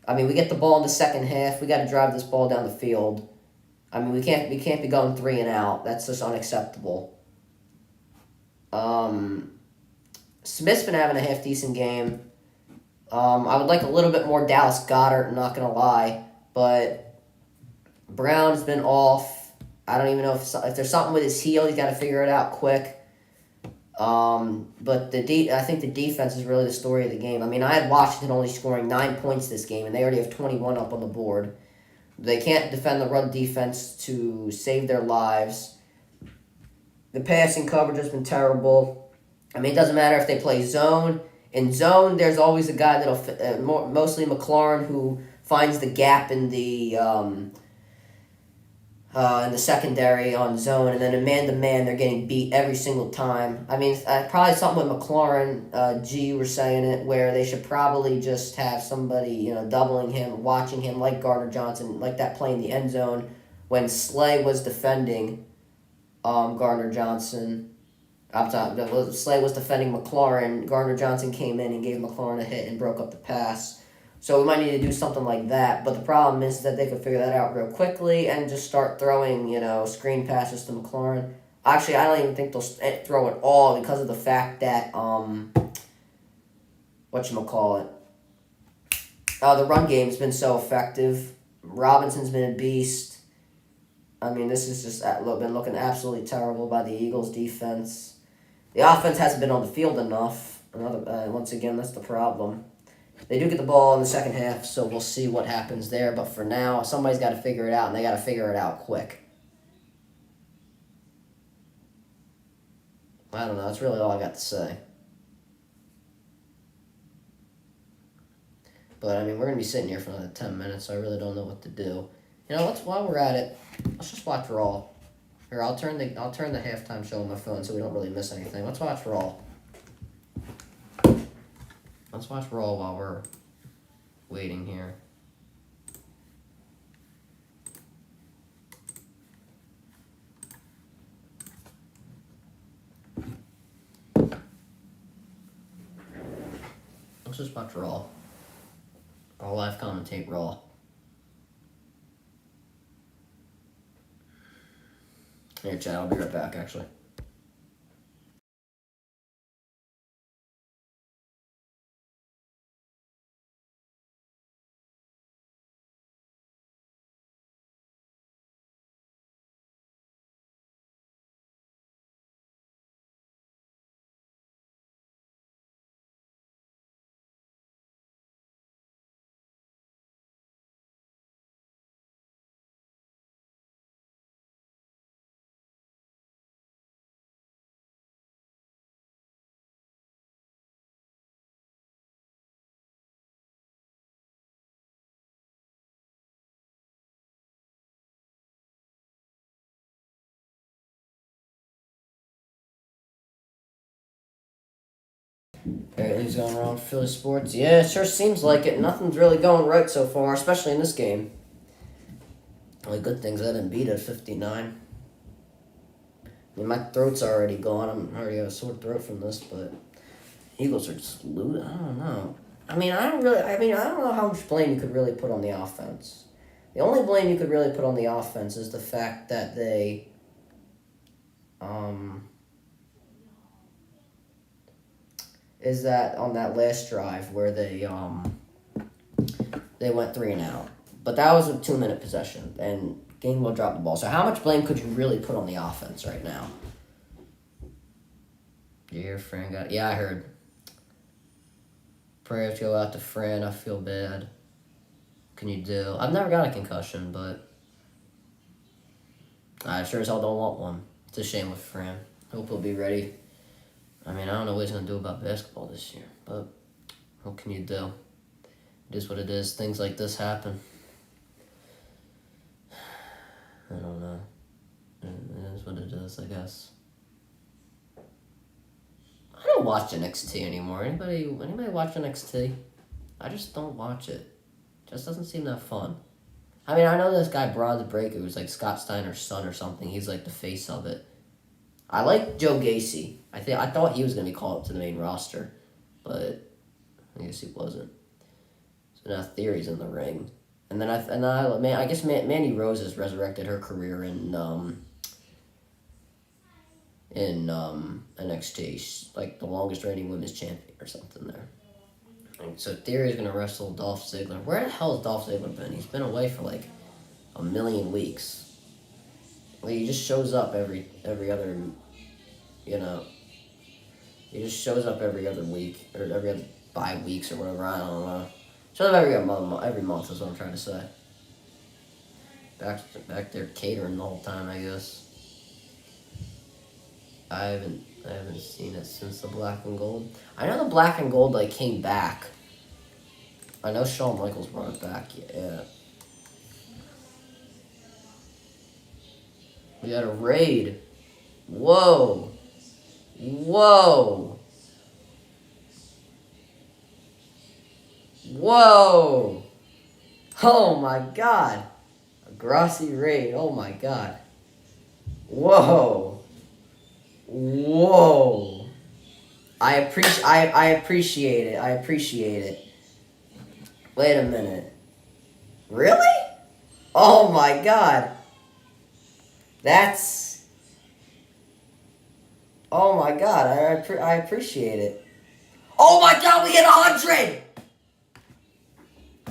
I mean, we get the ball in the second half. We got to drive this ball down the field. I mean, we can't be going 3 and out. That's just unacceptable. Smith's been having a half decent game. I would like a little bit more Dallas Goedert, I'm not gonna lie, but Brown's been off. I don't even know if there's something with his heel. He's got to figure it out quick. But I think the defense is really the story of the game. I mean, I had Washington only scoring 9 points this game, and they already have 21 up on the board. They can't defend the run defense to save their lives. The passing coverage has been terrible. I mean, it doesn't matter if they play zone. In zone, there's always a guy that'll mostly McLaurin, who finds the gap in the secondary on zone, and then in man-to-man, they're getting beat every single time. I mean, probably something with McLaurin, you were saying it, where they should probably just have somebody, doubling him, watching him, like Gardner Johnson, like that play in the end zone when Slay was defending Gardner Johnson. Slay was defending McLaurin. Gardner Johnson came in and gave McLaurin a hit and broke up the pass. So we might need to do something like that. But the problem is that they could figure that out real quickly and just start throwing, screen passes to McLaurin. Actually, I don't even think they'll throw it all because of the fact that, the run game's been so effective. Robinson's been a beast. I mean, this has just been looking absolutely terrible by the Eagles' defense. The offense hasn't been on the field enough. Once again, that's the problem. They do get the ball in the second half, so we'll see what happens there. But for now, somebody's got to figure it out, and they got to figure it out quick. I don't know. That's really all I got to say. But I mean, we're gonna be sitting here for another 10 minutes, so I really don't know what to do. You know, while we're at it, let's just watch Raw. Here, I'll turn the halftime show on my phone so we don't really miss anything. Let's watch Raw. Let's watch Raw while we're waiting here. Let's just watch Raw. I'll live commentate Raw. Here, Chad, I'll be right back, actually. Everything's going wrong for Philly sports. Yeah, it sure seems like it. Nothing's really going right so far, especially in this game. Only good things I didn't beat at 59. I mean, my throat's already gone. I already have a sore throat from this, but Eagles are just losing. I don't know. I don't know how much blame you could really put on the offense. The only blame you could really put on the offense is the fact that they, is that on that last drive where they went 3 and out. But that was a 2-minute possession, and Gainwell dropped the ball. So how much blame could you really put on the offense right now? You hear Fran got... Yeah, I heard. Prayers go out to Fran. I feel bad. Can you do? I've never got a concussion, but I sure as hell don't want one. It's a shame with Fran. Hope he'll be ready. I mean, I don't know what he's going to do about basketball this year, but what can you do? It is what it is. Things like this happen. I don't know. It is what it is, I guess. I don't watch NXT anymore. Anybody watch NXT? I just don't watch it. Just doesn't seem that fun. I mean, I know this guy Braun the Breaker, who's like Scott Steiner's son or something. He's like the face of it. I like Joe Gacy. I thought he was gonna be called up to the main roster, but I guess he wasn't. So now Theory's in the ring, and then I guess Mandy Rose has resurrected her career in NXT. She's like the longest reigning women's champion or something there. And so Theory's gonna wrestle Dolph Ziggler. Where the hell has Dolph Ziggler been? He's been away for like a million weeks. Well, he just shows up every other, you know. He just shows up every other week or every other 5 weeks or whatever. I don't know. Shows up every month is what I'm trying to say. Back there catering the whole time, I guess. I haven't seen it since the black and gold. I know the black and gold like came back. I know Shawn Michaels brought it back. Yeah. We got a raid. Whoa. Whoa. Whoa. Oh my God. A Grassy raid. Oh my God. Whoa. Whoa. I appreciate it. I appreciate it. Wait a minute. Really? Oh my God. That's... Oh my God. I appreciate it. Oh my God, we hit 100!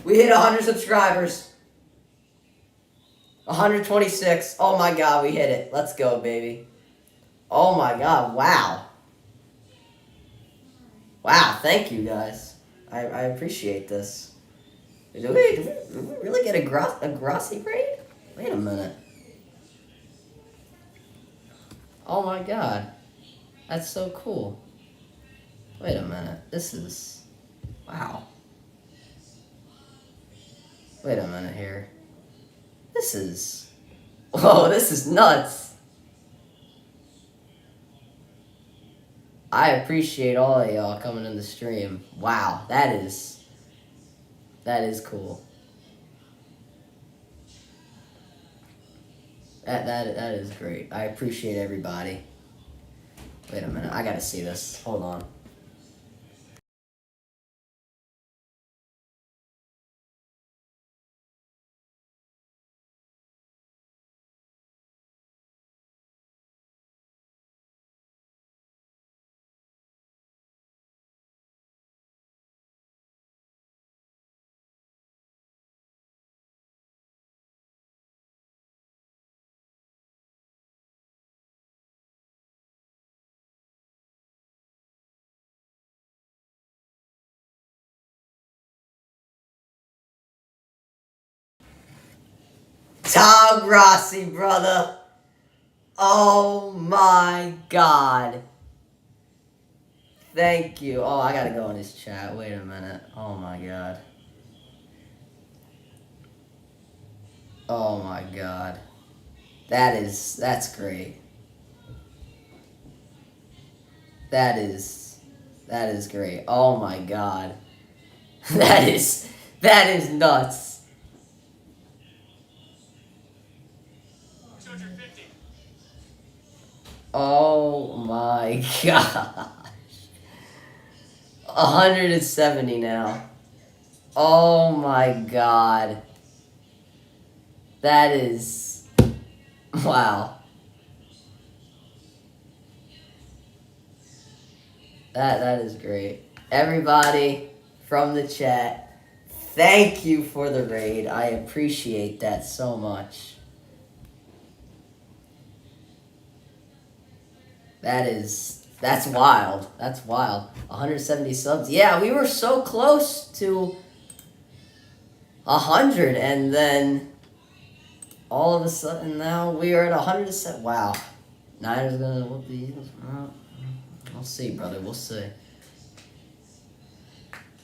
We hit 100 subscribers. 126. Oh my God, we hit it. Let's go, baby. Oh my God, wow. Wow, thank you guys. I appreciate this. Did we really get a Grossi raid? Wait a minute. Oh my God. That's so cool. Wait a minute. This is... Wow. Wait a minute here. This is... Whoa, this is nuts. I appreciate all of y'all coming in the stream. Wow, that is cool. That is great. I appreciate everybody. Wait a minute, I gotta see this. Hold on. Tom Grossi, brother. Oh my god. Thank you. Oh, I gotta go in his chat. Wait a minute. Oh my god. Oh my god. That's great. That is great. Oh my god. That is nuts. 250. Oh my god. 170 now. Oh my god. That is... Wow. That is great. Everybody from the chat, thank you for the raid. I appreciate that so much. That's wild. That's wild. 170 subs. Yeah, we were so close to 100, and then all of a sudden now we are at 107. Wow. Niners gonna whoop the Eagles. We'll see, brother. We'll see.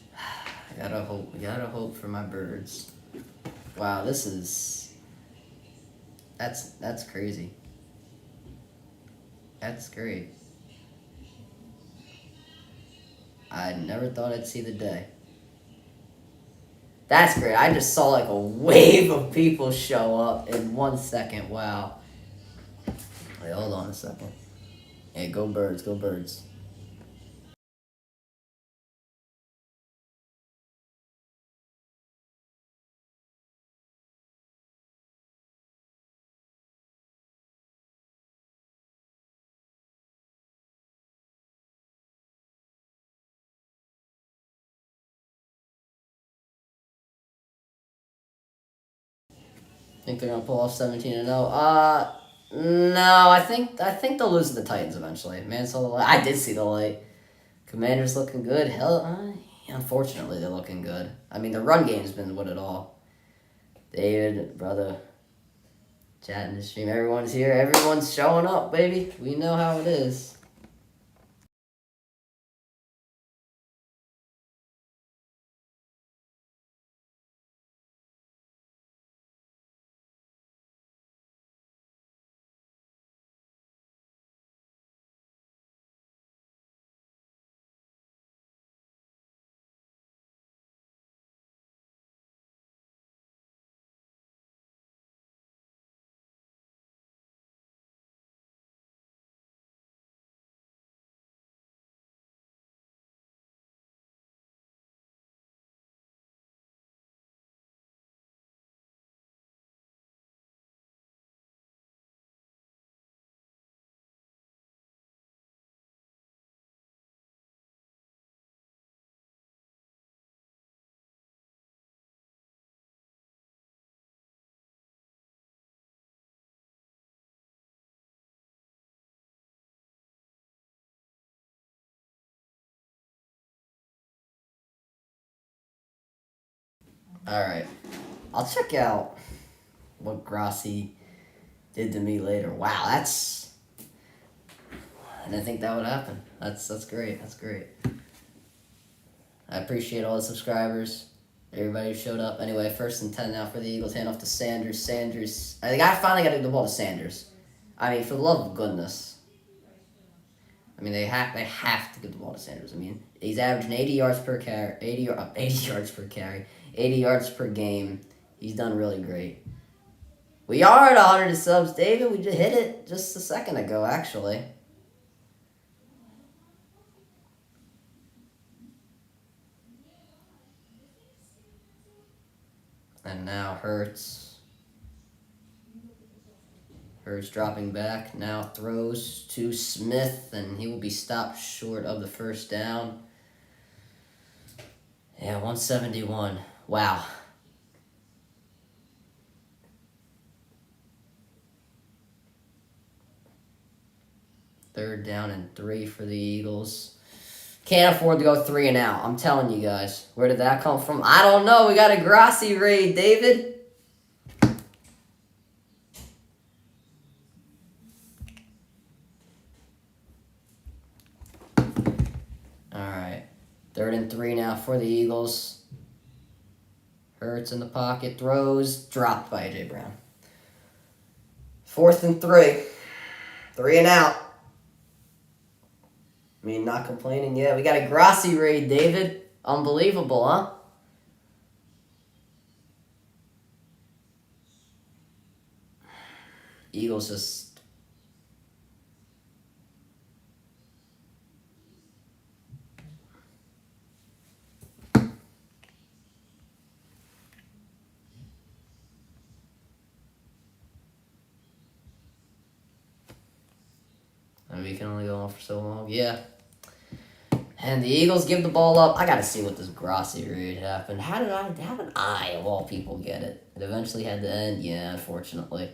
I gotta hope. We gotta hope for my birds. Wow, this is... That's crazy. That's great. I never thought I'd see the day. That's great. I just saw like a wave of people show up in 1 second. Wow. Wait, hold on a second. Hey, go birds, go birds. Think they're gonna pull off 17-0? No. I think they'll lose to the Titans eventually. Man saw the light. I did see the light. Commanders looking good. Hell, unfortunately they're looking good. I mean, the run game's been what it all. David, brother, chat in the stream. Everyone's here. Everyone's showing up, baby. We know how it is. Alright. I'll check out what Grossi did to me later. Wow, that's... I didn't think that would happen. That's great. That's great. I appreciate all the subscribers. Everybody showed up. Anyway, 1st and 10 now for the Eagles. Hand off to Sanders. Sanders. I think I finally got to give the ball to Sanders. I mean, for the love of goodness. I mean, they have to give the ball to Sanders. I mean, he's averaging 80 yards per carry, 80 yards per carry, 80 yards per game. He's done really great. We are at 100 subs, David. We just hit it just a second ago, actually. And now Hurts. Hurts dropping back. Now throws to Smith, and he will be stopped short of the first down. Yeah, 171. Wow. Third down and 3 for the Eagles. Can't afford to go 3 and out. I'm telling you guys. Where did that come from? I don't know. We got a Grassi raid, David. Alright. 3rd and 3 now for the Eagles. Hurts in the pocket. Throws. Dropped by A.J. Brown. 4th and 3. 3 and out. I mean, not complaining yet. We got a Grassi raid, David. Unbelievable, huh? Eagles just... I mean, we can only go on for so long. Yeah. And the Eagles give the ball up. I gotta see what this Grassi raid happened. How did I, of all people, get it? It eventually had to end. Yeah, unfortunately.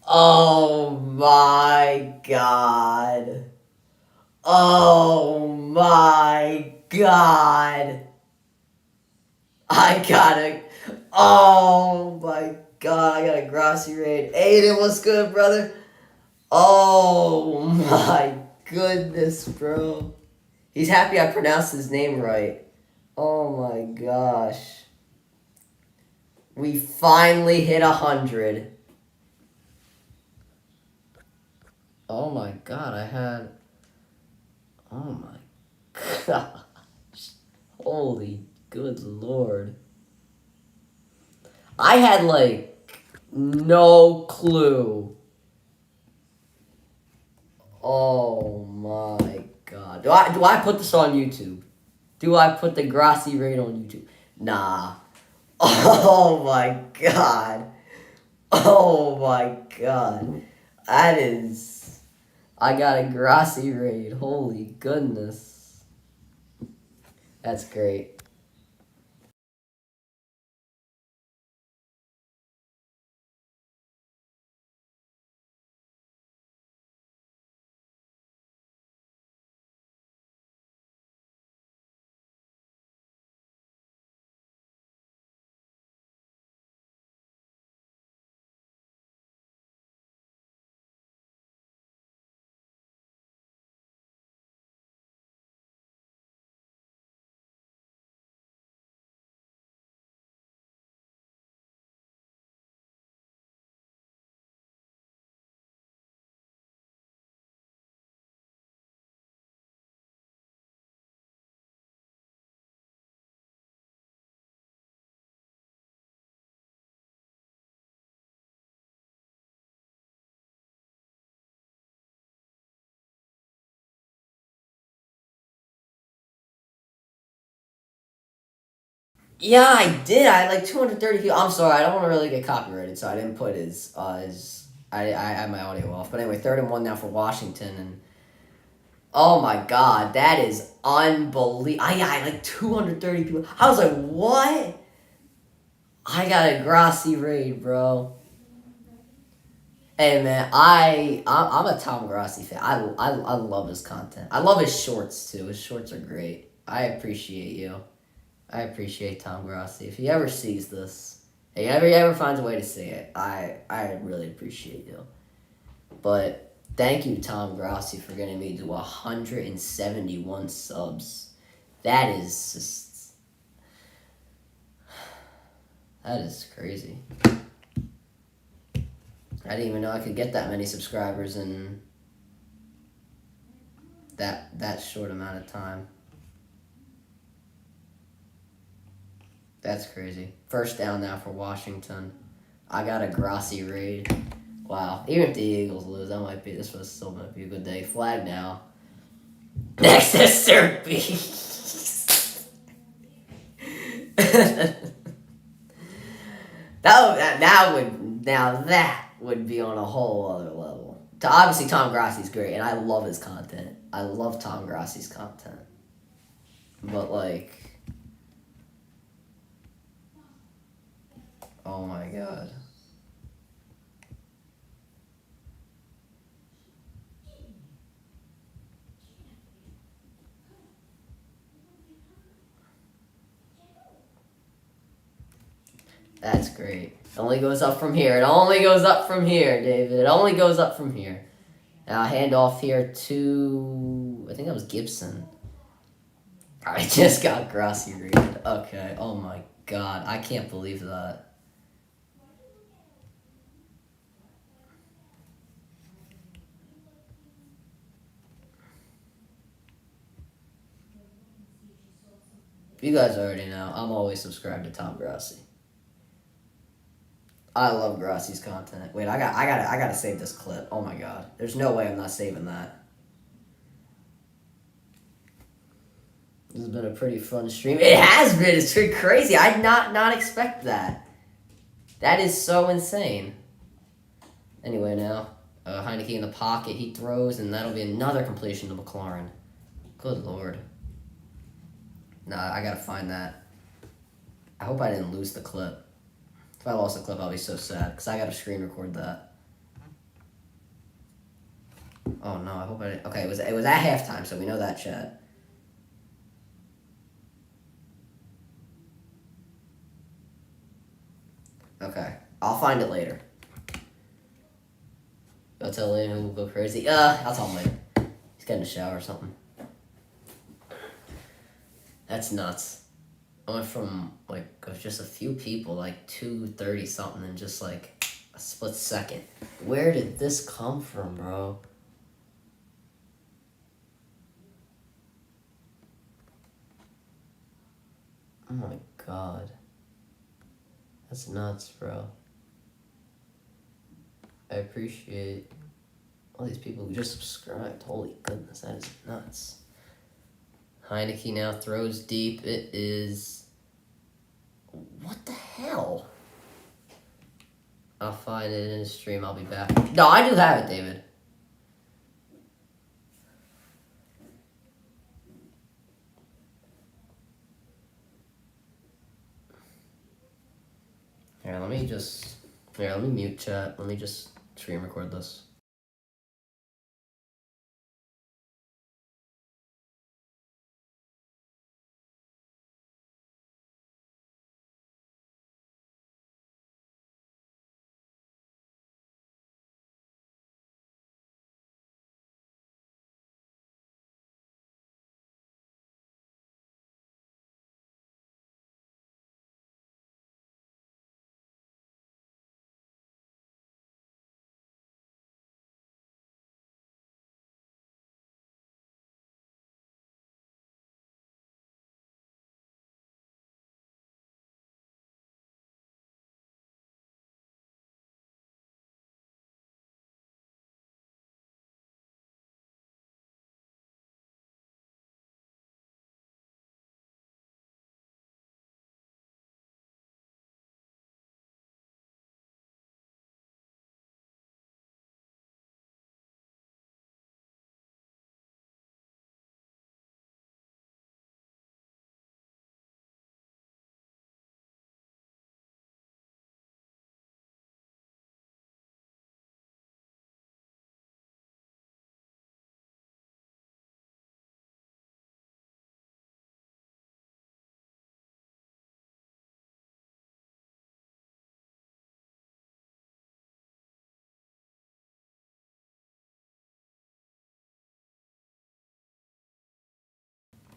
Oh my god. Oh my god. I gotta. Oh my god. I got a Grassi raid. Aiden, what's good, brother? Oh my goodness, bro. He's happy I pronounced his name right. Oh my gosh. We finally hit 100. Oh my god, I had... Oh my gosh. Holy good lord. I had, like, no clue. Oh my god. Do I put this on YouTube? Do I put the Grassi raid on YouTube? Nah. Oh my god. Oh my god. That is... I got a Grassi raid. Holy goodness. That's great. Yeah, I did. I had like 230 people. I'm sorry, I don't want to really get copyrighted, so I didn't put his. I had my audio off. But anyway, 3rd and 1 now for Washington, and oh my god, that is unbelievable. I got like 230 people. I was like, what? I got a Grassi raid, bro. Hey man, I'm a Tom Grassi fan. I love his content. I love his shorts too. His shorts are great. I appreciate you. I appreciate Tom Grassi. If he ever sees this, if he ever finds a way to see it, I really appreciate you. But thank you, Tom Grassi, for getting me to 171 subs. That is just, that is crazy. I didn't even know I could get that many subscribers in that short amount of time. That's crazy. 1st down now for Washington. I got a Grassi raid. Wow. Even if the Eagles lose, this was still might be a good day. Flag now. Next is Sir Beast. that would be on a whole other level. Obviously, Tom Grassi's great, and I love his content. I love Tom Grassi's content. But like, oh my god. That's great. It only goes up from here. It only goes up from here, David. It only goes up from here. Now hand off here to, I think that was Gibson. I just got Grassi rated. Okay. Oh my god. I can't believe that. You guys already know. I'm always subscribed to Tom Grassi. I love Grassi's content. Wait, I gotta save this clip. Oh my god. There's no way I'm not saving that. This has been a pretty fun stream. It has been. It's been crazy. I did not expect that. That is so insane. Anyway, now Heineke in the pocket. He throws, and that'll be another completion to McLaurin. Good lord. Nah, I gotta find that. I hope I didn't lose the clip. If I lost the clip, I'll be so sad because I gotta screen record that. Oh no, I hope I didn't. Okay, it was at halftime, so we know that, chat. Okay, I'll find it later. Go tell Liam who will go crazy. I'll tell him later. He's getting a shower or something. That's nuts. I went from like just a few people, like 230 something, in just like a split second. Where did this come from, bro? Oh my god. That's nuts, bro. I appreciate all these people who just subscribed. Holy goodness, that is nuts. Heineke now throws deep. It is... What the hell? I'll find it in the stream. I'll be back. No, I do have it, David. Here, let me mute chat. Let me just screen record this.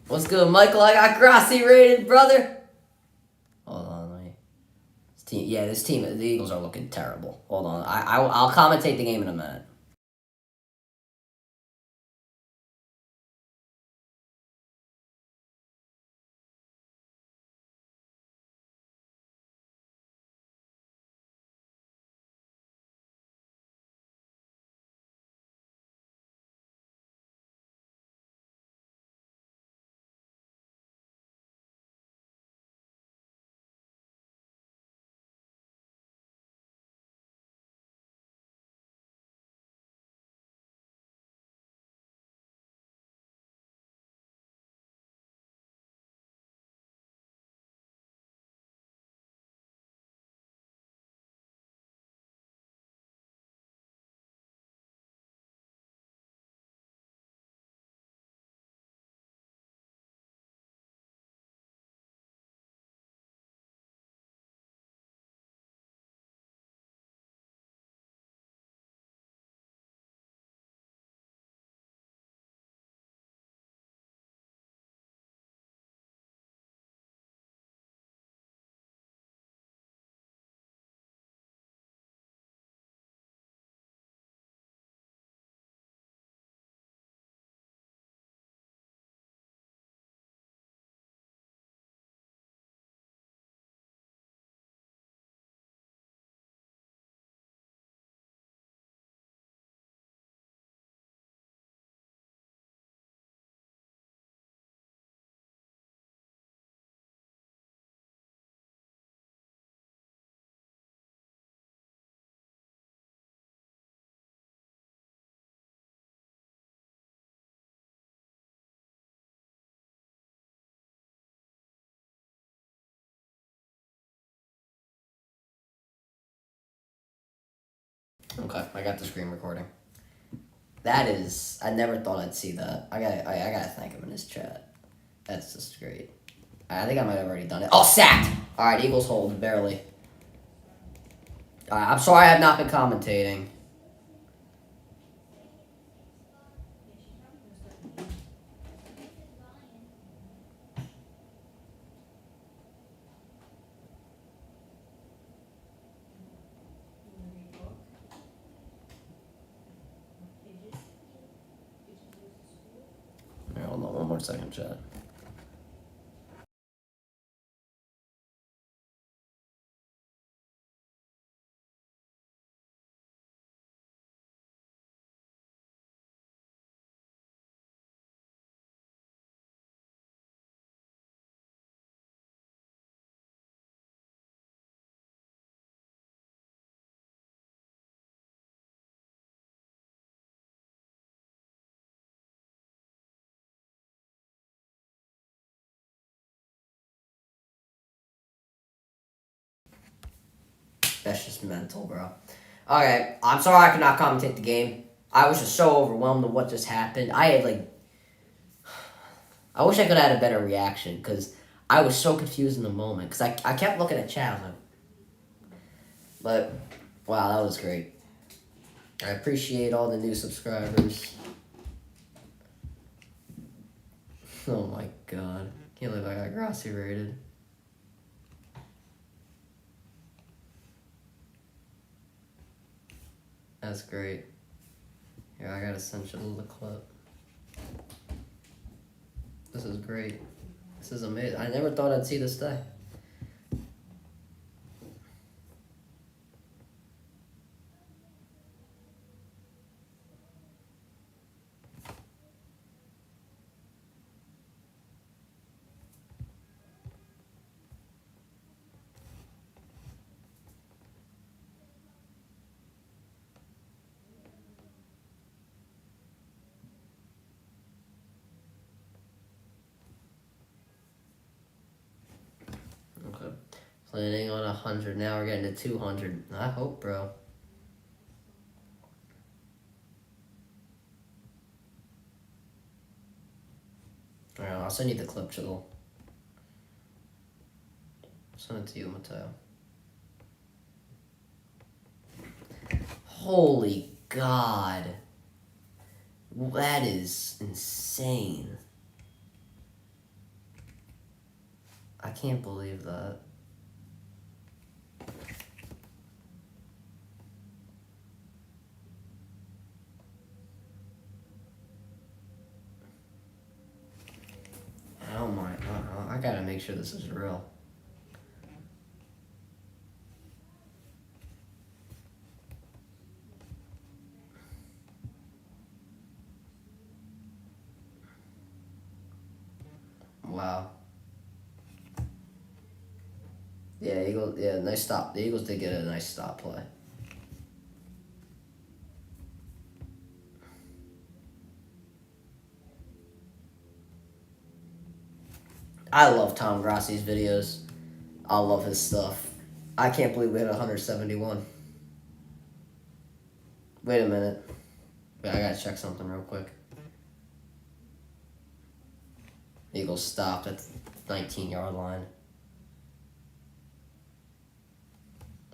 What's good, Michael? I got Grossi rated, brother. Hold on, let me. This team, the Eagles are looking terrible. Hold on, I'll commentate the game in a minute. Okay, I got the screen recording. That is, I never thought I'd see that. I gotta thank him in his chat. That's just great. I think I might have already done it. Oh, sacked! Alright, Eagles hold, barely. I'm sorry I have not been commentating. Here, hold on one more second, chat. That's just mental, bro. Okay, I'm sorry I could not commentate the game. I was just so overwhelmed with what just happened. I wish I could have had a better reaction because I was so confused in the moment because I kept looking at chat. But, wow, that was great. I appreciate all the new subscribers. Oh my god. Can't believe I got Grossi rated. That's great. Here, I gotta send you the clip. This is great. This is amazing. I never thought I'd see this day. Okay. Planning on 100. Now we're getting to 200. I hope, bro. Alright, I'll send you the clip, Chill. Send it to you, Mateo. Holy God. That is insane. I can't believe that. Oh my god, I gotta make sure this is real. Wow. Yeah, Eagles. Yeah, nice stop. The Eagles did get a nice stop play. I love Tom Grassi's videos. I love his stuff. I can't believe we had 171. Wait a minute. Wait, I gotta check something real quick. Eagles stopped at the 19-yard line.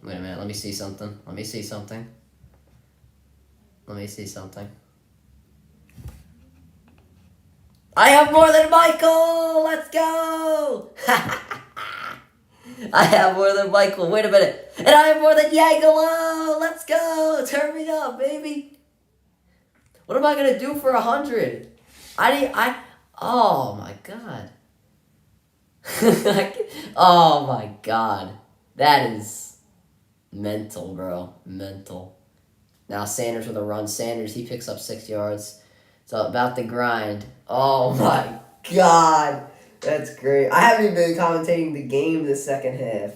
Wait a minute, let me see something. Let me see something. Let me see something. I have more than Michael! Let's go! I have more than Michael. Wait a minute. And I have more than Yagalo! Let's go! Turn me up, baby! What am I gonna do for 100? Oh my god. Oh my god. That is mental, bro. Mental. Now Sanders with a run. Sanders, he picks up 6 yards. It's about the grind. Oh my god. That's great. I haven't even been commentating the game the second half.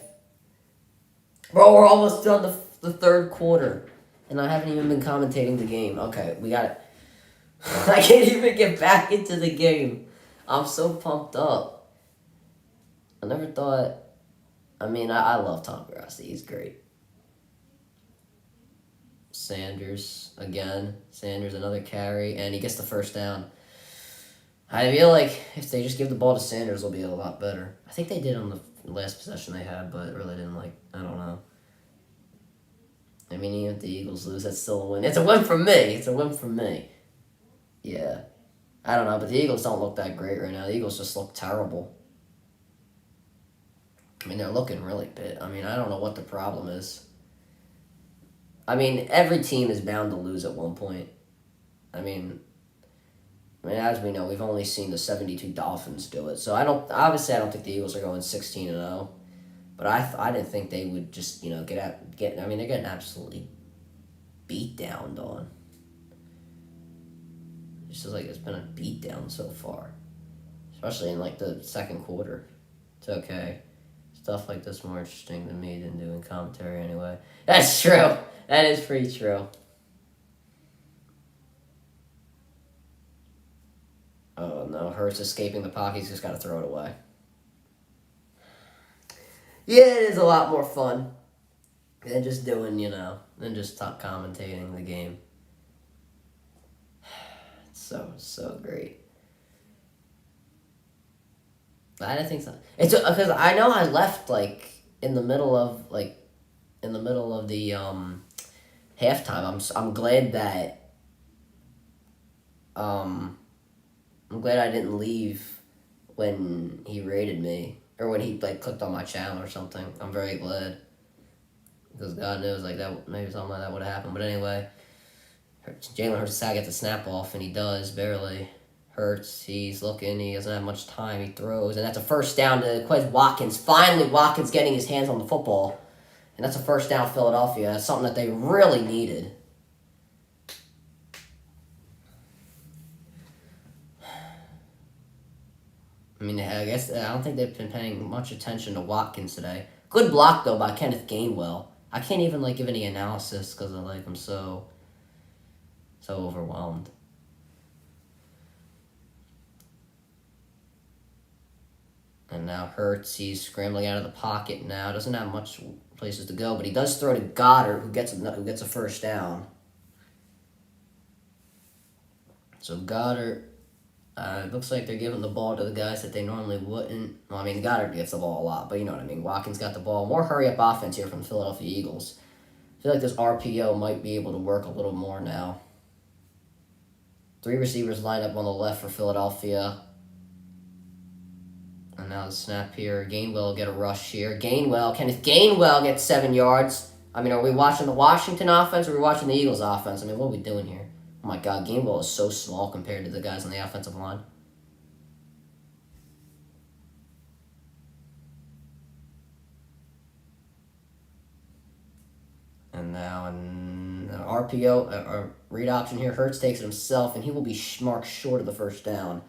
Bro, we're almost done the third quarter. And I haven't even been commentating the game. Okay, we got it. I can't even get back into the game. I'm so pumped up. I never thought... I mean, I love Tom Grassi. He's great. Sanders, again. Sanders, another carry. And he gets the first down. I feel like if they just give the ball to Sanders, it'll be a lot better. I think they did on the last possession they had, but really didn't I don't know. I mean, even if the Eagles lose, that's still a win. It's a win for me. It's a win for me. Yeah. I don't know, but the Eagles don't look that great right now. The Eagles just look terrible. I mean, they're looking really bad. I mean, I don't know what the problem is. I mean, every team is bound to lose at one point. I mean, as we know, we've only seen the 72 Dolphins do it. So I don't think the Eagles are going 16-0. But I didn't think they would just, I mean, they're getting absolutely beat down on. It's just like it's been a beat down so far. Especially in the second quarter. It's okay. Stuff like this more interesting than me than doing commentary anyway. That's true. That is pretty true. Oh no, Hurts escaping the pocket. He's just got to throw it away. Yeah, it is a lot more fun than just doing, than just commentating the game. It's so great. I didn't think so. It's because I know I left in the middle of the halftime. I'm glad that I'm glad I didn't leave when he rated me or when he clicked on my channel or something. I'm very glad because God knows that maybe something like that would have happened. But anyway, Jalen Hurts decided to get the snap off and he does barely. Hurts, he's looking, he doesn't have much time, he throws, and that's a first down to Quez Watkins. Finally, Watkins getting his hands on the football, and that's a first down Philadelphia. That's something that they really needed. I mean, I guess I don't think they've been paying much attention to Watkins today. Good block, though, by Kenneth Gainwell. I can't even, give any analysis because I'm so overwhelmed. And now Hurts, he's scrambling out of the pocket now. Doesn't have much places to go, but he does throw to Goddard, who gets a first down. So Goddard, it looks like they're giving the ball to the guys that they normally wouldn't. Well, I mean, Goddard gets the ball a lot, but you know what I mean. Watkins got the ball. More hurry-up offense here from the Philadelphia Eagles. I feel like this RPO might be able to work a little more now. 3 receivers lined up on the left for Philadelphia. And now the snap here. Gainwell will get a rush here. Kenneth Gainwell gets 7 yards. I mean, are we watching the Washington offense or are we watching the Eagles offense? I mean, what are we doing here? Oh my God, Gainwell is so small compared to the guys on the offensive line. And now an RPO, or read option here. Hurts takes it himself, and he will be marked short of the first down.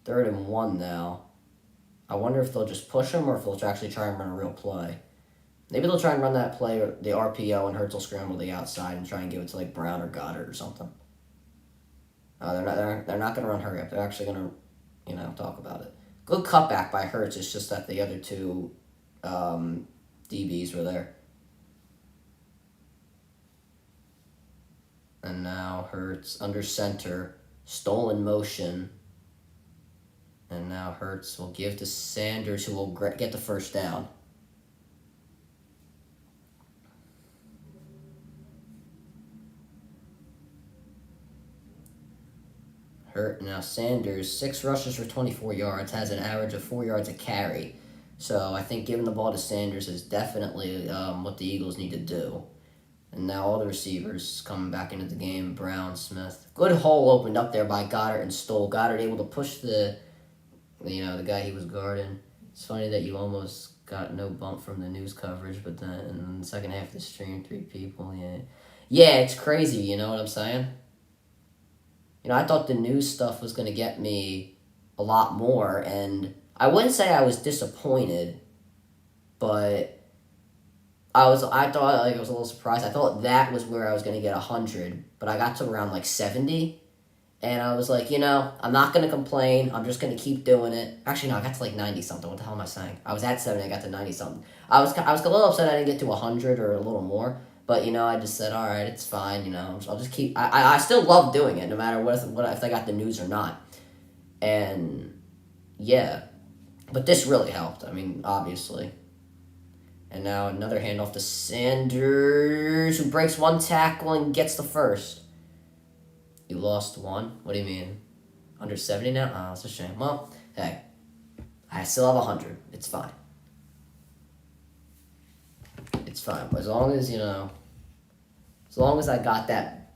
3rd and 1 now. I wonder if they'll just push him or if they'll actually try and run a real play. Maybe they'll try and run that play, or the RPO, and Hurts will scramble the outside and try and give it to like Brown or Goddard or something. They're not going to run hurry up. They're actually going to, talk about it. Good cutback by Hurts. It's just that the other two DBs were there. And now Hurts under center, stolen motion. And now Hurts will give to Sanders, who will get the first down. Now Sanders, 6 rushes for 24 yards, has an average of 4 yards a carry. So I think giving the ball to Sanders is definitely what the Eagles need to do. And now all the receivers coming back into the game. Brown, Smith. Good hole opened up there by Goddard and Stoll. Goddard able to push the guy he was guarding. It's funny that you almost got no bump from the news coverage, but then in the second half of the stream, 3 people, Yeah, it's crazy, you know what I'm saying? I thought the news stuff was going to get me a lot more, and I wouldn't say I was disappointed, but I thought I was a little surprised. I thought that was where I was going to get 100, but I got to around like 70, and I was like, I'm not going to complain. I'm just going to keep doing it. Actually, no, I got to like 90-something. What the hell am I saying? I was at 70, I got to 90-something. I was a little upset I didn't get to 100 or a little more. But, I just said, all right, it's fine, I'll just keep... I still love doing it, no matter if I got the news or not. And, yeah. But this really helped, obviously. And now another handoff to Sanders, who breaks 1 tackle and gets the first. You lost 1? What do you mean? Under 70 now? Oh, it's a shame. Well, hey. I still have 100. It's fine. It's fine. As long as, as long as I got that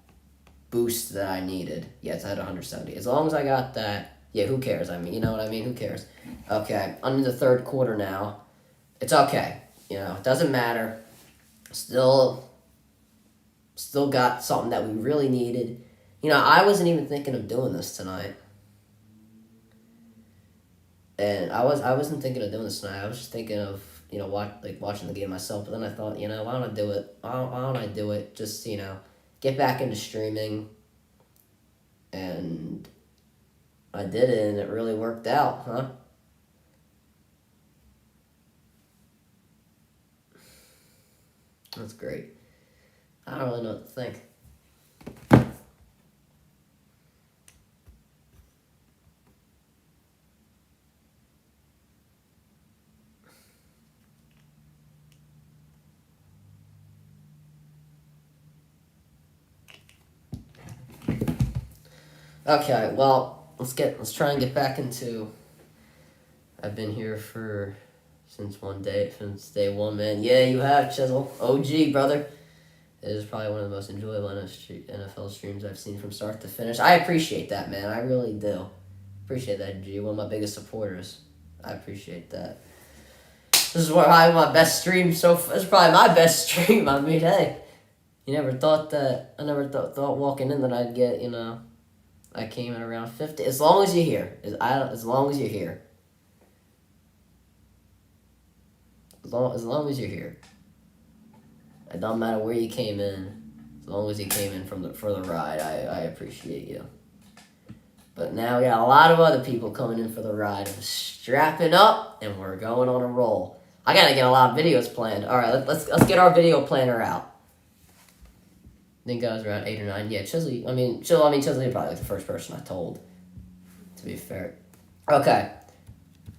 boost that I needed. Yes, I had 170. As long as I got that, who cares? You know what I mean? Who cares? Okay, under the 3rd quarter now. It's okay. It doesn't matter. Still got something that we really needed. I wasn't even thinking of doing this tonight. And I wasn't thinking of doing this tonight. I was just thinking of watching the game myself. But then I thought, why don't I do it? Why don't I do it? Just, get back into streaming. And I did it, and it really worked out, huh? That's great. I don't really know what to think. Okay, well, let's try and get back into... I've been here since day one, man. Yeah, you have, Chisel. OG, brother. It is probably one of the most enjoyable NFL streams I've seen from start to finish. I appreciate that, man. I really do. Appreciate that, G. One of my biggest supporters. I appreciate that. This is probably my best stream this is probably my best stream. Hey. You never thought that... I never thought walking in that I'd get, I came in around 50. As long as you're here. As long as you're here. As long as you're here. It don't matter where you came in. As long as you came in for the ride, I appreciate you. But now we got a lot of other people coming in for the ride. I'm strapping up, and we're going on a roll. I gotta get a lot of videos planned. All right, let's get our video planner out. I think I was around 8 or 9. Yeah, Chisley, you're probably like the first person I told, to be fair. Okay.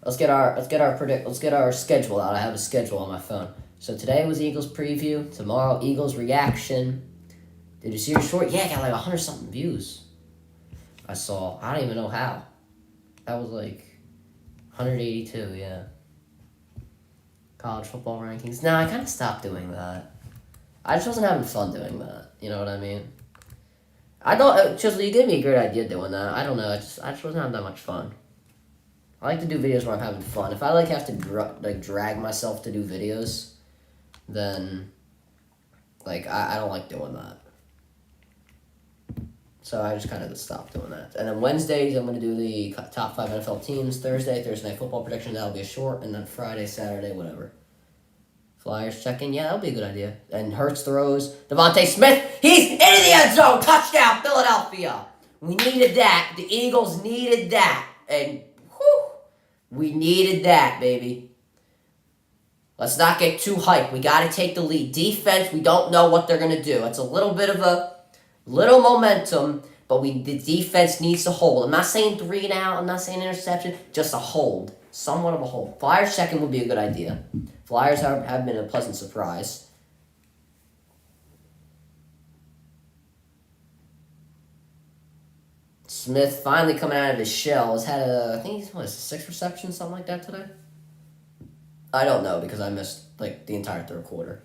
Let's get our schedule out. I have a schedule on my phone. So today was Eagles preview. Tomorrow, Eagles reaction. Did you see your short? Yeah, I got like 100-something views. I don't even know how. That was like, 182, yeah. College football rankings. No, I kind of stopped doing that. I just wasn't having fun doing that. You know what I mean? I don't. Chisel, you gave me a great idea doing that. I don't know. I just wasn't having that much fun. I like to do videos where I'm having fun. If I have to drag myself to do videos, then I don't like doing that. So I just kind of stopped doing that. And then Wednesdays I'm gonna do the top 5 NFL teams. Thursday Night Football prediction. That'll be a short, and then Friday, Saturday, whatever. Flyers check-in. Yeah, that'll be a good idea. And Hurts throws. Devontae Smith. He's into the end zone. Touchdown, Philadelphia. We needed that. The Eagles needed that, and whew, we needed that, baby. Let's not get too hyped. We got to take the lead. Defense, we don't know what they're going to do. It's a little bit of a little momentum, but the defense needs to hold. I'm not saying 3 and out. I'm not saying interception. Just a hold. Somewhat of a hold. Flyers second would be a good idea. Flyers have been a pleasant surprise. Smith finally coming out of his shell. Has had I think he's 6 receptions, something like that today? I don't know because I missed the entire third quarter.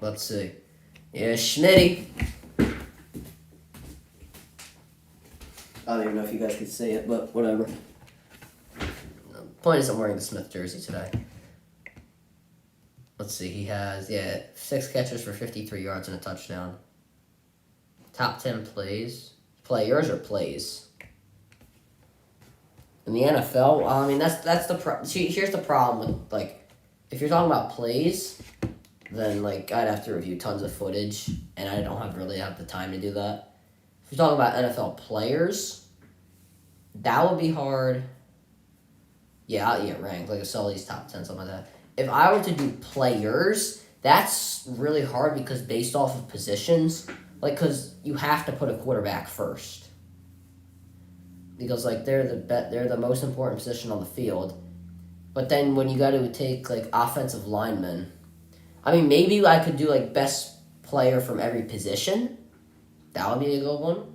Let's see. Yeah, Schmitty. I don't even know if you guys could see it, but whatever. Point is, I'm wearing the Smith jersey today. Let's see. He has 6 catches for 53 yards and a touchdown. Top 10 players or plays. In the NFL, I mean that's the here's the problem with if you're talking about plays, then I'd have to review tons of footage, and I don't really have the time to do that. If you're talking about NFL players, that would be hard. Yeah, I'll get ranked a Sully's top 10, something like that. If I were to do players, that's really hard because based off of positions, because you have to put a quarterback first. Because they're the most important position on the field, but then when you got to take offensive linemen, I mean maybe I could do best player from every position. That would be a good one.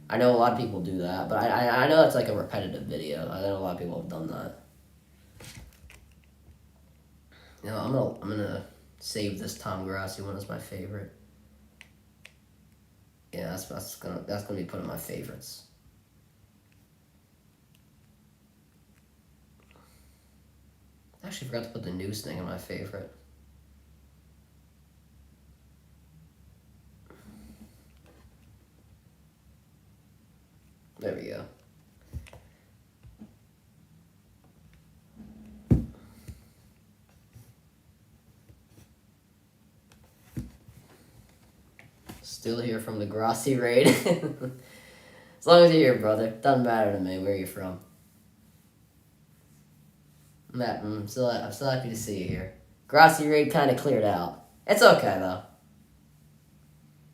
I know a lot of people do that, but I know that's a repetitive video. I know a lot of people have done that. I'm gonna save this Tom Grassi one as my favorite. Yeah, that's gonna be put in my favorites. I actually forgot to put the news thing in my favorite. There we go. Still here from the Grassi raid. As long as you're here, brother. Doesn't matter to me where you're from. Matt, I'm still happy to see you here. Grassi raid kind of cleared out. It's okay, though.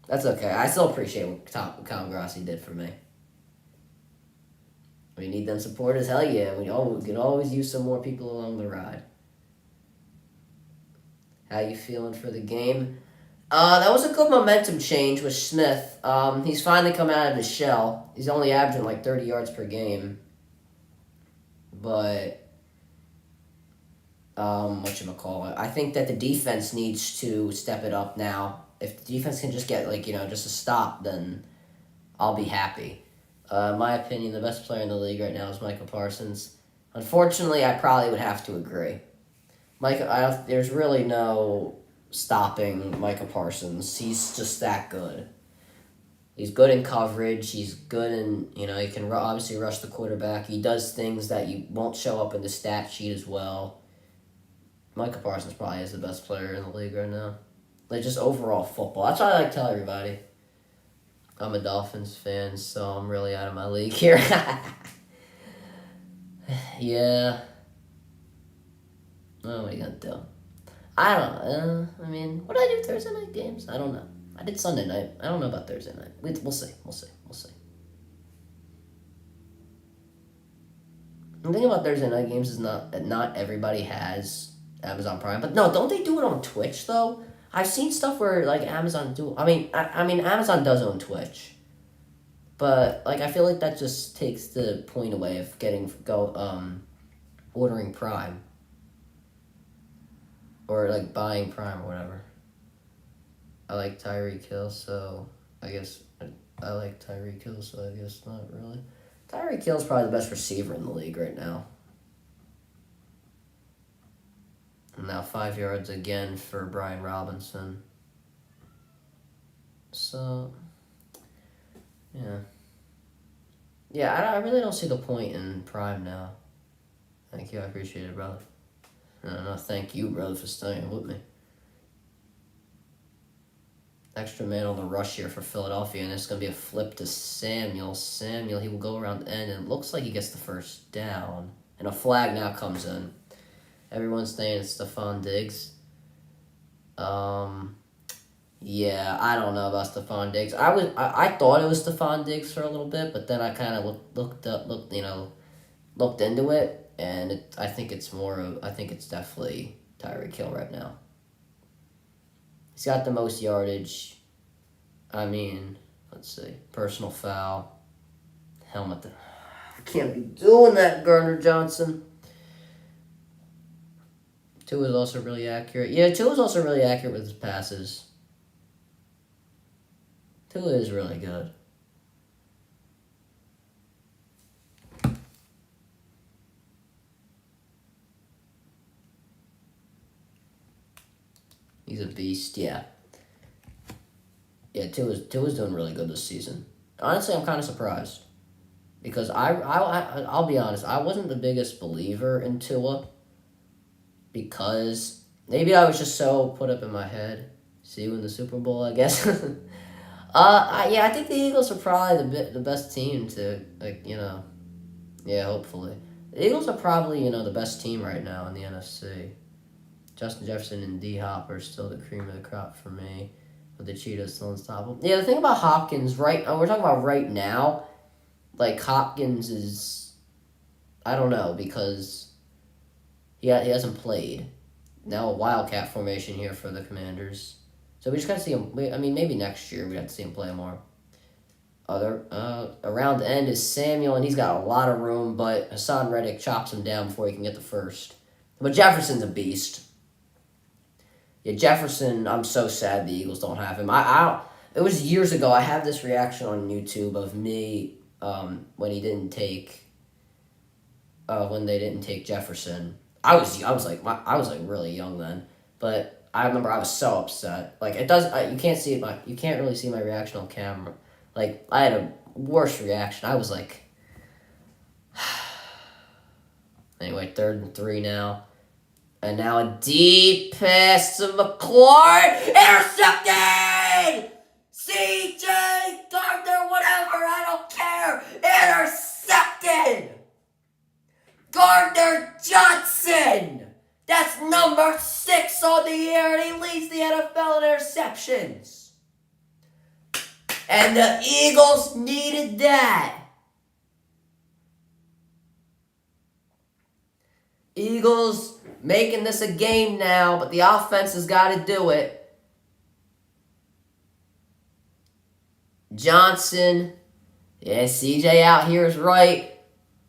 That's okay. I still appreciate what Tom Grassi did for me. We need them supporters. Hell yeah. We can always use some more people along the ride. How you feeling for the game? That was a good momentum change with Smith. He's finally come out of his shell. He's only averaging 30 yards per game. But whatchamacallit, I think that the defense needs to step it up now. If the defense can just get just a stop, then I'll be happy. In my opinion, the best player in the league right now is Micah Parsons. Unfortunately, I probably would have to agree. There's really no stopping Micah Parsons. He's just that good. He's good in coverage. He's good in, he can obviously rush the quarterback. He does things that you won't show up in the stat sheet as well. Micah Parsons probably is the best player in the league right now. Just overall football. That's what I like to tell everybody. I'm a Dolphins fan, so I'm really out of my league here. Yeah. Oh, what are you going to do? I don't know. What did I do Thursday night games? I don't know. I did Sunday night. I don't know about Thursday night. We'll see. The thing about Thursday night games is not everybody has Amazon Prime. But no, don't they do it on Twitch, though? I've seen stuff where, Amazon do... Amazon does own Twitch. But like I feel like that just takes the point away of ordering Prime or like buying Prime or whatever. I like Tyreek Hill, so I guess I like Tyreek Hill, so I guess not really. Tyreek Hill's probably the best receiver in the league right now. And now 5 yards again for Brian Robinson. So, yeah. Yeah, I really don't see the point in Prime now. Thank you, I appreciate it, brother. No, thank you, brother, for staying with me. Extra man on the rush here for Philadelphia, and it's going to be a flip to Samuel. Samuel, he will go around the end, and it looks like he gets the first down. And a flag now comes in. Everyone's saying it's Stephon Diggs. Yeah, I don't know about Stephon Diggs. I thought it was Stephon Diggs for a little bit, but then I kind of looked into it, and I think it's definitely Tyreek Hill right now. He's got the most yardage. I mean, let's see, personal foul, helmet. I can't be doing that, Gardner Johnson. Tua is also really accurate. Yeah, Tua is also really accurate with his passes. Tua is really good. He's a beast, yeah. Yeah, Tua's doing really good this season. Honestly, I'm kind of surprised. Because I'll be honest, I wasn't the biggest believer in Tua. Because maybe I was just so put up in my head. See you in the Super Bowl, I guess. I think the Eagles are probably the best team to, yeah, hopefully. The Eagles are probably, the best team right now in the NFC. Justin Jefferson and D-Hop are still the cream of the crop for me. With the Cheetahs still unstoppable. Yeah, the thing about Hopkins, we're talking about right now, like, Hopkins is, I don't know, because he hasn't played. Now a Wildcat formation here for the Commanders. So we just got to see him. Maybe next year we have to see him play more. Around the end is Samuel, and he's got a lot of room, but Hassan Reddick chops him down before he can get the first. But Jefferson's a beast. Yeah, Jefferson, I'm so sad the Eagles don't have him. It was years ago. I have this reaction on YouTube of me when they didn't take Jefferson. I was really young then, but I remember I was so upset. Like you can't see it. You can't really see my reaction on camera. Like I had a worse reaction. I was like, anyway, 3rd and 3 now. And now a deep pass to McLaurin. Intercepted! CJ Gardner, whatever, I don't care. Intercepted! Gardner Johnson! That's number 6 on the year, and he leads the NFL in interceptions. And the Eagles needed that. Eagles making this a game now, but the offense has got to do it. Johnson, yeah, CJ out here is right.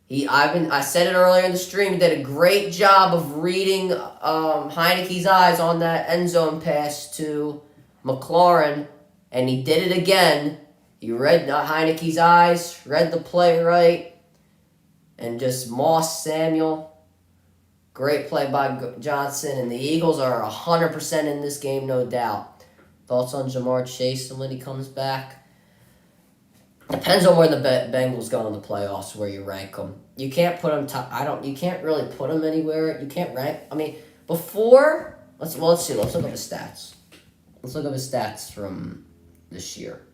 I said it earlier in the stream. He did a great job of reading Heineke's eyes on that end zone pass to McLaurin, and he did it again. He read Heineke's eyes, read the play right, and just mossed Samuel. Great play by Johnson, and the Eagles are 100% in this game, no doubt. Thoughts on Jamar Chase and when he comes back? Depends on where the Bengals go in the playoffs, where you rank them. You can't put them. You can't really put them anywhere. You can't rank. Before. Let's see. Let's look up his stats. Let's look up his stats from this year.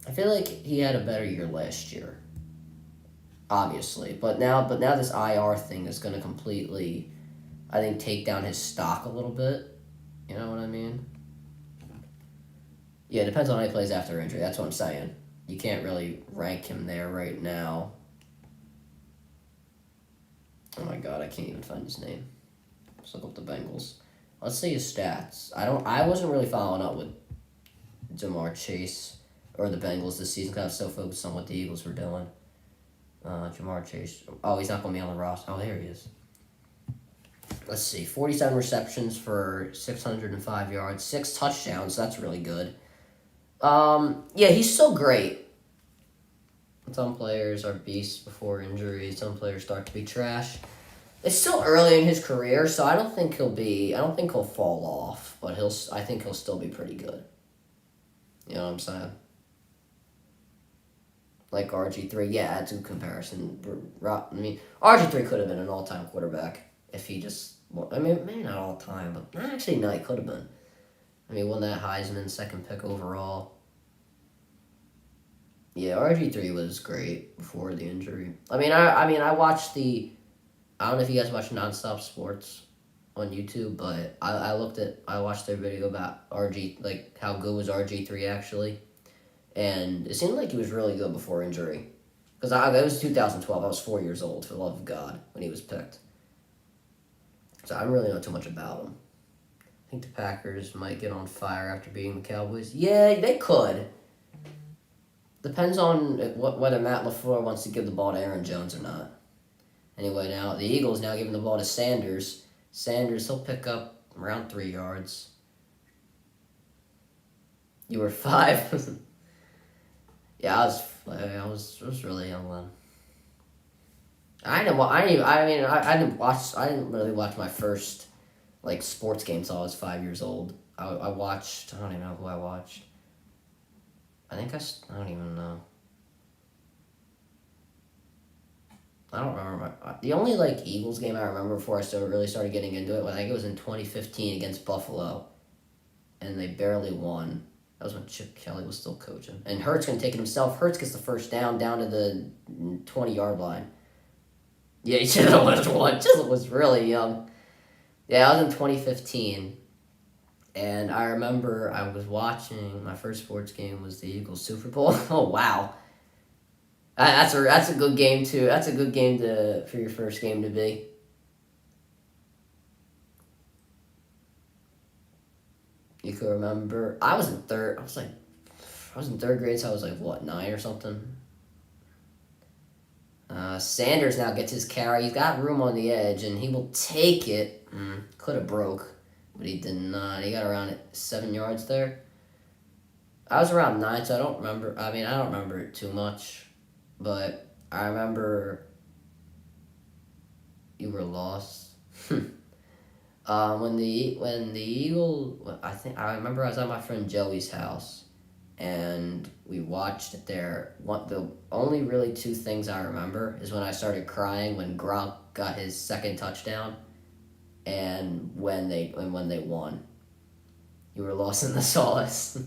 I feel like he had a better year last year. Obviously, but now this IR thing is going to completely, I think, take down his stock a little bit. You know what I mean? Yeah, it depends on how he plays after injury. That's what I'm saying. You can't really rank him there right now. Oh my god, I can't even find his name. Let's look up the Bengals. Let's see his stats. I wasn't really following up with Jamar Chase or the Bengals this season because I was so focused on what the Eagles were doing. Jamar Chase. Oh, he's not going to be on the roster. Oh, there he is. Let's see. 47 receptions for 605 yards, 6 touchdowns. That's really good. Yeah, he's so great. Some players are beasts before injury. Some players start to be trash. It's still early in his career, so I don't think he'll fall off, but I think he'll still be pretty good. You know what I'm saying? Like RG3, yeah, that's a good comparison. I mean, RG3 could have been an all-time quarterback if he just, I mean, maybe not all-time, but actually, no, he could have been. I mean, won that Heisman, second pick overall. Yeah, RG3 was great before the injury. I watched I don't know if you guys watch Nonstop Sports on YouTube, but I watched their video about RG, like how good was RG3 actually, and it seemed like he was really good before injury, because it was 2012. I was 4 years old, for the love of God, when he was picked. So I don't really know too much about him. I think the Packers might get on fire after beating the Cowboys. Yeah, they could. Depends on whether Matt LaFleur wants to give the ball to Aaron Jones or not. Anyway, now the Eagles now giving the ball to Sanders. Sanders, he'll pick up around 3 yards. You were 5. Yeah, I was really young then. I didn't really watch my first sports game until I was 5 years old. I watched. I don't even know who I watched. I don't even know. I don't remember. The only Eagles game I remember before I really started getting into it, I think it was in 2015 against Buffalo, and they barely won. That was when Chip Kelly was still coaching, and Hurts couldn't take it himself. Hurts gets the first down to the 20-yard line. Yeah, Chisel was one. Chisel was really young. Yeah, I was in 2015. And I remember I was watching, my first sports game was the Eagles Super Bowl. Oh, wow. That's a good game, too. That's a good game for your first game to be. You could remember, I was in third grade, so I was 9 or something. Sanders now gets his carry. He's got room on the edge, and he will take it. Could have broke. But he did not. He got around 7 yards there. I was around 9, so I don't remember. I don't remember it too much. But I remember you were lost. When the Eagle, I remember I was at my friend Joey's house, and we watched it there. The only really 2 things I remember is when I started crying when Gronk got his second touchdown, and when they won. You were lost in the sauce.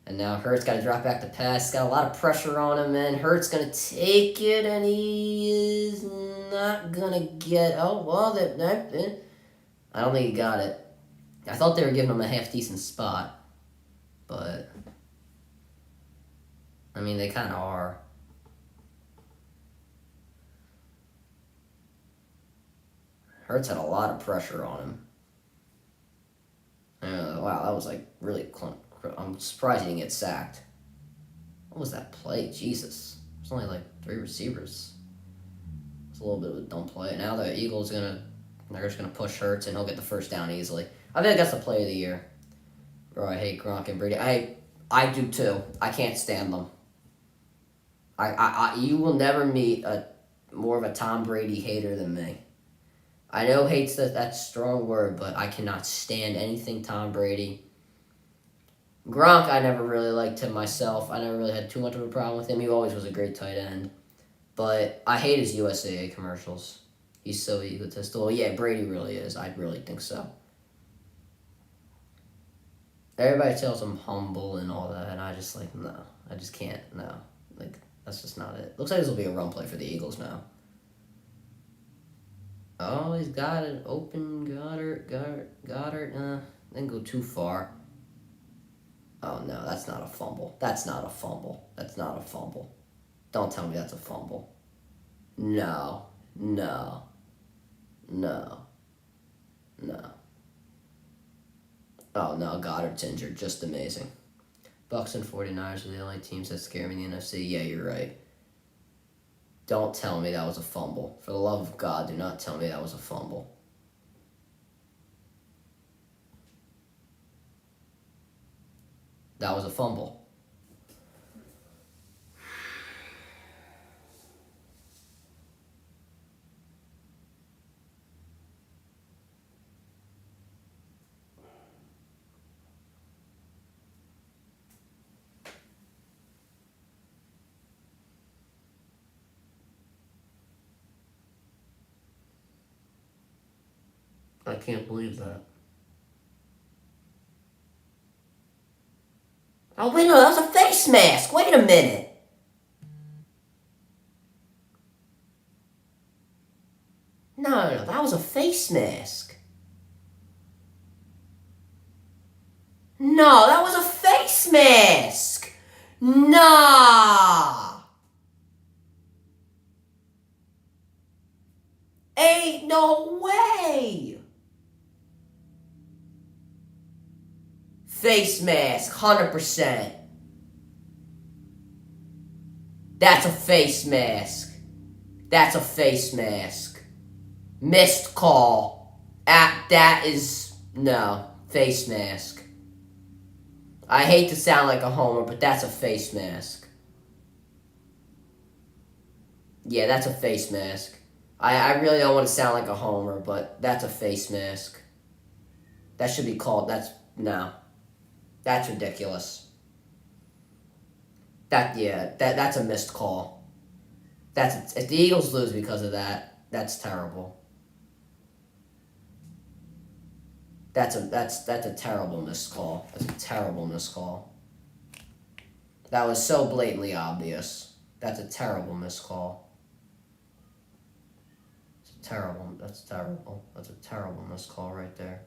And now Hurts got to drop back to pass. Got a lot of pressure on him, and Hurts going to take it, and he is not going to get... Oh, well, I don't think he got it. I thought they were giving him a half-decent spot, but... they kind of are. Hurts had a lot of pressure on him. Wow, that was really I'm surprised he didn't get sacked. What was that play? Jesus. There's only 3 receivers. It's a little bit of a dumb play. Now the Eagles they're just gonna push Hurts and he'll get the first down easily. I think that's the play of the year. Bro, I hate Gronk and Brady. I do too. I can't stand them. You will never meet more of a Tom Brady hater than me. I know hate's that's a strong word, but I cannot stand anything Tom Brady. Gronk, I never really liked him myself. I never really had too much of a problem with him. He always was a great tight end. But I hate his USAA commercials. He's so egotistical. Yeah, Brady really is. I really think so. Everybody tells him humble and all that, and I just no. I just can't, no. That's just not it. Looks like this will be a run play for the Eagles now. Oh, he's got it open. Goddard. Didn't go too far. Oh, no, that's not a fumble. That's not a fumble. That's not a fumble. Don't tell me that's a fumble. No. Oh, no, Goddard's injured. Just amazing. Bucks and 49ers are the only teams that scare me in the NFC. Yeah, you're right. Don't tell me that was a fumble. For the love of God, do not tell me that was a fumble. That was a fumble. I can't believe that. Oh, wait, no, that was a face mask. Wait a minute. No, that was a face mask. No, that was a face mask. Nah. Ain't no way. Face mask, 100%. That's a face mask. That's a face mask. Missed call. That is, no, face mask. I hate to sound like a homer, but that's a face mask. Yeah, that's a face mask. I really don't want to sound like a homer, but that's a face mask. That should be called, no. That's ridiculous. That's a missed call. If the Eagles lose because of that, that's terrible. That's a terrible missed call. That's a terrible missed call. That was so blatantly obvious. That's a terrible missed call. Terrible. That's terrible. That's a terrible missed call right there.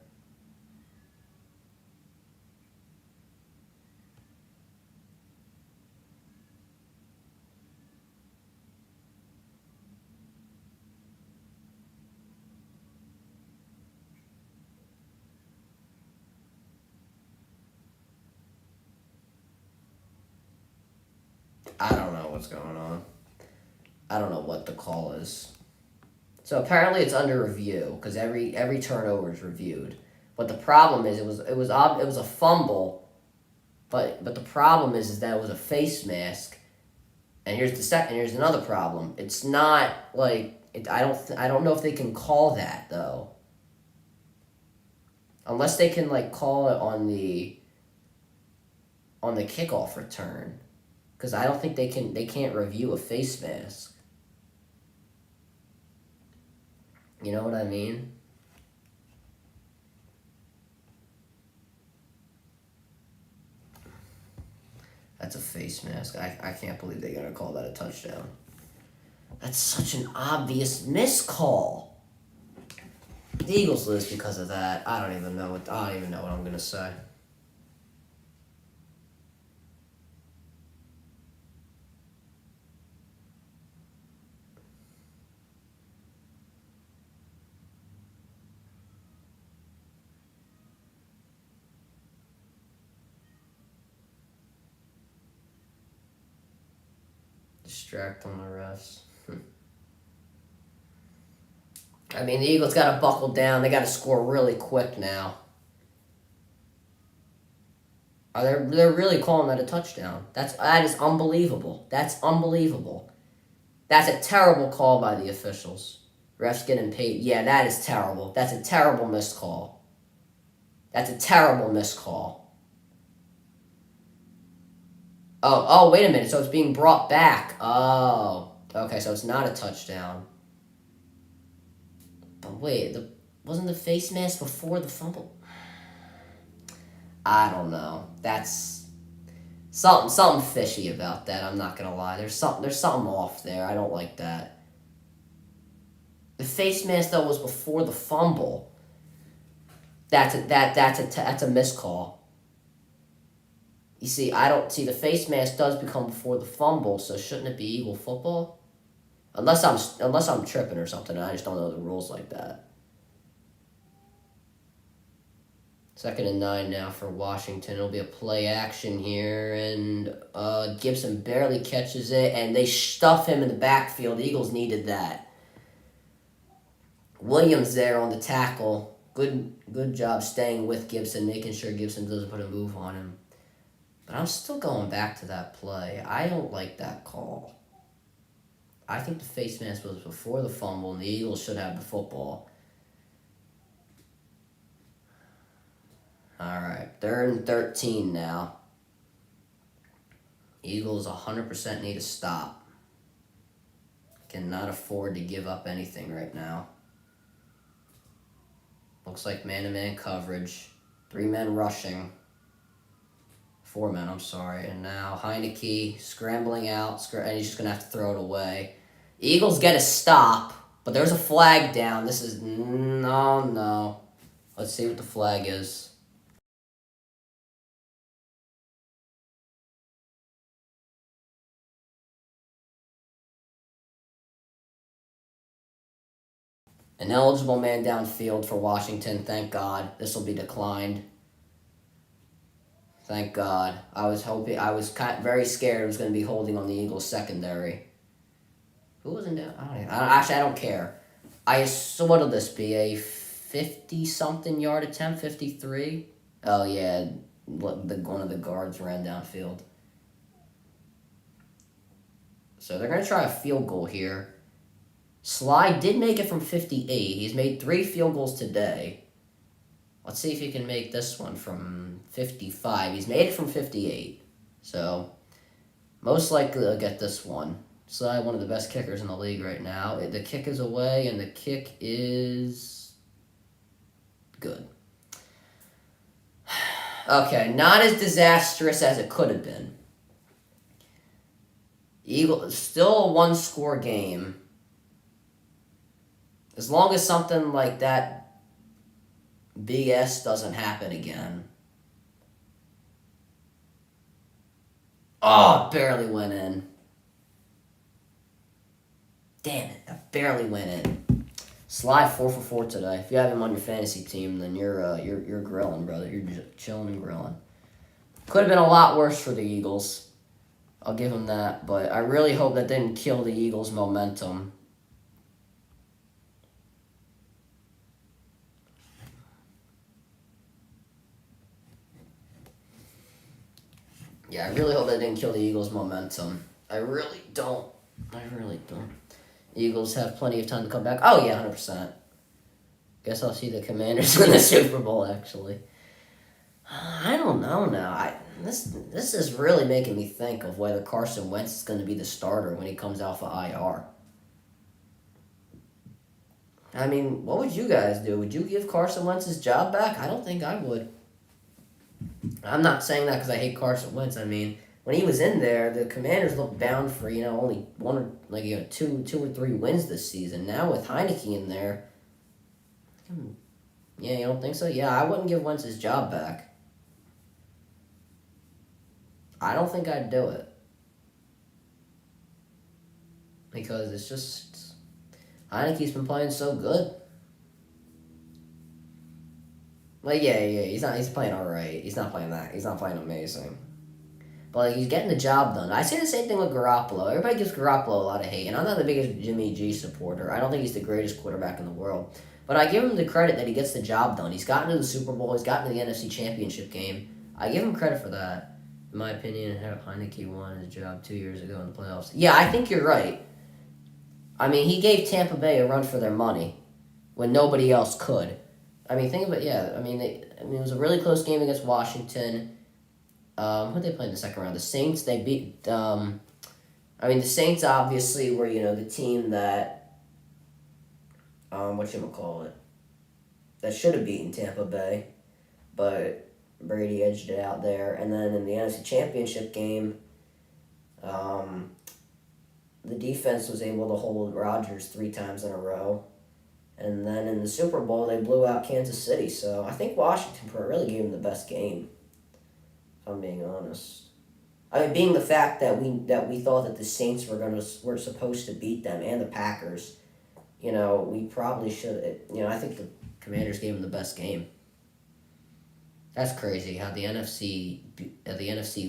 I don't know what's going on. I don't know what the call is. So apparently it's under review because every turnover is reviewed. But the problem is it was a fumble, but the problem is that it was a face mask. And here's another problem. It's not like I don't know if they can call that though. Unless they can like call it on the kickoff return. Because I don't think they can't review a face mask. You know what I mean? That's a face mask. I can't believe they're going to call that a touchdown. That's such an obvious miscall. The Eagles lose because of that. I don't even know what I'm going to say. Distract on the refs. I mean, the Eagles got to buckle down. They got to score really quick now. They're really calling that a touchdown. That is unbelievable. That's unbelievable. That's a terrible call by the officials. Refs getting paid. Yeah, that is terrible. That's a terrible missed call. That's a terrible missed call. Oh, wait a minute. So it's being brought back. Oh, okay. So it's not a touchdown. But wait, wasn't the face mask before the fumble? I don't know. That's something fishy about that. I'm not gonna lie. There's something off there. I don't like that. The face mask though was before the fumble. That's a miscall. You see, the face mask does become before the fumble, so shouldn't it be Eagle football? Unless I'm tripping or something, and I just don't know the rules like that. 2nd and 9 now for Washington. It'll be a play action here, and Gibson barely catches it, and they stuff him in the backfield. The Eagles needed that. Williams there on the tackle. Good job staying with Gibson, making sure Gibson doesn't put a move on him. But I'm still going back to that play. I don't like that call. I think the face mask was before the fumble, and the Eagles should have the football. All right, 3rd and 13 now. Eagles 100% need to stop. Cannot afford to give up anything right now. Looks like man-to-man coverage. 3 men rushing. 4 men, I'm sorry. And now Heineke scrambling out, and he's just going to have to throw it away. Eagles get a stop, but there's a flag down. This is... No. Let's see what the flag is. An eligible man downfield for Washington. Thank God. This will be declined. Thank God. I was very scared it was going to be holding on the Eagles secondary. Who was in down? I don't care. So what'll this be? A 50-something yard attempt? 53? Oh, yeah. One of the guards ran downfield. So they're going to try a field goal here. Sly did make it from 58. He's made 3 field goals today. Let's see if he can make this one from 55. He's made it from 58. So, most likely they'll get this one. Sly, one of the best kickers in the league right now. The kick is away, and the kick is good. Okay, not as disastrous as it could have been. Eagles, still a 1-score game. As long as something like that BS doesn't happen again. Oh, barely went in. Damn it, that barely went in. Sly 4 for 4 today. If you have him on your fantasy team, then you're grilling, brother. You're just chilling and grilling. Could have been a lot worse for the Eagles. I'll give him that, but I really hope that didn't kill the Eagles' momentum. Yeah, I really hope that didn't kill the Eagles' momentum. I really don't. Eagles have plenty of time to come back. Oh, yeah, 100%. Guess I'll see the Commanders in the Super Bowl, actually. I don't know now. This is really making me think of whether Carson Wentz is going to be the starter when he comes off of IR. I mean, what would you guys do? Would you give Carson Wentz his job back? I don't think I would. I'm not saying that because I hate Carson Wentz. I mean, when he was in there, the Commanders looked bound for only two or three wins this season. Now with Heineke in there, yeah, you don't think so? Yeah, I wouldn't give Wentz his job back. I don't think I'd do it because it's just Heineke's been playing so good. Like, yeah, he's playing all right. He's not playing that. He's not playing amazing. But he's getting the job done. I say the same thing with Garoppolo. Everybody gives Garoppolo a lot of hate, and I'm not the biggest Jimmy G supporter. I don't think he's the greatest quarterback in the world. But I give him the credit that he gets the job done. He's gotten to the Super Bowl. He's gotten to the NFC Championship game. I give him credit for that. In my opinion, Heineke won his job 2 years ago in the playoffs. Yeah, I think you're right. I mean, he gave Tampa Bay a run for their money when nobody else could. I mean, think about it. Yeah, I mean, it was a really close game against Washington. Who did they play in the second round? The Saints. They beat. The Saints obviously were the team that that should have beaten Tampa Bay, but Brady edged it out there. And then in the NFC Championship game, the defense was able to hold Rodgers 3 times in a row. And then in the Super Bowl, they blew out Kansas City. So I think Washington really gave them the best game, if I'm being honest. I mean, being the fact that we thought that the Saints were supposed to beat them and the Packers, we probably should. I think the Commanders gave them the best game. That's crazy how the NFC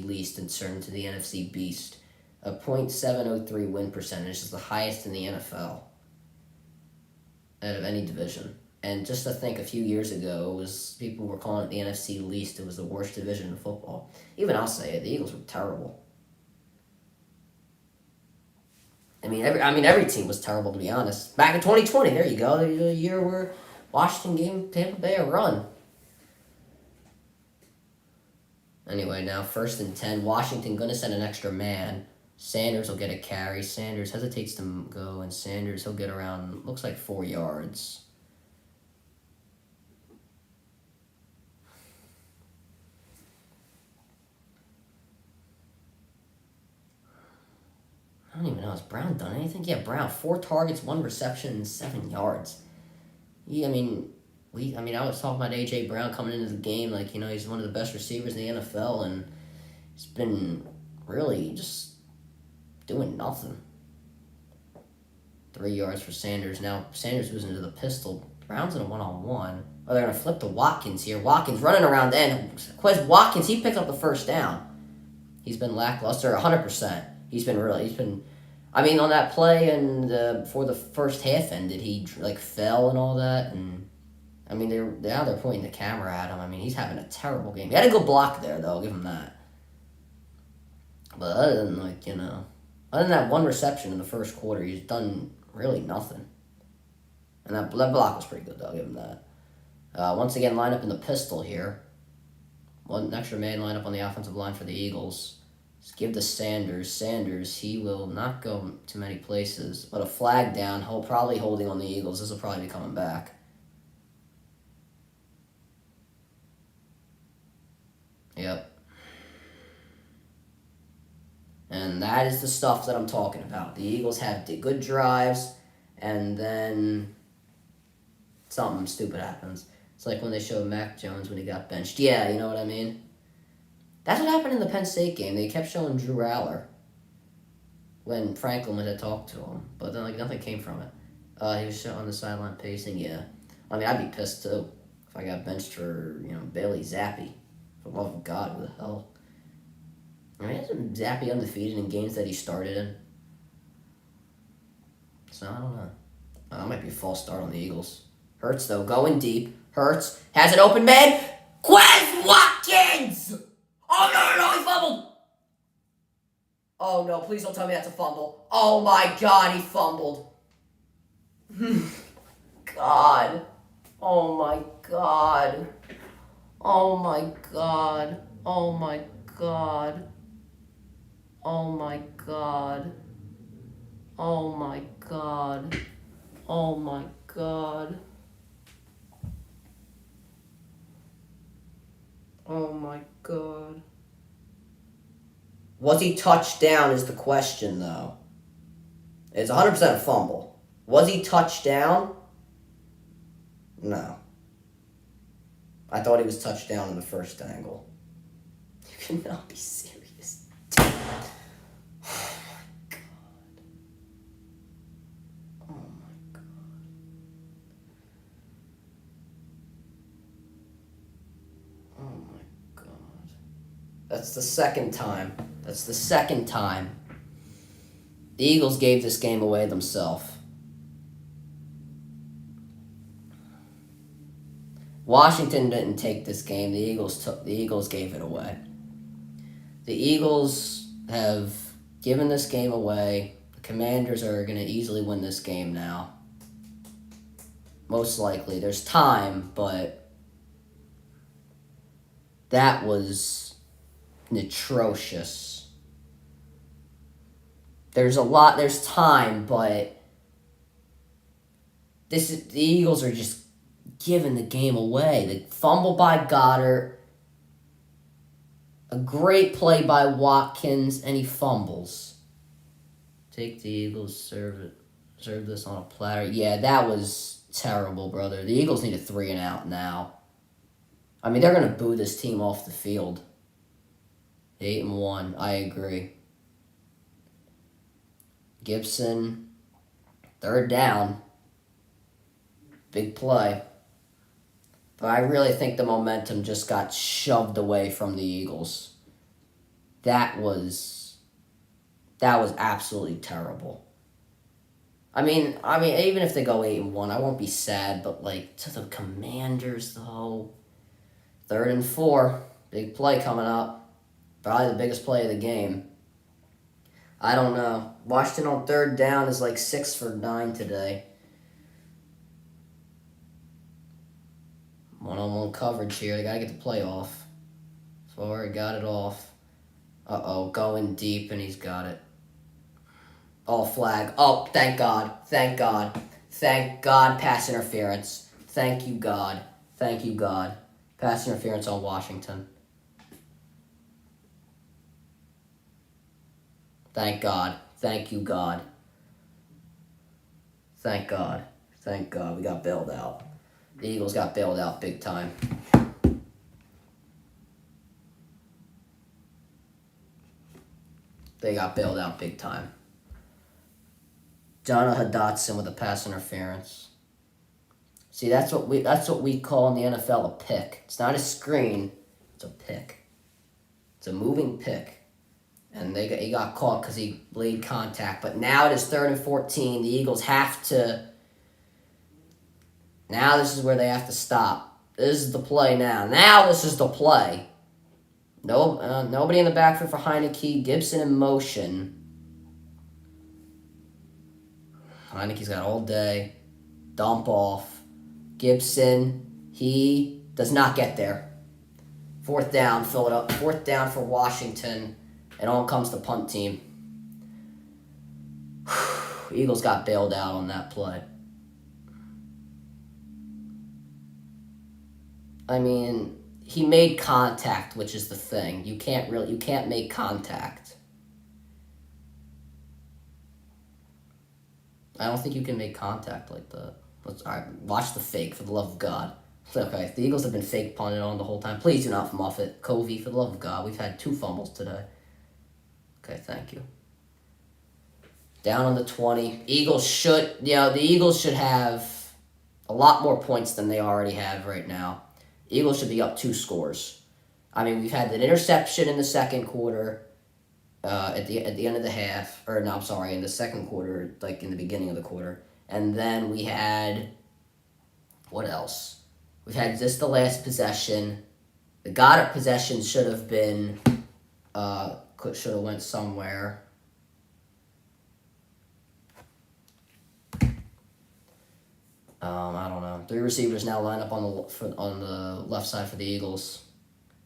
least and turned to the NFC beast. A .703 win percentage is the highest in the NFL out of any division. And just to think, a few years ago, it was people were calling it the NFC least. It was the worst division in football. Even I'll say it, the Eagles were terrible. Every team was terrible, to be honest. Back in 2020, there you go. The year where Washington gave Tampa Bay a run. Anyway, now 1st and 10. Washington going to send an extra man. Sanders will get a carry. Sanders hesitates to go, and Sanders, he'll get around, looks like 4 yards. I don't even know. Has Brown done anything? Yeah, Brown, 4 targets, 1 reception, and 7 yards. I was talking about A.J. Brown coming into the game, he's one of the best receivers in the NFL, and he's been really just doing nothing. 3 yards for Sanders. Now, Sanders moves into the pistol. Brown's in a one-on-one. Oh, they're going to flip to Watkins here. Watkins running around the end. Quez Watkins, he picked up the first down. He's been lackluster, 100%. On that play and before the first half ended, he fell and all that, and they're pointing the camera at him. He's having a terrible game. He had a good block there, though. I'll give him that. But other than that 1 reception in the first quarter, he's done really nothing. And that block was pretty good, though. I'll give him that. Once again, line up in the pistol here. 1 extra man line up on the offensive line for the Eagles. Just give to Sanders. Sanders, he will not go to many places. But a flag down, probably holding on the Eagles. This will probably be coming back. Yep. And that is the stuff that I'm talking about. The Eagles have the good drives, and then something stupid happens. It's like when they showed Mac Jones when he got benched. Yeah, you know what I mean? That's what happened in the Penn State game. They kept showing Drew Aller when Franklin went to talk to him, but then nothing came from it. He was on the sideline pacing. Yeah, I'd be pissed too if I got benched for Bailey Zappi. For the love of God, who the hell? Hasn't Zappi undefeated in games that he started in? So I don't know. That might be a false start on the Eagles. Hurts though, going deep. Hurts has an open man. Quez Watkins. Oh, no, he fumbled! Oh, no, please don't tell me that's a fumble. Oh, my God, he fumbled. God. Oh, my God. Oh, my God. Oh, my God. Oh, my God. Oh, my God. Oh, my God. Oh, my God. Was he touched down is the question, though. It's 100% a fumble. Was he touched down? No. I thought he was touched down in the first angle. You cannot be serious. Oh, my God. Oh, my God. Oh, my God. That's the second time. The Eagles gave this game away themselves. Washington didn't take this game. The Eagles gave it away. The Eagles have given this game away. The Commanders are going to easily win this game now. Most likely. There's time, but that was atrocious. There's time, but the Eagles are just giving the game away. The fumble by Goddard, a great play by Watkins, and he fumbles. Take the Eagles, serve this on a platter. Yeah, that was terrible, brother. The Eagles need a 3-and-out now. They're going to boo this team off the field. 8-1, I agree. Gibson, 3rd down. Big play. But I really think the momentum just got shoved away from the Eagles. That was absolutely terrible. I mean, even if they go 8-1, I won't be sad. But like to the Commanders, though, 3rd and 4, big play coming up, probably the biggest play of the game. I don't know. Washington on 3rd down is like 6 for 9 today. One-on-one coverage here. They gotta get the play off. Forward got it off. Going deep, and he's got it. Oh, flag. Oh, thank God. Thank God. Thank God, pass interference. Thank you, God. Thank you, God. Pass interference on Washington. Thank God. Thank you, God. Thank God. Thank God. We got bailed out. The Eagles got bailed out big time. They got bailed out big time. Jonah Dotson with a pass interference. See, that's what we call in the NFL a pick. It's not a screen. It's a pick. It's a moving pick. And he got caught because he laid contact. But now it is 3rd and 14. The Eagles have to. Now this is where they have to stop. This is the play now. Now this is the play. No, nobody in the backfield for Heineke. Gibson in motion. Heineke's got all day. Dump off. Gibson, he does not get there. 4th down, fill it up. 4th down for Washington. And on comes the punt team. Eagles got bailed out on that play. I mean, he made contact, which is the thing. You can't make contact. I don't think you can make contact like that. Watch the fake, for the love of God. Okay, the Eagles have been fake punted on the whole time. Please do not muff it. Covey, for the love of God. We've had 2 fumbles today. Okay, thank you. Down on the 20. The Eagles should have a lot more points than they already have right now. The Eagles should be up 2 scores. I mean, we've had an interception in the second quarter, at the end of the half, in the second quarter, like in the beginning of the quarter, and then we had what else? We've had just the last possession. The Goddard possession should have been, should have went somewhere. I don't know. 3 receivers now line up on the left side for the Eagles.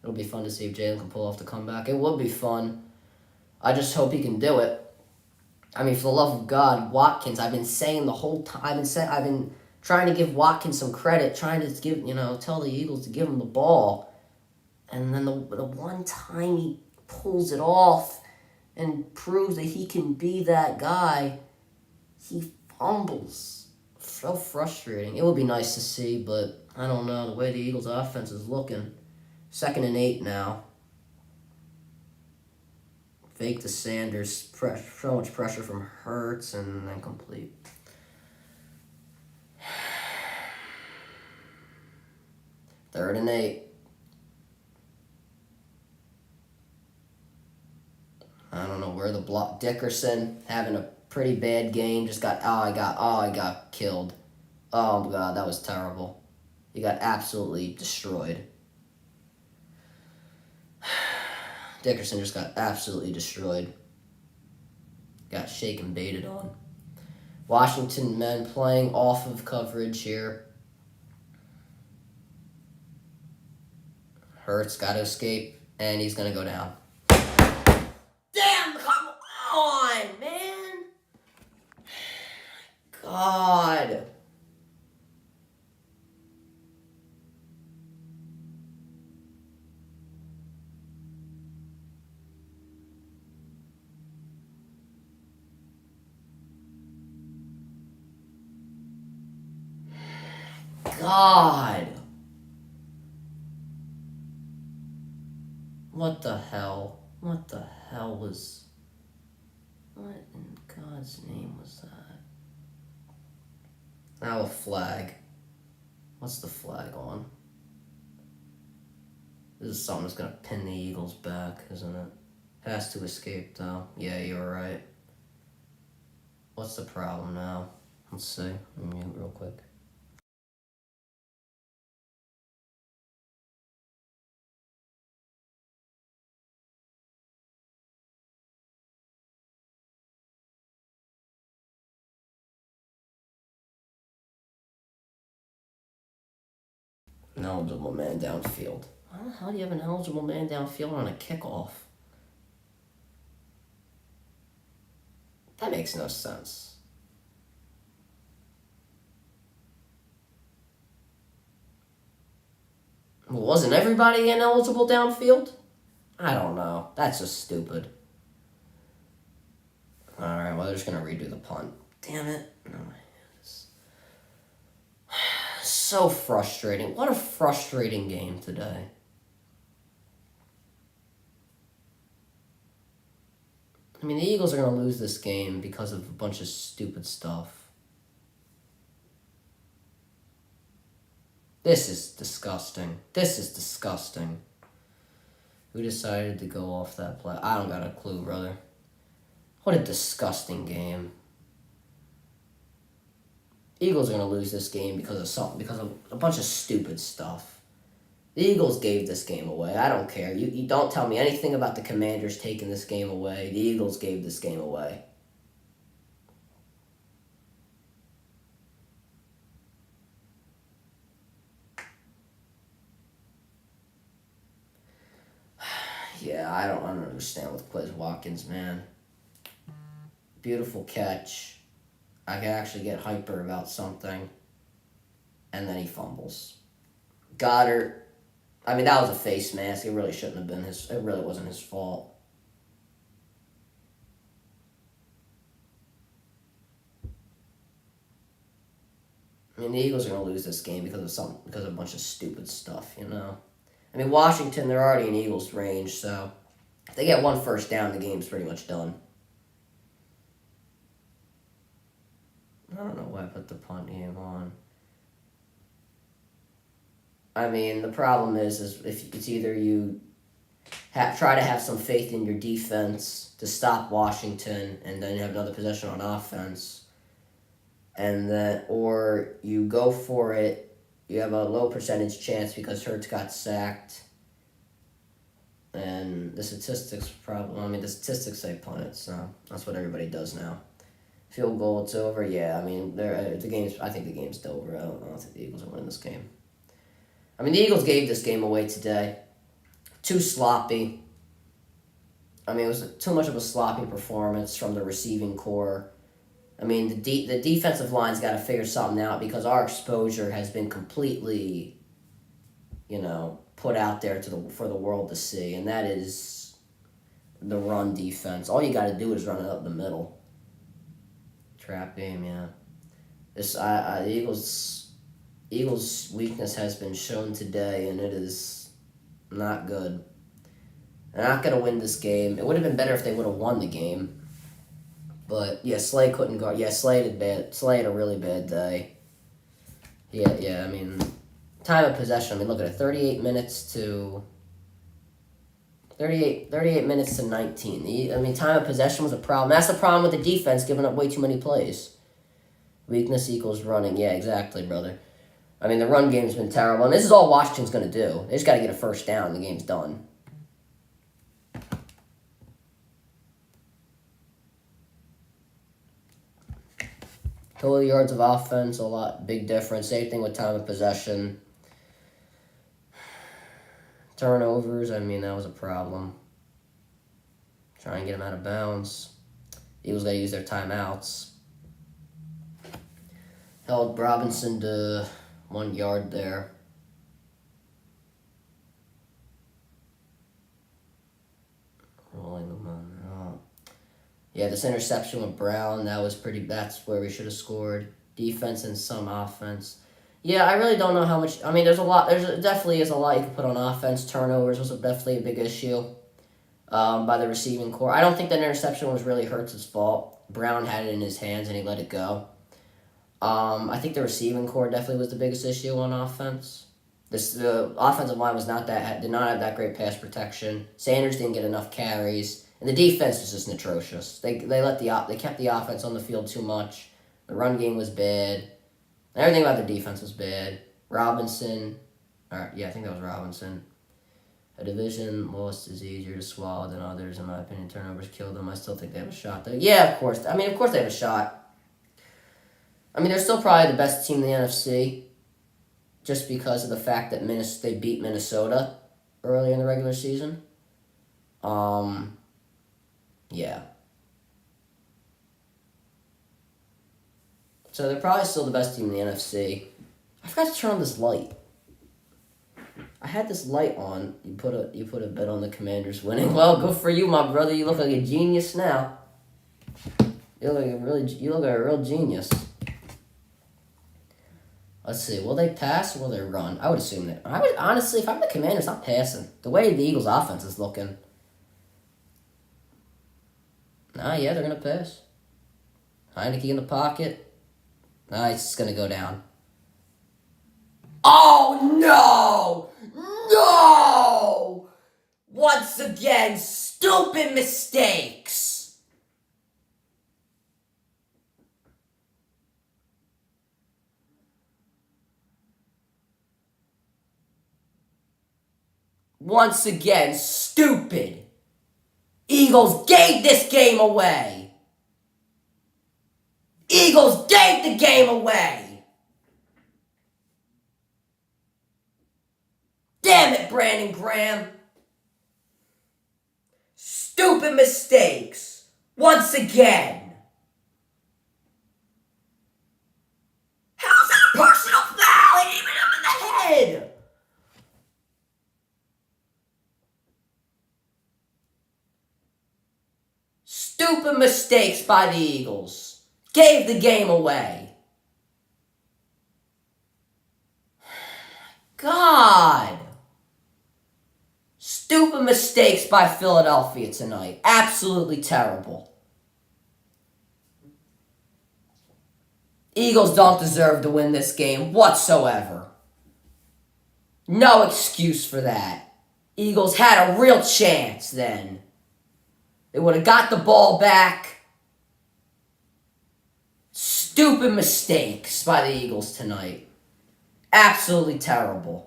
It'll be fun to see if Jalen can pull off the comeback. It would be fun. I just hope he can do it. I mean, for the love of God, Watkins. I've been saying the whole time. I've been trying to give Watkins some credit, trying to tell the Eagles to give him the ball, and then the one time he pulls it off and proves that he can be that guy, he fumbles. So frustrating. It would be nice to see, but I don't know the way the Eagles' offense is looking. 2nd and 8 now. Fake to Sanders. So much pressure from Hurts and then complete. Third and 8. I don't know where the block. Dickerson having a pretty bad game. Just got I got killed. Oh my God, that was terrible. He got absolutely destroyed. Dickerson just got absolutely destroyed. Got shaken, baited on. Washington men playing off of coverage here. Hurts got to escape, and he's going to go down. Damn, come on, man. God. God. What the hell? What the hell was... What in God's name was that? Now a flag. What's the flag on? This is something that's going to pin the Eagles back, isn't it? Has to escape, though. Yeah, you're right. What's the problem now? Let's see. Let me mute real quick. An eligible man downfield. How the hell do you have an eligible man downfield on a kickoff? That makes no sense. Well, wasn't everybody ineligible downfield? I don't know. That's just stupid. Alright, well, they're just going to redo the punt. Damn it. No. So frustrating. What a frustrating game today. I mean, the Eagles are going to lose this game because of a bunch of stupid stuff. This is disgusting. This is disgusting. Who decided to go off that play? I don't got a clue, brother. What a disgusting game. Eagles are going to lose this game because of something, because of a bunch of stupid stuff. The Eagles gave this game away. I don't care. You don't tell me anything about the Commanders taking this game away. The Eagles gave this game away. Yeah, I don't understand with Quez Watkins, man. Beautiful catch. I can actually get hyper about something. And then he fumbles. Goddard. I mean, that was a face mask. It really shouldn't have been his. It really wasn't his fault. I mean, the Eagles are going to lose this game because of a bunch of stupid stuff, you know. I mean, Washington, they're already in Eagles' range, so if they get one first down, the game's pretty much done. I don't know why I put the punt game on. I mean, the problem is if it's either you try to have some faith in your defense to stop Washington, and then you have another possession on offense, and then or you go for it. You have a low percentage chance because Hurts got sacked, and the statistics the statistics say punt it, so that's what everybody does now. Field goal, it's over. Yeah, I mean, I think the game's over. I don't think the Eagles are winning this game. I mean, the Eagles gave this game away today. Too sloppy. I mean, it was too much of a sloppy performance from the receiving core. I mean, the defensive line's got to figure something out because our exposure has been completely, put out there for the world to see, and that is the run defense. All you got to do is run it up the middle. Trap game, yeah. The Eagles' weakness has been shown today, and it is not good. They're not going to win this game. It would have been better if they would have won the game. But, yeah, Slay couldn't guard. Yeah, Slay had a really bad day. Yeah, I mean, time of possession. I mean, look at it. 38 minutes to 19. I mean, time of possession was a problem. That's the problem with the defense, giving up way too many plays. Weakness equals running. Yeah, exactly, brother. I mean, the run game's been terrible, and this is all Washington's going to do. They just got to get a first down. The game's done. Total yards of offense, big difference. Same thing with time of possession. Turnovers, I mean, that was a problem. Try and get them out of bounds. Eagles got to use their timeouts. Held Robinson to 1 yard there. Rolling them on. Yeah, this interception with Brown, that's where we should have scored. Defense and some offense. Yeah, I really don't know how much. I mean, there definitely is a lot you can put on offense. Turnovers was definitely a big issue by the receiving core. I don't think that interception was really Hurts' fault. Brown had it in his hands and he let it go. I think the receiving core definitely was the biggest issue on offense. The offensive line did not have that great pass protection. Sanders didn't get enough carries, and the defense was just atrocious. They kept the offense on the field too much. The run game was bad. Everything about the defense was bad. Robinson, I think that was Robinson. A division loss is easier to swallow than others, in my opinion. Turnovers killed them. I still think they have a shot, though. Yeah, of course. Of course they have a shot. They're still probably the best team in the NFC, just because of the fact that they beat Minnesota early in the regular season. Yeah. So they're probably still the best team in the NFC. I forgot to turn on this light. I had this light on. You put a bet on the Commanders winning. Well, good for you, my brother. You look like a genius now. You look like a real genius. Let's see. Will they pass or will they run? I would assume that. I would honestly, if I'm the Commanders, I'm passing. The way the Eagles' offense is looking. Yeah, they're gonna pass. Heineke in the pocket. It's gonna go down. Oh no! No! Once again, stupid mistakes. Once again, stupid. Eagles gave this game away. Eagles gave the game away. Damn it, Brandon Graham. Stupid mistakes. Once again. How's that a personal foul? He didn't even hit him in the head. Stupid mistakes by the Eagles. Gave the game away. God. Stupid mistakes by Philadelphia tonight. Absolutely terrible. Eagles don't deserve to win this game whatsoever. No excuse for that. Eagles had a real chance then. They would have got the ball back. Stupid mistakes by the Eagles tonight. Absolutely terrible.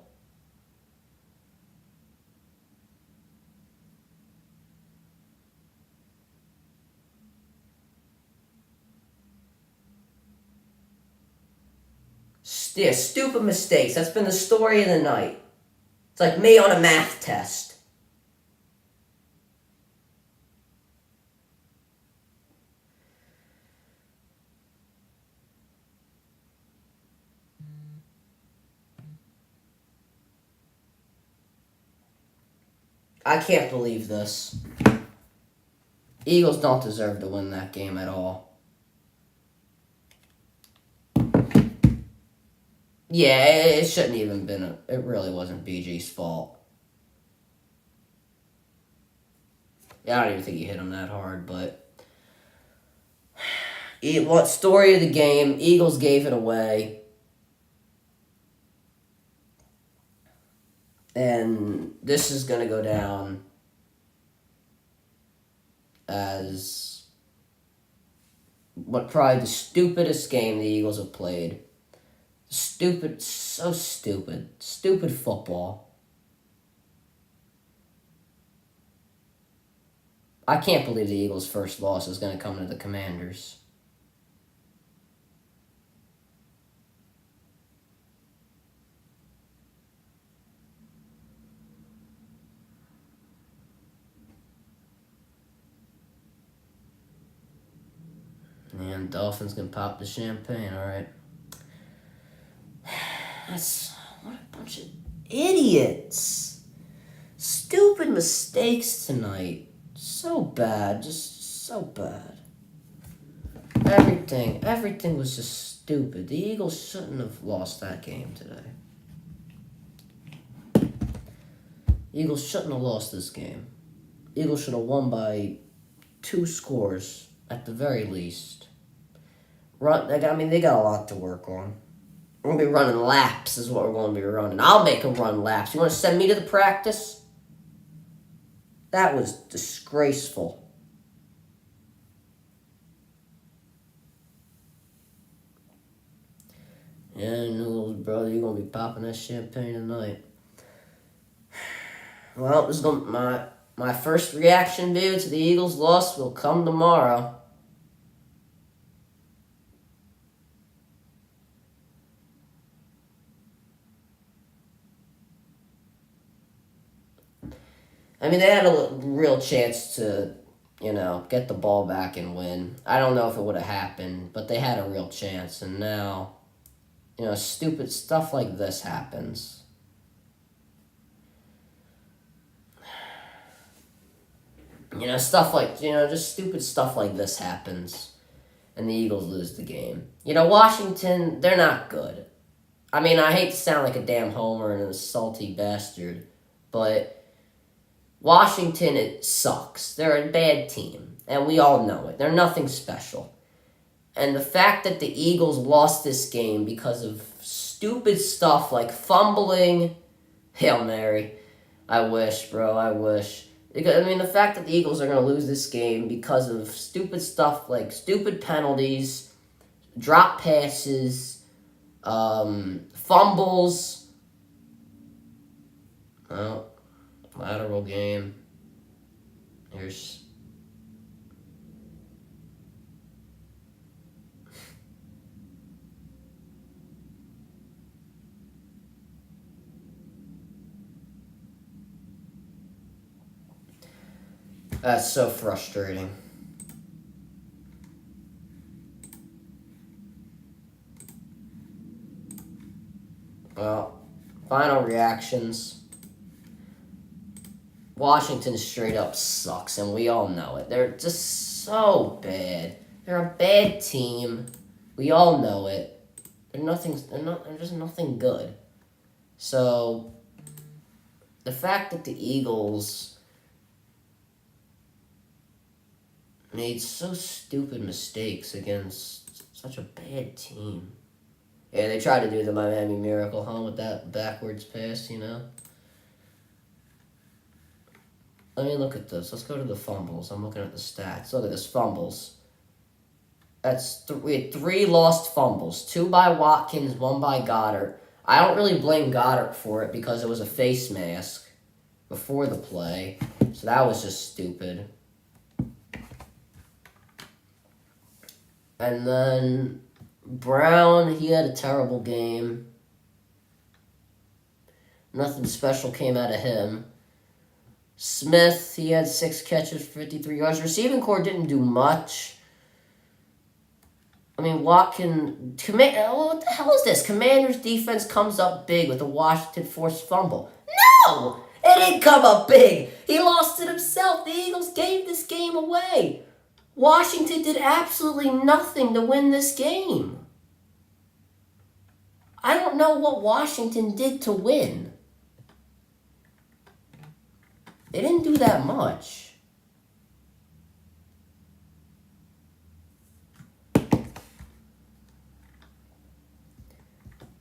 Yeah, stupid mistakes. That's been the story of the night. It's like me on a math test. I can't believe this. Eagles don't deserve to win that game at all. Yeah, it shouldn't even been it really wasn't BG's fault. Yeah, I don't even think he hit him that hard, but what story of the game? Eagles gave it away. And this is going to go down as probably the stupidest game the Eagles have played. Stupid, so stupid. Stupid football. I can't believe the Eagles' first loss is going to come to the Commanders. Man, Dolphins can pop the champagne, alright. What a bunch of idiots. Stupid mistakes tonight. So bad. Just so bad. Everything was just stupid. The Eagles shouldn't have lost that game today. Eagles shouldn't have lost this game. Eagles should have won by 2 scores at the very least. They got a lot to work on. We're going to be running laps is what we're going to be running. I'll make them run laps. You want to send me to the practice? That was disgraceful. Yeah, Noodles, brother, you're going to be popping that champagne tonight. Well, this is going my first reaction video to the Eagles' loss will come tomorrow. I mean, they had a real chance to, get the ball back and win. I don't know if it would have happened, but they had a real chance, and now, stupid stuff like this happens. Just stupid stuff like this happens, and the Eagles lose the game. Washington, they're not good. I mean, I hate to sound like a damn homer and a salty bastard, but Washington, it sucks. They're a bad team, and we all know it. They're nothing special. And the fact that the Eagles lost this game because of stupid stuff like fumbling, Hail Mary. I wish, bro, I wish. Because, the fact that the Eagles are going to lose this game because of stupid stuff like stupid penalties, drop passes, fumbles. Well, lateral game. Here's... That's so frustrating. Well, final reactions. Washington straight up sucks, and we all know it. They're just so bad. They're a bad team. We all know it. They're just nothing good. So the fact that the Eagles made so stupid mistakes against such a bad team. Yeah, they tried to do the Miami Miracle, with that backwards pass, Let me look at this. Let's go to the fumbles. I'm looking at the stats. Look at this, fumbles. We had 3 lost fumbles. 2 by Watkins, 1 by Goddard. I don't really blame Goddard for it because it was a face mask before the play. So that was just stupid. And then Brown, he had a terrible game. Nothing special came out of him. Smith, he had 6 catches for 53 yards. Receiving corps didn't do much. Watkins... what the hell is this? Commanders' defense comes up big with a Washington forced fumble. No! It didn't come up big. He lost it himself. The Eagles gave this game away. Washington did absolutely nothing to win this game. I don't know what Washington did to win. They didn't do that much.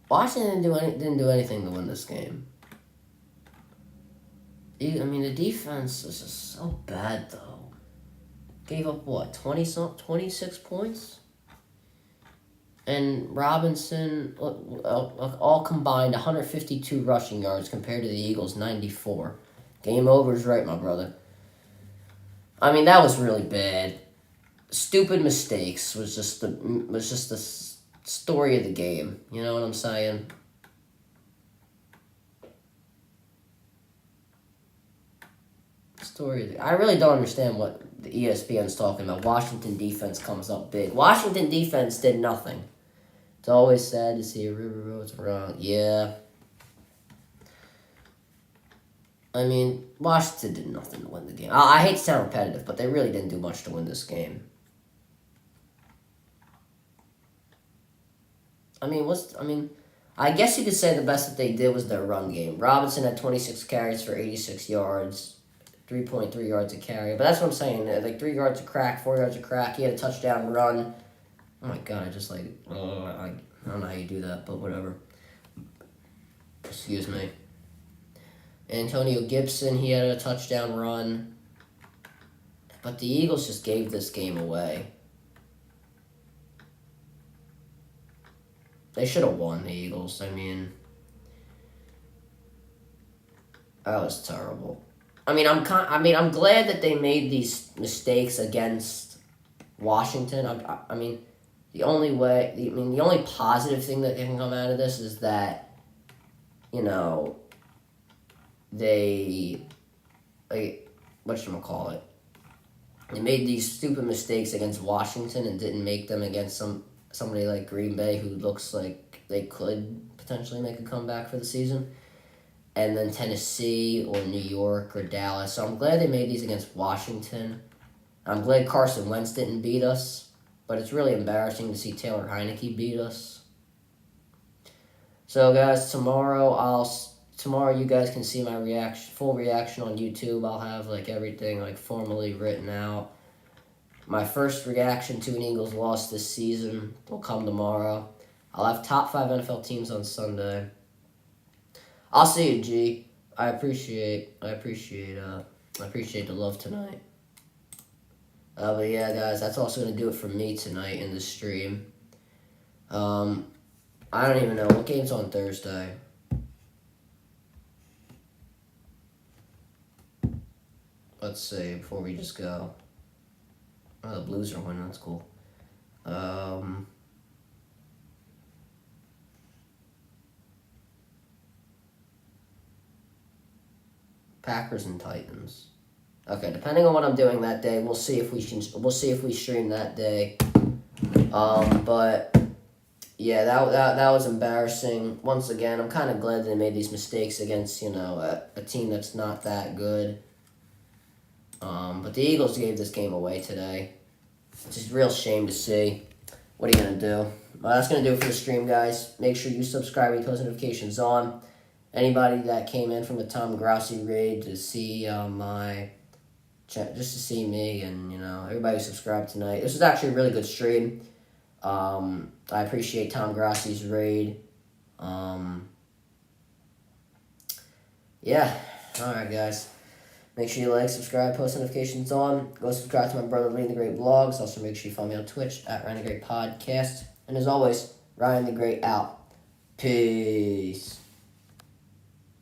Washington didn't do anything to win this game. The defense is just so bad, though. Gave up, 26 points? And Robinson, all combined, 152 rushing yards compared to the Eagles' 94. Game over's right, my brother. That was really bad. Stupid mistakes was just the story of the game. You know what I'm saying? I really don't understand what the ESPN's talking about. Washington defense comes up big. Washington defense did nothing. It's always sad to see a River Roads wrong. Yeah. Washington did nothing to win the game. I hate to sound repetitive, but they really didn't do much to win this game. I guess you could say the best that they did was their run game. Robinson had 26 carries for 86 yards. 3.3 yards a carry. But that's what I'm saying. 3 yards a crack, 4 yards a crack. He had a touchdown run. Oh my god, I just I don't know how you do that, but whatever. Excuse me. Antonio Gibson, he had a touchdown run. But the Eagles just gave this game away. They should have won, the Eagles. I mean, that was terrible. I'm glad that they made these mistakes against Washington. The only positive thing that can come out of this is that, they, whatchamacallit, they made these stupid mistakes against Washington and didn't make them against somebody like Green Bay, who looks like they could potentially make a comeback for the season. And then Tennessee or New York or Dallas. So I'm glad they made these against Washington. I'm glad Carson Wentz didn't beat us. But it's really embarrassing to see Taylor Heineke beat us. So guys, tomorrow you guys can see my full reaction on YouTube. I'll have everything formally written out. My first reaction to an Eagles loss this season will come tomorrow. I'll have top 5 NFL teams on Sunday. I'll see you, G. I appreciate the love tonight. But yeah, guys, that's also gonna do it for me tonight in the stream. I don't even know what game's on Thursday. Let's see before we just go. Oh, the Blues are winning. That's cool. Packers and Titans. Okay, depending on what I'm doing that day, we'll see if we stream that day. But yeah, that was embarrassing. Once again, I'm kind of glad they made these mistakes against a team that's not that good. But the Eagles gave this game away today. It's just a real shame to see. What are you gonna do? Well, that's gonna do it for the stream, guys. Make sure you subscribe and post notifications on. Anybody that came in from the Tom Grossi raid to see just to see me and everybody who subscribed tonight. This was actually a really good stream. I appreciate Tom Grossi's raid. Yeah. All right, guys. Make sure you like, subscribe, post notifications on. Go subscribe to my brother Ryan the Great Vlogs. Also, make sure you follow me on Twitch at Ryan the Great Podcast. And as always, Ryan the Great out. Peace.